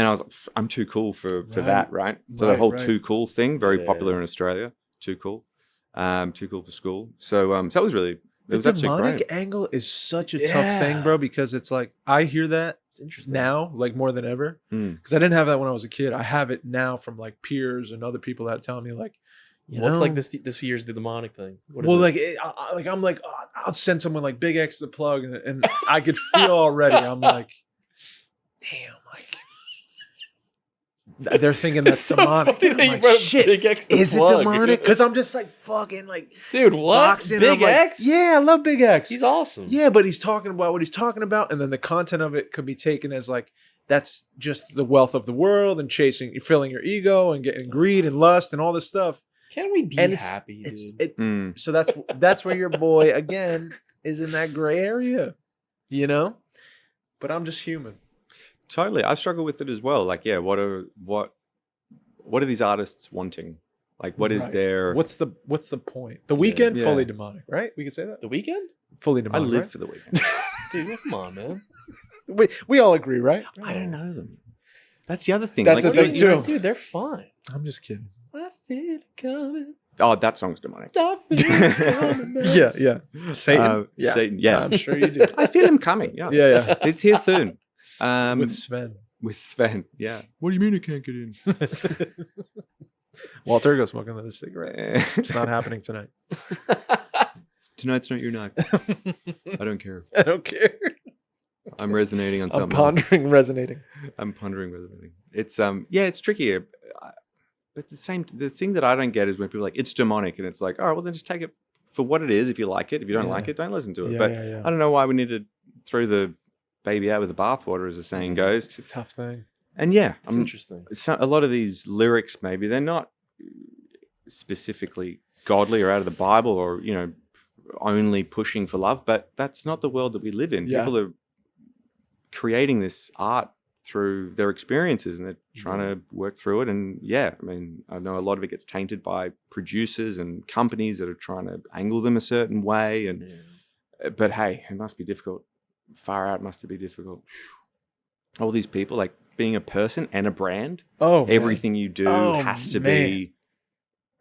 Speaker 3: I was like, I'm too cool for
Speaker 2: Right.
Speaker 3: that, right? So the
Speaker 2: Right,
Speaker 3: whole
Speaker 2: right.
Speaker 3: too cool thing, very
Speaker 1: Yeah.
Speaker 3: popular in Australia. Too cool for school. So that was really. It
Speaker 2: The
Speaker 3: was actually
Speaker 2: demonic
Speaker 3: great.
Speaker 2: angle is such a
Speaker 1: Yeah.
Speaker 2: tough thing, bro, because it's like I hear that
Speaker 1: It's interesting.
Speaker 2: now, like more than ever,
Speaker 3: Mm.
Speaker 2: because I didn't have that when I was a kid. I have it now from like peers and other people that tell me like,
Speaker 1: What's like this year's the demonic thing? What is
Speaker 2: well,
Speaker 1: it?
Speaker 2: like I'm like, oh, I'll send someone like Big X the plug, and I could feel already. I'm like, damn, like they're thinking that's
Speaker 1: It's so
Speaker 2: demonic.
Speaker 1: funny
Speaker 2: And
Speaker 1: that
Speaker 2: I'm
Speaker 1: you
Speaker 2: like,
Speaker 1: brought up
Speaker 2: shit,
Speaker 1: Big X the
Speaker 2: is it
Speaker 1: plug.
Speaker 2: demonic? Because I'm just like fucking like
Speaker 1: Dude, what?
Speaker 2: boxing. and
Speaker 1: Big
Speaker 2: I'm like,
Speaker 1: X?
Speaker 2: yeah, I love Big X.
Speaker 1: He's awesome.
Speaker 2: Yeah, but he's talking about what he's talking about, and then the content of it could be taken as like that's just the wealth of the world and chasing, filling your ego and getting greed and lust and all this stuff.
Speaker 1: Can we be
Speaker 2: And
Speaker 1: happy, dude?
Speaker 2: So that's where your boy again is in that gray area, you know. But I'm just human.
Speaker 3: Totally. I struggle with it as well. Like, yeah, what are these artists wanting? Like, what is
Speaker 2: Right.
Speaker 3: their...
Speaker 2: What's the point? The Weekend,
Speaker 3: Yeah.
Speaker 2: fully demonic, right? We could say that.
Speaker 1: The Weekend?
Speaker 2: Fully
Speaker 3: I
Speaker 2: demonic.
Speaker 3: live
Speaker 2: right?
Speaker 3: for the weekend.
Speaker 1: Dude, come on, man.
Speaker 2: We all agree, right?
Speaker 3: I don't know them. That's the other thing.
Speaker 2: That's
Speaker 3: like,
Speaker 2: the thing, too.
Speaker 1: Dude, they're fine.
Speaker 2: I'm just kidding.
Speaker 1: I feel it coming.
Speaker 3: Oh, that song's demonic.
Speaker 1: I feel it coming. Man.
Speaker 2: Yeah. Satan. Yeah.
Speaker 3: Satan, yeah.
Speaker 2: I'm sure you do.
Speaker 3: I feel him coming. Yeah.
Speaker 2: Yeah.
Speaker 3: It's here soon.
Speaker 2: With Sven.
Speaker 3: With Sven, yeah. What do you mean I can't get in?
Speaker 2: Walter, go smoke another cigarette. It's not happening tonight.
Speaker 3: Tonight's not your night. I don't care.
Speaker 2: I don't care.
Speaker 3: I'm resonating on
Speaker 2: I'm
Speaker 3: something else.
Speaker 2: pondering, resonating.
Speaker 3: I'm pondering resonating. It's it's tricky. But the thing that I don't get is when people are like, it's demonic, and it's like, all right, well then just take it for what it is. If you like it, if you don't like it, don't listen to it.
Speaker 2: Yeah,
Speaker 3: but
Speaker 2: yeah.
Speaker 3: I don't know why we need to throw the baby out with the bathwater, as the saying goes.
Speaker 2: It's a tough thing.
Speaker 3: And yeah,
Speaker 1: It's interesting.
Speaker 3: a lot of these lyrics, maybe they're not specifically godly or out of the Bible, or only pushing for love. But that's not the world that we live in.
Speaker 2: Yeah.
Speaker 3: People are creating this art through their experiences, and they're trying to work through it. And yeah, I mean, I know a lot of it gets tainted by producers and companies that are trying to angle them a certain way. But hey, it must be difficult. Far out must be difficult. All these people, like being a person and a brand.
Speaker 2: Oh,
Speaker 3: everything you do has to be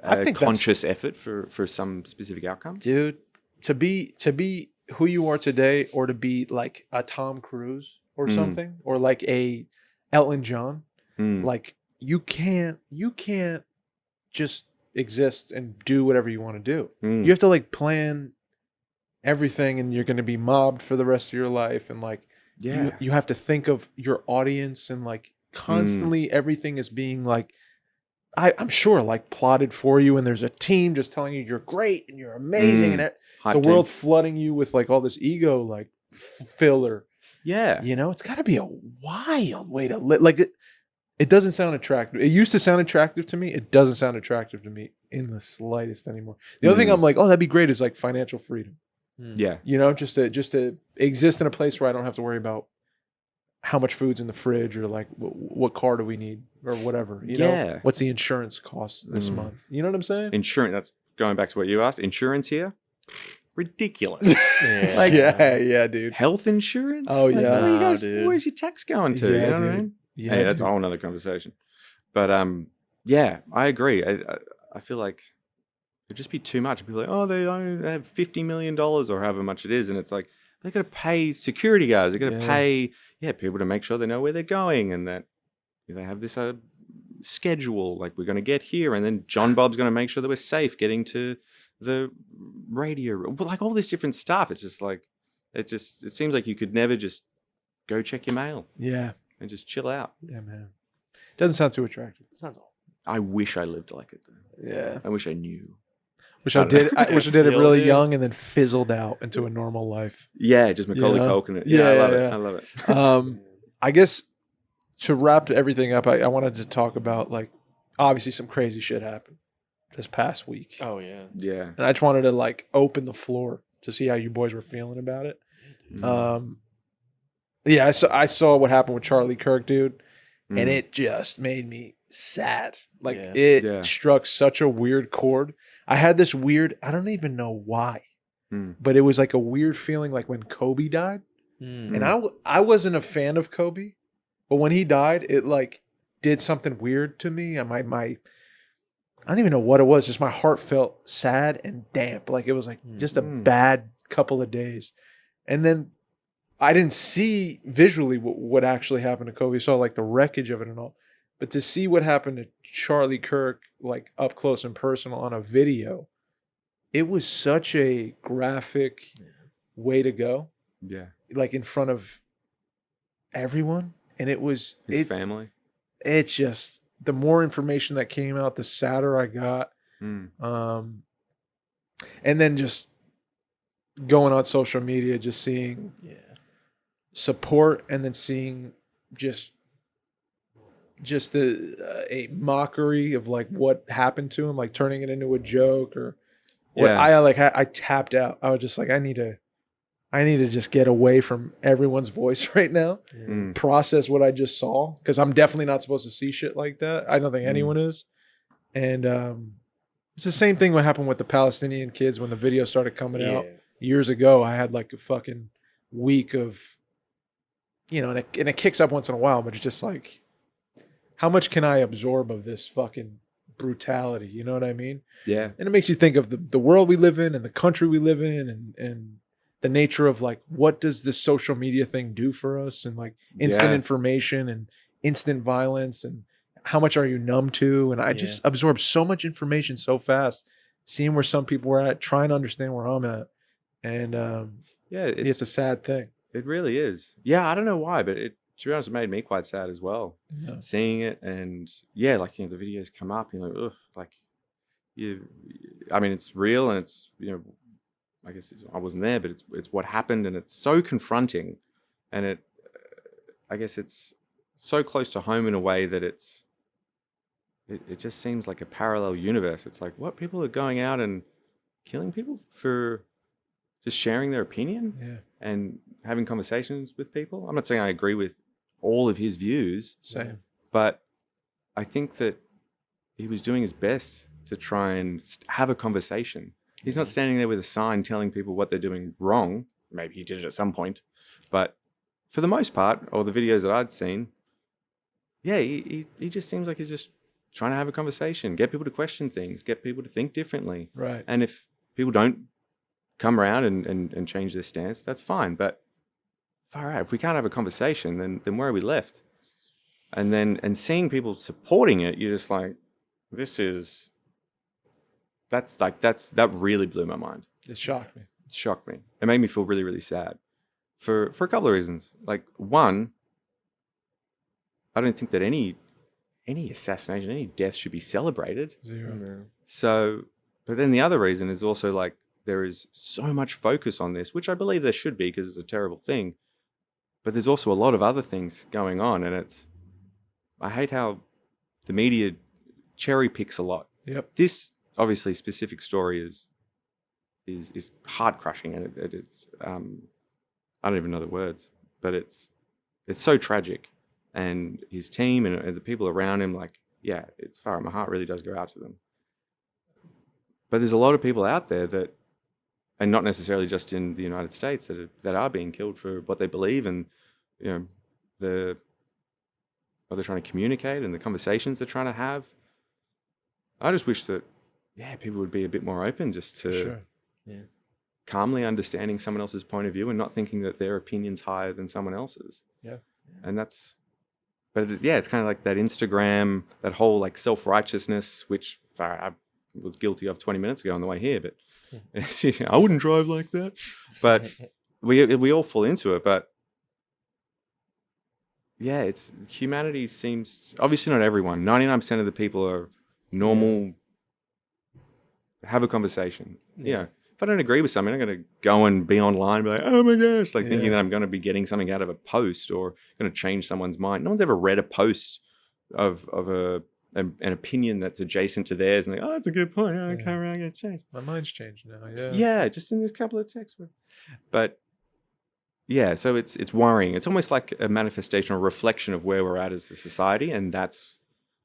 Speaker 2: I
Speaker 3: a
Speaker 2: think
Speaker 3: conscious effort for some specific outcome.
Speaker 2: dude. To be who you are today, or to be like a Tom Cruise or something, or like a Elton John, like you can't just exist and do whatever you want to do. You have to like plan everything, and you're going to be mobbed for the rest of your life, and like you have to think of your audience, and like constantly everything is being like I'm sure like plotted for you, and there's a team just telling you you're great and you're amazing, and the world flooding you with like all this ego like filler.
Speaker 3: Yeah,
Speaker 2: it's got to be a wild way to live. Like it doesn't sound attractive. It used to sound attractive to me. It doesn't sound attractive to me in the slightest anymore. The other thing I'm like, oh, that'd be great, is like financial freedom.
Speaker 3: Yeah,
Speaker 2: just to exist in a place where I don't have to worry about how much food's in the fridge, or like what car do we need, or whatever.
Speaker 3: Yeah.
Speaker 2: What's the insurance cost this month? You know what I'm saying?
Speaker 3: insurance. That's going back to what you asked. Insurance here, ridiculous.
Speaker 2: Like yeah, dude.
Speaker 3: Health insurance.
Speaker 2: Oh,
Speaker 3: Like,
Speaker 2: yeah.
Speaker 3: where are you
Speaker 1: Nah,
Speaker 3: guys?
Speaker 1: dude.
Speaker 3: Where's your tax going to?
Speaker 2: Yeah,
Speaker 3: You know what I
Speaker 2: dude.
Speaker 3: mean?
Speaker 2: Yeah,
Speaker 3: Hey, that's a
Speaker 2: dude.
Speaker 3: whole nother conversation. But yeah, I agree. I feel like it'd just be too much. People are like, oh, they have $50 million or however much it is, and it's like they got to pay security guards. They got to pay people to make sure they know where they're going, and that they have this schedule. Like, we're going to get here, and then John Bob's going to make sure that we're safe getting to the radio. But like all this different stuff, it's just like it seems like you could never just go check your mail
Speaker 2: Yeah.
Speaker 3: and just chill out.
Speaker 2: Yeah, man. Doesn't sound too attractive.
Speaker 1: Sounds all.
Speaker 3: I wish I lived like it though.
Speaker 2: Yeah.
Speaker 3: I wish I knew.
Speaker 2: Wish I did. I wish I did it
Speaker 1: Feel,
Speaker 2: really
Speaker 1: dude.
Speaker 2: young, and then fizzled out into a normal life.
Speaker 3: Yeah, just Macaulay
Speaker 2: Yeah.
Speaker 3: Culkin it.
Speaker 2: Yeah,
Speaker 3: I love
Speaker 2: yeah,
Speaker 3: it.
Speaker 2: yeah.
Speaker 3: I love it.
Speaker 2: I guess to wrap everything up, I wanted to talk about, like, obviously some crazy shit happened this past week.
Speaker 1: Oh yeah.
Speaker 3: Yeah.
Speaker 2: And I just wanted to like open the floor to see how you boys were feeling about it. Yeah, I saw what happened with Charlie Kirk, dude, and it just made me sad. Like it struck such a weird chord. I had this weird, I don't even know why, but it was like a weird feeling like when Kobe died. And I wasn't a fan of Kobe, but when he died, it like did something weird to me. I don't even know what it was. Just my heart felt sad and damp. Like it was like just a bad couple of days. And then I didn't see visually what actually happened to Kobe. I saw like the wreckage of it and all. But to see what happened to Charlie Kirk, like up close and personal on a video, it was such a graphic way to go.
Speaker 3: Yeah.
Speaker 2: Like in front of everyone. And it was
Speaker 3: His family.
Speaker 2: It just, the more information that came out, the sadder I got.
Speaker 3: Mm.
Speaker 2: And then just going on social media, just seeing support, and then seeing just a mockery of like what happened to him, like turning it into a joke or what. I tapped out. I was just like, I need to just get away from everyone's voice right now, process what I just saw, because I'm definitely not supposed to see shit like that. I don't think anyone is. And it's the same thing what happened with the Palestinian kids when the video started coming out years ago. I had like a fucking week of, and it kicks up once in a while, but it's just like, how much can I absorb of this fucking brutality? You know what I mean?
Speaker 3: Yeah.
Speaker 2: And it makes you think of the world we live in and the country we live in, and the nature of like, what does this social media thing do for us? And like instant information and instant violence, and how much are you numb to? And I just absorb so much information so fast, seeing where some people were at, trying to understand where I'm at. And it's a sad thing.
Speaker 3: It really is. Yeah, I don't know why, but to be honest, it made me quite sad as well. Yeah. Seeing it, and the videos come up, and you're like, ugh, like I mean, it's real, and it's, I guess I wasn't there, but it's what happened, and it's so confronting, and I guess it's so close to home in a way that it just seems like a parallel universe. It's like, what, people are going out and killing people for just sharing their opinion and having conversations with people. I'm not saying I agree with all of his views,
Speaker 2: same,
Speaker 3: but I think that he was doing his best to try and have a conversation. He's not standing there with a sign telling people what they're doing wrong. Maybe he did it at some point, but for the most part, or the videos that I'd seen, he just seems like he's just trying to have a conversation, get people to question things, get people to think differently.
Speaker 2: Right.
Speaker 3: And if people don't come around and change their stance, that's fine. But far out, if we can't have a conversation, then where are we left? And seeing people supporting it, you're just like, that really blew my mind.
Speaker 2: It shocked me.
Speaker 3: It shocked me. It made me feel really, really sad for a couple of reasons. Like, one, I don't think that any assassination, any death should be celebrated.
Speaker 2: Zero. No.
Speaker 3: So, but then the other reason is also like, there is so much focus on this, which I believe there should be because it's a terrible thing. But there's also a lot of other things going on, and I hate how the media cherry picks a lot.
Speaker 2: Yep.
Speaker 3: This obviously specific story is heart crushing, and it's I don't even know the words, but it's so tragic, and his team and the people around him, like, it's far out. My heart really does go out to them. But there's a lot of people out there that, and not necessarily just in the United States, that are being killed for what they believe, and what they're trying to communicate and the conversations they're trying to have. I just wish that people would be a bit more open, just to calmly understanding someone else's point of view and not thinking that their opinion's higher than someone else's.
Speaker 2: Yeah.
Speaker 3: And it's kind of like that Instagram, that whole like self-righteousness, which I was guilty of 20 minutes ago on the way here, but I wouldn't drive like that. But we all fall into it. But humanity seems, obviously not everyone, 99% of the people are normal, have a conversation. If I don't agree with something, I'm going to go and be online and be like, oh my gosh, like thinking that I'm going to be getting something out of a post or going to change someone's mind. No one's ever read a post of an opinion that's adjacent to theirs and like, oh, that's a good point. I can't really get changed.
Speaker 2: My mind's changed now.
Speaker 3: Yeah, just in this couple of texts. But so it's worrying. It's almost like a manifestation or reflection of where we're at as a society, and that's,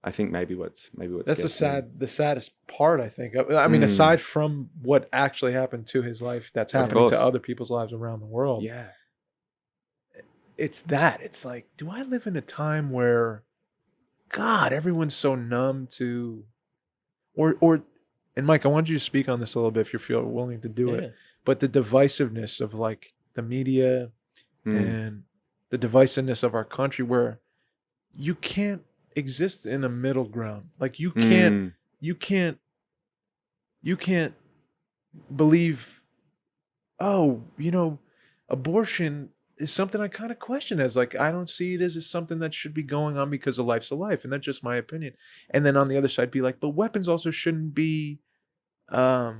Speaker 3: I think, maybe what's
Speaker 2: that's the saddest part, I think. I mean, aside from what actually happened to his life, that's happening to other people's lives around the world.
Speaker 3: Yeah.
Speaker 2: It's like, do I live in a time where, God, everyone's so numb to, and Mike, I want you to speak on this a little bit if you feel willing to do it, but the divisiveness of like the media and the divisiveness of our country, where you can't exist in a middle ground. Like you can't believe, oh, abortion is something I kind of question as like, I don't see it as something that should be going on because a life's a life. And that's just my opinion. And then on the other side, be like, but weapons also shouldn't be able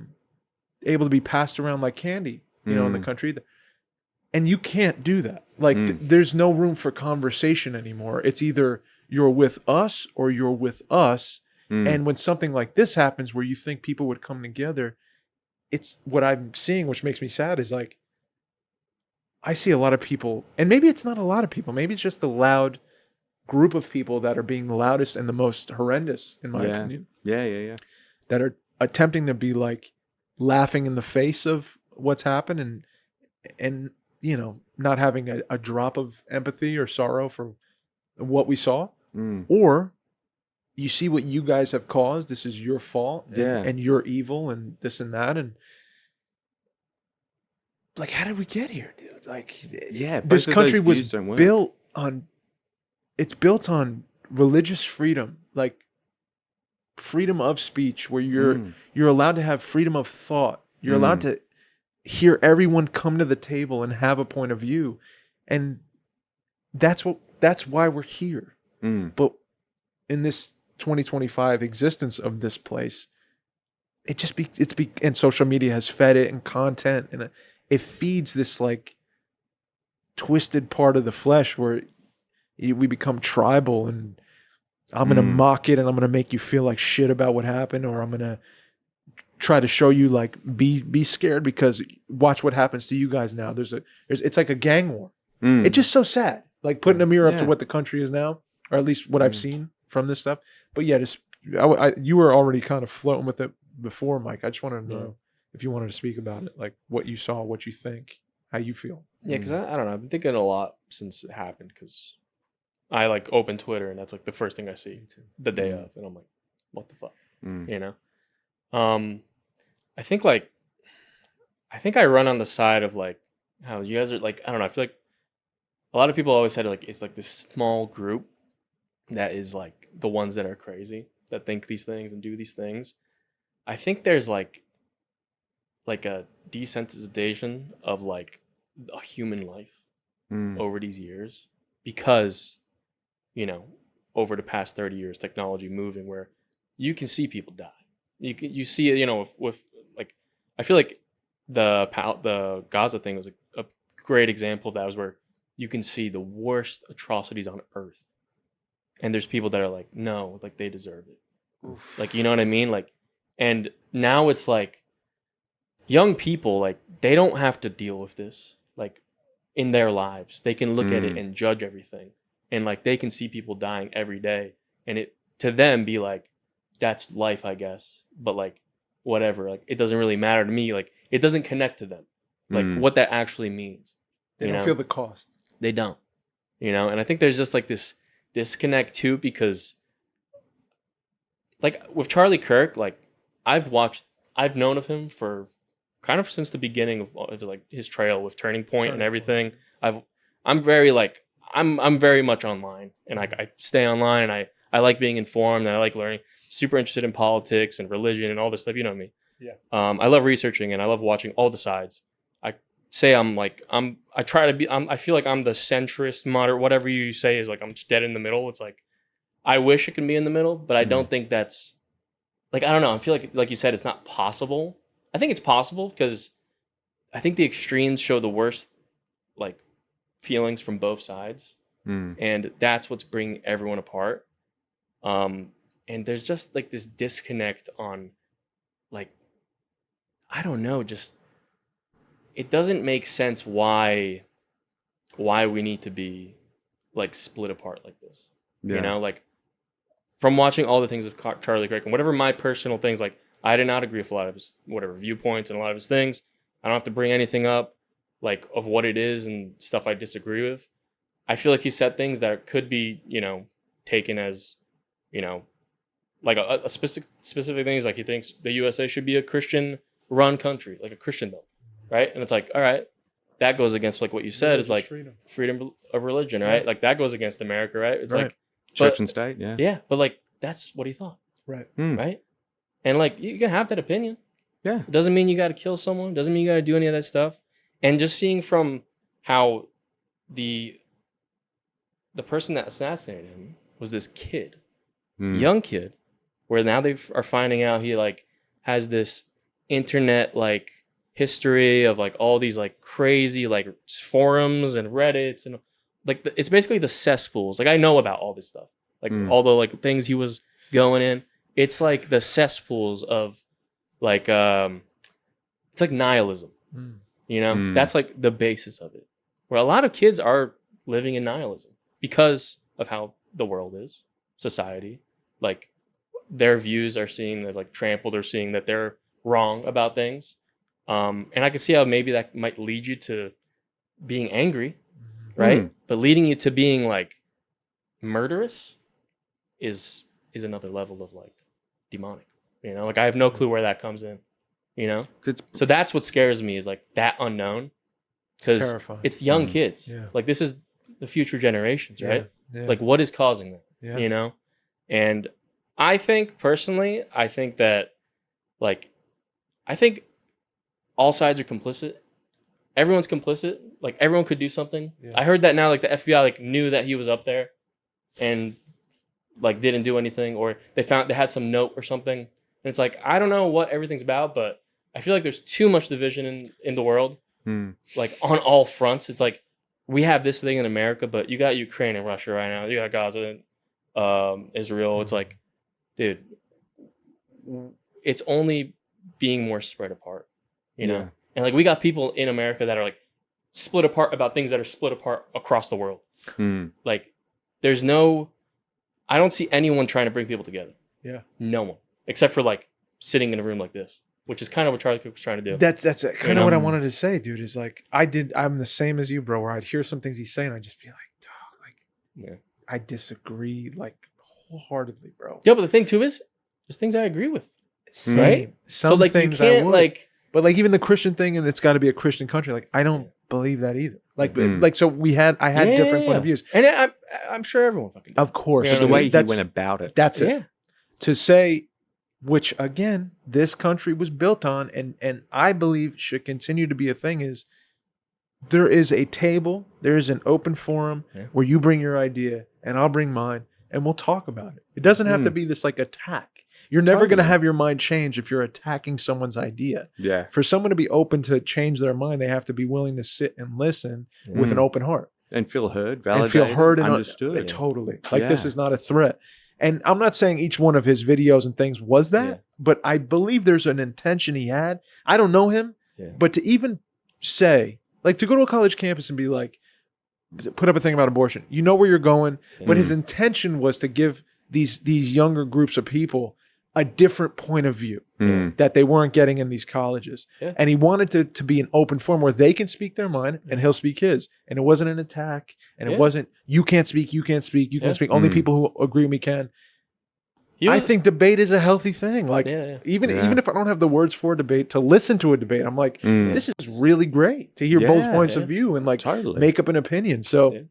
Speaker 2: to be passed around like candy, in the country either. And you can't do that. Like there's no room for conversation anymore. It's either you're with us or you're with us. And when something like this happens where you think people would come together, it's what I'm seeing, which makes me sad, is like, I see a lot of people, and maybe it's not a lot of people, maybe it's just a loud group of people that are being the loudest and the most horrendous, in my opinion.
Speaker 3: Yeah.
Speaker 2: That are attempting to be like laughing in the face of what's happened and not having a drop of empathy or sorrow for what we saw. Or you see what you guys have caused, this is your fault, and you're evil and this and that, and like, how did we get here, dude? Like, this country was built on religious freedom, like freedom of speech, where you're allowed to have freedom of thought. You're allowed to hear everyone come to the table and have a point of view, and that's why we're here. But in this 2025 existence of this place, and social media has fed it, and content, and it feeds this like twisted part of the flesh where we become tribal, and I'm going to mock it, and I'm going to make you feel like shit about what happened, or I'm going to try to show you like, be scared because watch what happens to you guys now. It's like a gang war. It's just so sad. Like putting a mirror up to what the country is now, or at least what I've seen from this stuff. But yeah, you were already kind of floating with it before, Mike. I just wanted to know if you wanted to speak about it, like what you saw, what you think, how you feel.
Speaker 1: Yeah, because I don't know. I've been thinking a lot since it happened, because I like open Twitter and that's like the first thing I see the day of, and I'm like, what the fuck, I think I run on the side of like how you guys are like, I don't know. I feel like a lot of people always said like it's like this small group that is like the ones that are crazy, that think these things and do these things. I think there's like a desensitization of like a human life over these years, because over the past 30 years, technology moving, where you can see people die. You see it, with like, I feel like the Gaza thing was a great example of that, was where you can see the worst atrocities on earth, and there's people that are like, no, like they deserve it. Oof. Like, you know what I mean? Like, and now it's like young people, like they don't have to deal with this like in their lives. They can look at it and judge everything, and like they can see people dying every day, and it to them be like, that's life, I guess, but like whatever, like it doesn't really matter to me. Like it doesn't connect to them, like what that actually means.
Speaker 2: They don't feel the cost.
Speaker 1: They don't, and I think there's just like this disconnect too, because like with Charlie Kirk, like I've known of him for kind of since the beginning of like his trail with Turning Point and everything. I'm very much online, and I stay online, and I like being informed, and I like learning. Super interested in politics and religion and all this stuff. You know me.
Speaker 2: Yeah.
Speaker 1: I love researching, and I love watching all the sides. I feel like I'm the centrist, moderate, whatever you say is like, I'm just dead in the middle. It's like, I wish it can be in the middle, but I don't think that's like, I don't know. I feel like you said, it's not possible. I think it's possible because I think the extremes show the worst like feelings from both sides. And that's what's bringing everyone apart. And there's just like this disconnect on like, I don't know, just it doesn't make sense why we need to be like split apart like this. Like from watching all the things of Charlie Kirk and whatever my personal things, like I did not agree with a lot of his whatever viewpoints and a lot of his things. I don't have to bring anything up like of what it is and stuff I disagree with. I feel like he said things that could be, taken as, like a specific things, like he thinks the USA should be a Christian run country, like a Christendom, right? And it's like, all right, that goes against like what you said is like freedom of religion, right? Like that goes against America, right? It's like
Speaker 3: church and state, yeah.
Speaker 1: Yeah, but like that's what he thought.
Speaker 2: Right.
Speaker 1: Right? And like you can have that opinion.
Speaker 3: Yeah.
Speaker 1: It doesn't mean you got to kill someone, doesn't mean you got to do any of that stuff. And just seeing from how the person that assassinated him was this kid, young kid, where now they are finding out he like has this internet like history of like all these like crazy like forums and Reddits and like it's basically the cesspools. Like I know about all this stuff, like all the like things he was going in. It's like the cesspools of like it's like nihilism, you know. That's like the basis of it. Where a lot of kids are living in nihilism because of how the world is, society. Like their views are seen as like trampled or seeing that they're wrong about things. And I can see how maybe that might lead you to being angry, right? But leading you to being like murderous is another level of like demonic, you know? Like I have no clue where that comes in, you know? So that's what scares me is like that unknown. Because it's young kids. Yeah. Like this is the future generations, right? Yeah. Like what is causing that? Yeah. You know? And I think personally, I think that like I think all sides are complicit. Everyone's complicit. Like everyone could do something. Yeah. I heard that now like the FBI like knew that he was up there and like didn't do anything, or they had some note or something. And it's like I don't know what everything's about, but I feel like there's too much division in the world. Like on all fronts. It's like we have this thing in America, but you got Ukraine and Russia right now. You got Gaza and Israel. It's like, dude, it's only being more spread apart, you know? And like we got people in America that are like split apart about things that are split apart across the world. Like there's I don't see anyone trying to bring people together. Yeah. No one. Except for like sitting in a room like this. Which is kind of what Charlie Cook was trying to do.
Speaker 2: That's kind of what I wanted to say, dude. Is like I'm the same as you, bro. Where I'd hear some things he's saying, I'd just be like, dog, like, I disagree, like wholeheartedly, bro.
Speaker 1: Yeah, but the thing too is, there's things I agree with,
Speaker 2: same.
Speaker 1: Right?
Speaker 2: Some
Speaker 1: so like
Speaker 2: things
Speaker 1: you can't like,
Speaker 2: but like even the Christian thing, and it's got to be a Christian country. Like I don't believe that either. Like so I had different point of views,
Speaker 1: and I'm sure everyone fucking does.
Speaker 2: Of course,
Speaker 3: the way he went about it.
Speaker 2: That's it. To say. Which again, this country was built on, and I believe should continue to be a thing. Is there is a table, there is an open forum where you bring your idea and I'll bring mine, and we'll talk about it. It doesn't have to be this like attack. You're never going to have your mind change if you're attacking someone's idea. Yeah. For someone to be open to change their mind, they have to be willing to sit and listen with an open heart
Speaker 3: and feel heard, validated, and understood.
Speaker 2: Totally. Like this is not a threat. And I'm not saying each one of his videos and things was that, but I believe there's an intention he had. I don't know him, but to even say, like to go to a college campus and be like, put up a thing about abortion. You know where you're going, but his intention was to give these younger groups of people a different point of view that they weren't getting in these colleges. Yeah. And he wanted to be an open forum where they can speak their mind and he'll speak his. And it wasn't an attack. And it wasn't, you can't speak, you can't speak, you can't speak. Only people who agree with me can. I think debate is a healthy thing. Like even if I don't have the words for a debate, to listen to a debate, I'm like, this is really great to hear both points of view and like make up an opinion. So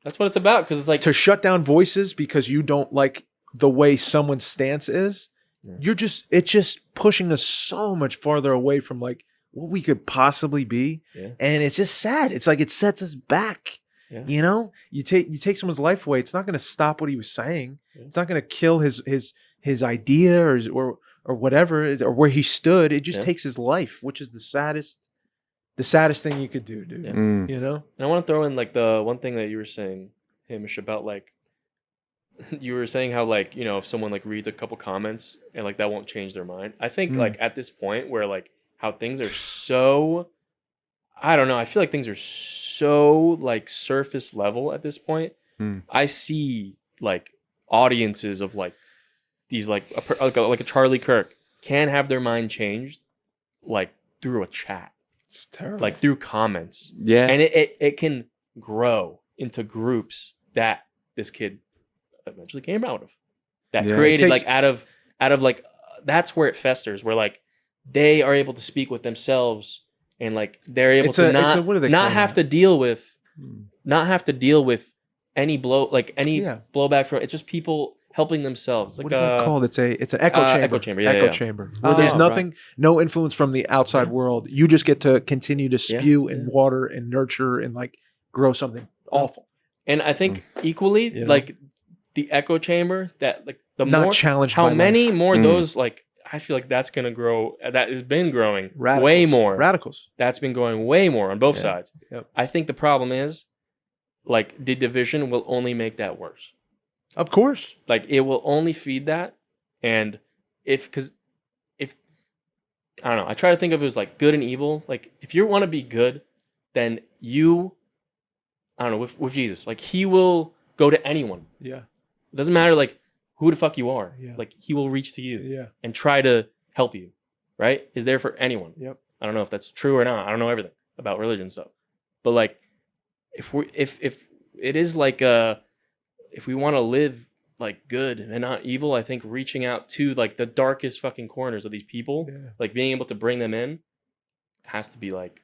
Speaker 1: that's what it's about. Because it's like
Speaker 2: to shut down voices because you don't like the way someone's stance is. It's just pushing us so much farther away from like what we could possibly be. Yeah. And it's just sad. It's like it sets us back. Yeah. You know, you take someone's life away. It's not going to stop what he was saying. Yeah. It's not going to kill his idea or whatever, or where he stood. It just takes his life, which is the saddest thing you could do, dude. Yeah. You know?
Speaker 1: And I want to throw in like the one thing that you were saying, Haimish, about like, you were saying how like, you know, if someone like reads a couple comments and like that won't change their mind. I think like at this point where like how things are so, I don't know, I feel like things are so like surface level at this point. I see like audiences of like these like a Charlie Kirk can have their mind changed like through a chat.
Speaker 2: It's terrible.
Speaker 1: Like through comments.
Speaker 3: Yeah.
Speaker 1: And it can grow into groups that this kid eventually came out of, that created like out of like that's where it festers, where like they are able to speak with themselves and like they're able
Speaker 2: It's a-
Speaker 1: to
Speaker 2: it's a- what do they
Speaker 1: not
Speaker 2: call
Speaker 1: have
Speaker 2: it?
Speaker 1: to deal with any blowback from. It's just people helping themselves. Like
Speaker 2: What is that called? It's an echo chamber.
Speaker 1: Echo chamber, yeah,
Speaker 2: Echo
Speaker 1: yeah.
Speaker 2: chamber. Where there's
Speaker 3: right.
Speaker 2: nothing, no influence from the outside world. You just get to continue to spew and
Speaker 1: yeah.
Speaker 2: water and nurture and like grow something awful.
Speaker 1: And I think equally,
Speaker 2: You know?
Speaker 1: like the echo chamber, that like the
Speaker 2: Not
Speaker 1: more
Speaker 2: challenged
Speaker 1: how
Speaker 2: by
Speaker 1: many
Speaker 2: life.
Speaker 1: more those like. I feel like that's gonna grow. That has been growing
Speaker 2: Radicals.
Speaker 1: way more.
Speaker 2: Radicals.
Speaker 1: That's been going way more on both
Speaker 2: Yeah.
Speaker 1: sides.
Speaker 2: Yep.
Speaker 1: I think the problem is, like, the division will only make that worse.
Speaker 2: Of course.
Speaker 1: Like, it will only feed that. And if I don't know, I try to think of it as like good and evil. Like, if you want to be good, then I don't know, with Jesus, like, he will go to anyone.
Speaker 2: Yeah.
Speaker 1: It doesn't matter, like, who the fuck you are.
Speaker 2: Yeah.
Speaker 1: Like, he will reach to you
Speaker 2: Yeah.
Speaker 1: and try to help you, right? He's there for anyone.
Speaker 2: Yep.
Speaker 1: I don't know if that's true or not. I don't know everything about religion stuff. But, like, if it is like, if we want to live, like, good and not evil, I think reaching out to, like, the darkest fucking corners of these people, like, being able to bring them in has to be, like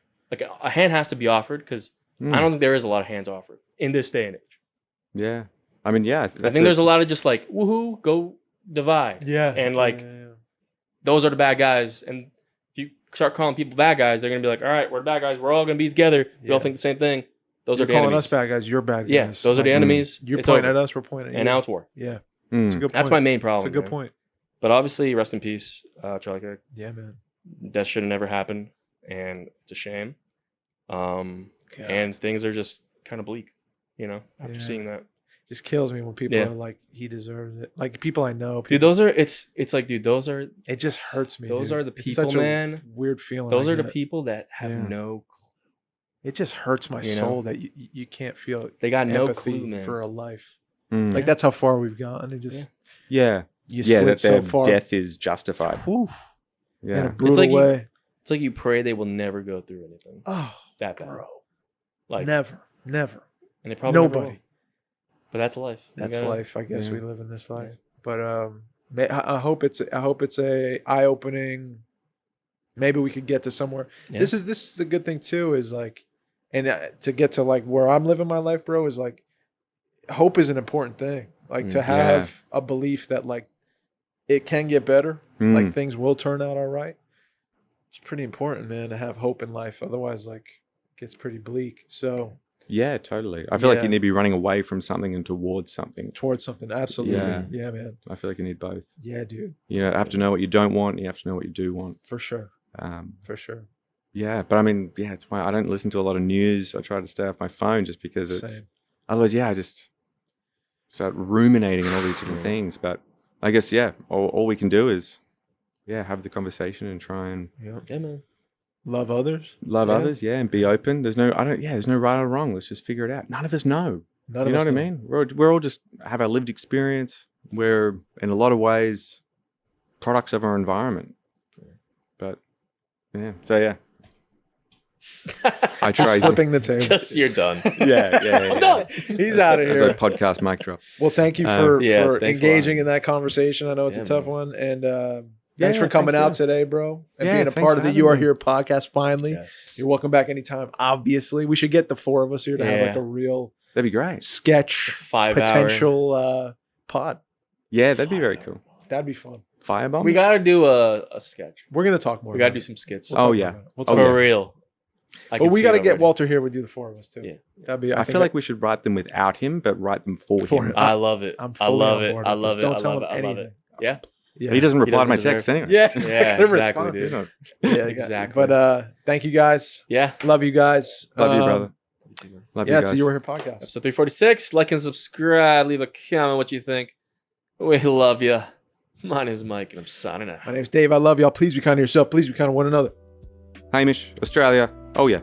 Speaker 1: a hand has to be offered, because I don't think there is a lot of hands offered in this day and age.
Speaker 3: Yeah. I mean, yeah.
Speaker 1: I think there's a lot of just like, woohoo, go divide.
Speaker 2: Yeah.
Speaker 1: And like, those are the bad guys. And if you start calling people bad guys, they're going to be like, all right, we're the bad guys. We're all going to be together. We all think the same thing. Those
Speaker 2: You're
Speaker 1: are the
Speaker 2: calling
Speaker 1: enemies.
Speaker 2: us bad guys. You're bad guys.
Speaker 1: Yeah, those are the enemies.
Speaker 2: You're
Speaker 1: It's
Speaker 2: pointing
Speaker 1: over.
Speaker 2: at us. We're pointing at you.
Speaker 1: And now it's war.
Speaker 2: Yeah. It's a good point.
Speaker 1: That's my main problem.
Speaker 2: It's a good
Speaker 1: man.
Speaker 2: point.
Speaker 1: But obviously, rest in peace, Charlie Kirk.
Speaker 2: Yeah, man.
Speaker 1: That should have never happened. And it's a shame. And things are just kind of bleak, after seeing that.
Speaker 2: Just kills me when people are like, he deserves it. Like people I know.
Speaker 1: Dude, those are, it's like, dude, those are,
Speaker 2: it just hurts me.
Speaker 1: those
Speaker 2: dude.
Speaker 1: are the
Speaker 2: It's
Speaker 1: people,
Speaker 2: such a
Speaker 1: man.
Speaker 2: weird feeling.
Speaker 1: Those
Speaker 2: I
Speaker 1: are the
Speaker 2: get.
Speaker 1: people that have no clue.
Speaker 2: It just hurts my soul that you can't feel.
Speaker 1: They got no
Speaker 2: empathy
Speaker 1: clue, man.
Speaker 2: for a life.
Speaker 3: Mm.
Speaker 2: Like that's how far we've gone. It just
Speaker 3: Yeah.
Speaker 2: you
Speaker 3: Yeah,
Speaker 2: slid
Speaker 3: that
Speaker 2: so
Speaker 3: their
Speaker 2: far.
Speaker 3: death is justified.
Speaker 2: Oof. In a
Speaker 3: Yeah.
Speaker 2: brutal
Speaker 1: like
Speaker 2: way.
Speaker 1: It's like you pray they will never go through anything
Speaker 2: Oh,
Speaker 1: that bad.
Speaker 2: bro.
Speaker 1: Like,
Speaker 2: Never.
Speaker 1: and they probably never
Speaker 2: Nobody.
Speaker 1: will. But that's life. You
Speaker 2: That's
Speaker 1: gotta-
Speaker 2: life. I guess
Speaker 3: yeah.
Speaker 2: we live in this life. But I hope it's a eye opening. Maybe we could get to somewhere.
Speaker 1: Yeah.
Speaker 2: This is the good thing too. Is like, and to get to like where I'm living my life, bro, is like, hope is an important thing. Like to have a belief that like it can get better. Like things will turn out all right. It's pretty important, man, to have hope in life. Otherwise, like, it gets pretty bleak. So.
Speaker 3: Yeah, totally. I feel like you need to be running away from something and towards something.
Speaker 2: Towards something, absolutely. Yeah, man.
Speaker 3: I feel like you need both.
Speaker 2: Yeah, dude.
Speaker 3: You have to know what you don't want. And you have to know what you do want.
Speaker 2: For sure. For sure.
Speaker 3: Yeah, but I mean, it's why I don't listen to a lot of news. I try to stay off my phone just because it's.
Speaker 2: Same.
Speaker 3: Otherwise, I just start ruminating on all these different things. But I guess, all we can do is, have the conversation and try and
Speaker 1: Yeah, man.
Speaker 2: Love others.
Speaker 3: love others, and be open. There's no right or wrong. Let's just figure it out. None of us know.
Speaker 2: None of
Speaker 3: You know
Speaker 2: us
Speaker 3: what I
Speaker 2: know.
Speaker 3: mean? We're all just have our lived experience. We're in a lot of ways products of our environment. But so I try.
Speaker 2: Just flipping the table.
Speaker 1: Just, you're done.
Speaker 3: I'm
Speaker 1: done.
Speaker 2: He's out of
Speaker 3: As
Speaker 2: here.
Speaker 3: a podcast mic drop.
Speaker 2: Well, thank you for
Speaker 1: thanks a
Speaker 2: engaging
Speaker 1: lot.
Speaker 2: in that conversation. I know it's a tough
Speaker 1: man.
Speaker 2: one. And thanks for
Speaker 3: thank
Speaker 2: coming out
Speaker 3: you.
Speaker 2: today, bro. And
Speaker 3: Yeah,
Speaker 2: being a
Speaker 3: thanks
Speaker 2: part
Speaker 3: for
Speaker 2: of the
Speaker 3: having
Speaker 2: You Are
Speaker 3: me.
Speaker 2: Here podcast finally.
Speaker 1: Yes.
Speaker 2: You're welcome back anytime, obviously. We should get the four of us here to have like a real
Speaker 3: That'd be great.
Speaker 2: sketch
Speaker 1: 5 hour.
Speaker 2: potential pod.
Speaker 3: Yeah, that'd be very cool.
Speaker 2: That'd be fun.
Speaker 3: Firebombs?
Speaker 1: We gotta do a sketch.
Speaker 2: We're going to talk more
Speaker 1: We gotta
Speaker 2: about
Speaker 1: do
Speaker 2: it.
Speaker 1: some skits.
Speaker 2: We'll talk
Speaker 3: Oh,
Speaker 2: more
Speaker 3: yeah.
Speaker 2: about it. We'll
Speaker 3: Oh,
Speaker 2: talk
Speaker 1: For
Speaker 2: about it.
Speaker 1: real.
Speaker 2: But we got to get Walter here. We do the four of us too.
Speaker 1: Yeah.
Speaker 2: That'd be.
Speaker 3: I feel like we should write them without him, but write them for
Speaker 2: For
Speaker 3: him.
Speaker 2: him.
Speaker 1: I love it.
Speaker 2: I'm
Speaker 1: I
Speaker 2: fully
Speaker 1: love
Speaker 2: on
Speaker 1: it.
Speaker 2: board
Speaker 1: I
Speaker 2: with
Speaker 1: love
Speaker 2: this.
Speaker 1: it.
Speaker 2: Don't
Speaker 1: I
Speaker 2: tell
Speaker 1: love
Speaker 2: him
Speaker 1: it. I love
Speaker 2: anything.
Speaker 1: it. Yeah.
Speaker 2: Yeah.
Speaker 3: He doesn't reply to my
Speaker 1: doesn't
Speaker 3: text
Speaker 1: deserve-
Speaker 3: anyway.
Speaker 2: Yeah, he's
Speaker 1: Yeah,
Speaker 2: not gonna
Speaker 1: exactly,
Speaker 2: respond.
Speaker 1: dude.
Speaker 3: He's not-
Speaker 2: Yeah,
Speaker 1: Exactly.
Speaker 2: But thank you guys.
Speaker 1: Yeah.
Speaker 2: Love you guys.
Speaker 3: Love you, brother. Love you
Speaker 2: Yeah,
Speaker 3: guys.
Speaker 2: so You Were Here podcast.
Speaker 1: Episode 346. Like and subscribe. Leave a comment what you think. We love you. My name is Mike, and I'm signing out.
Speaker 2: My name's Dave. I love y'all. Please be kind to yourself. Please be kind to one another.
Speaker 3: Haimish, Australia. Oh, yeah.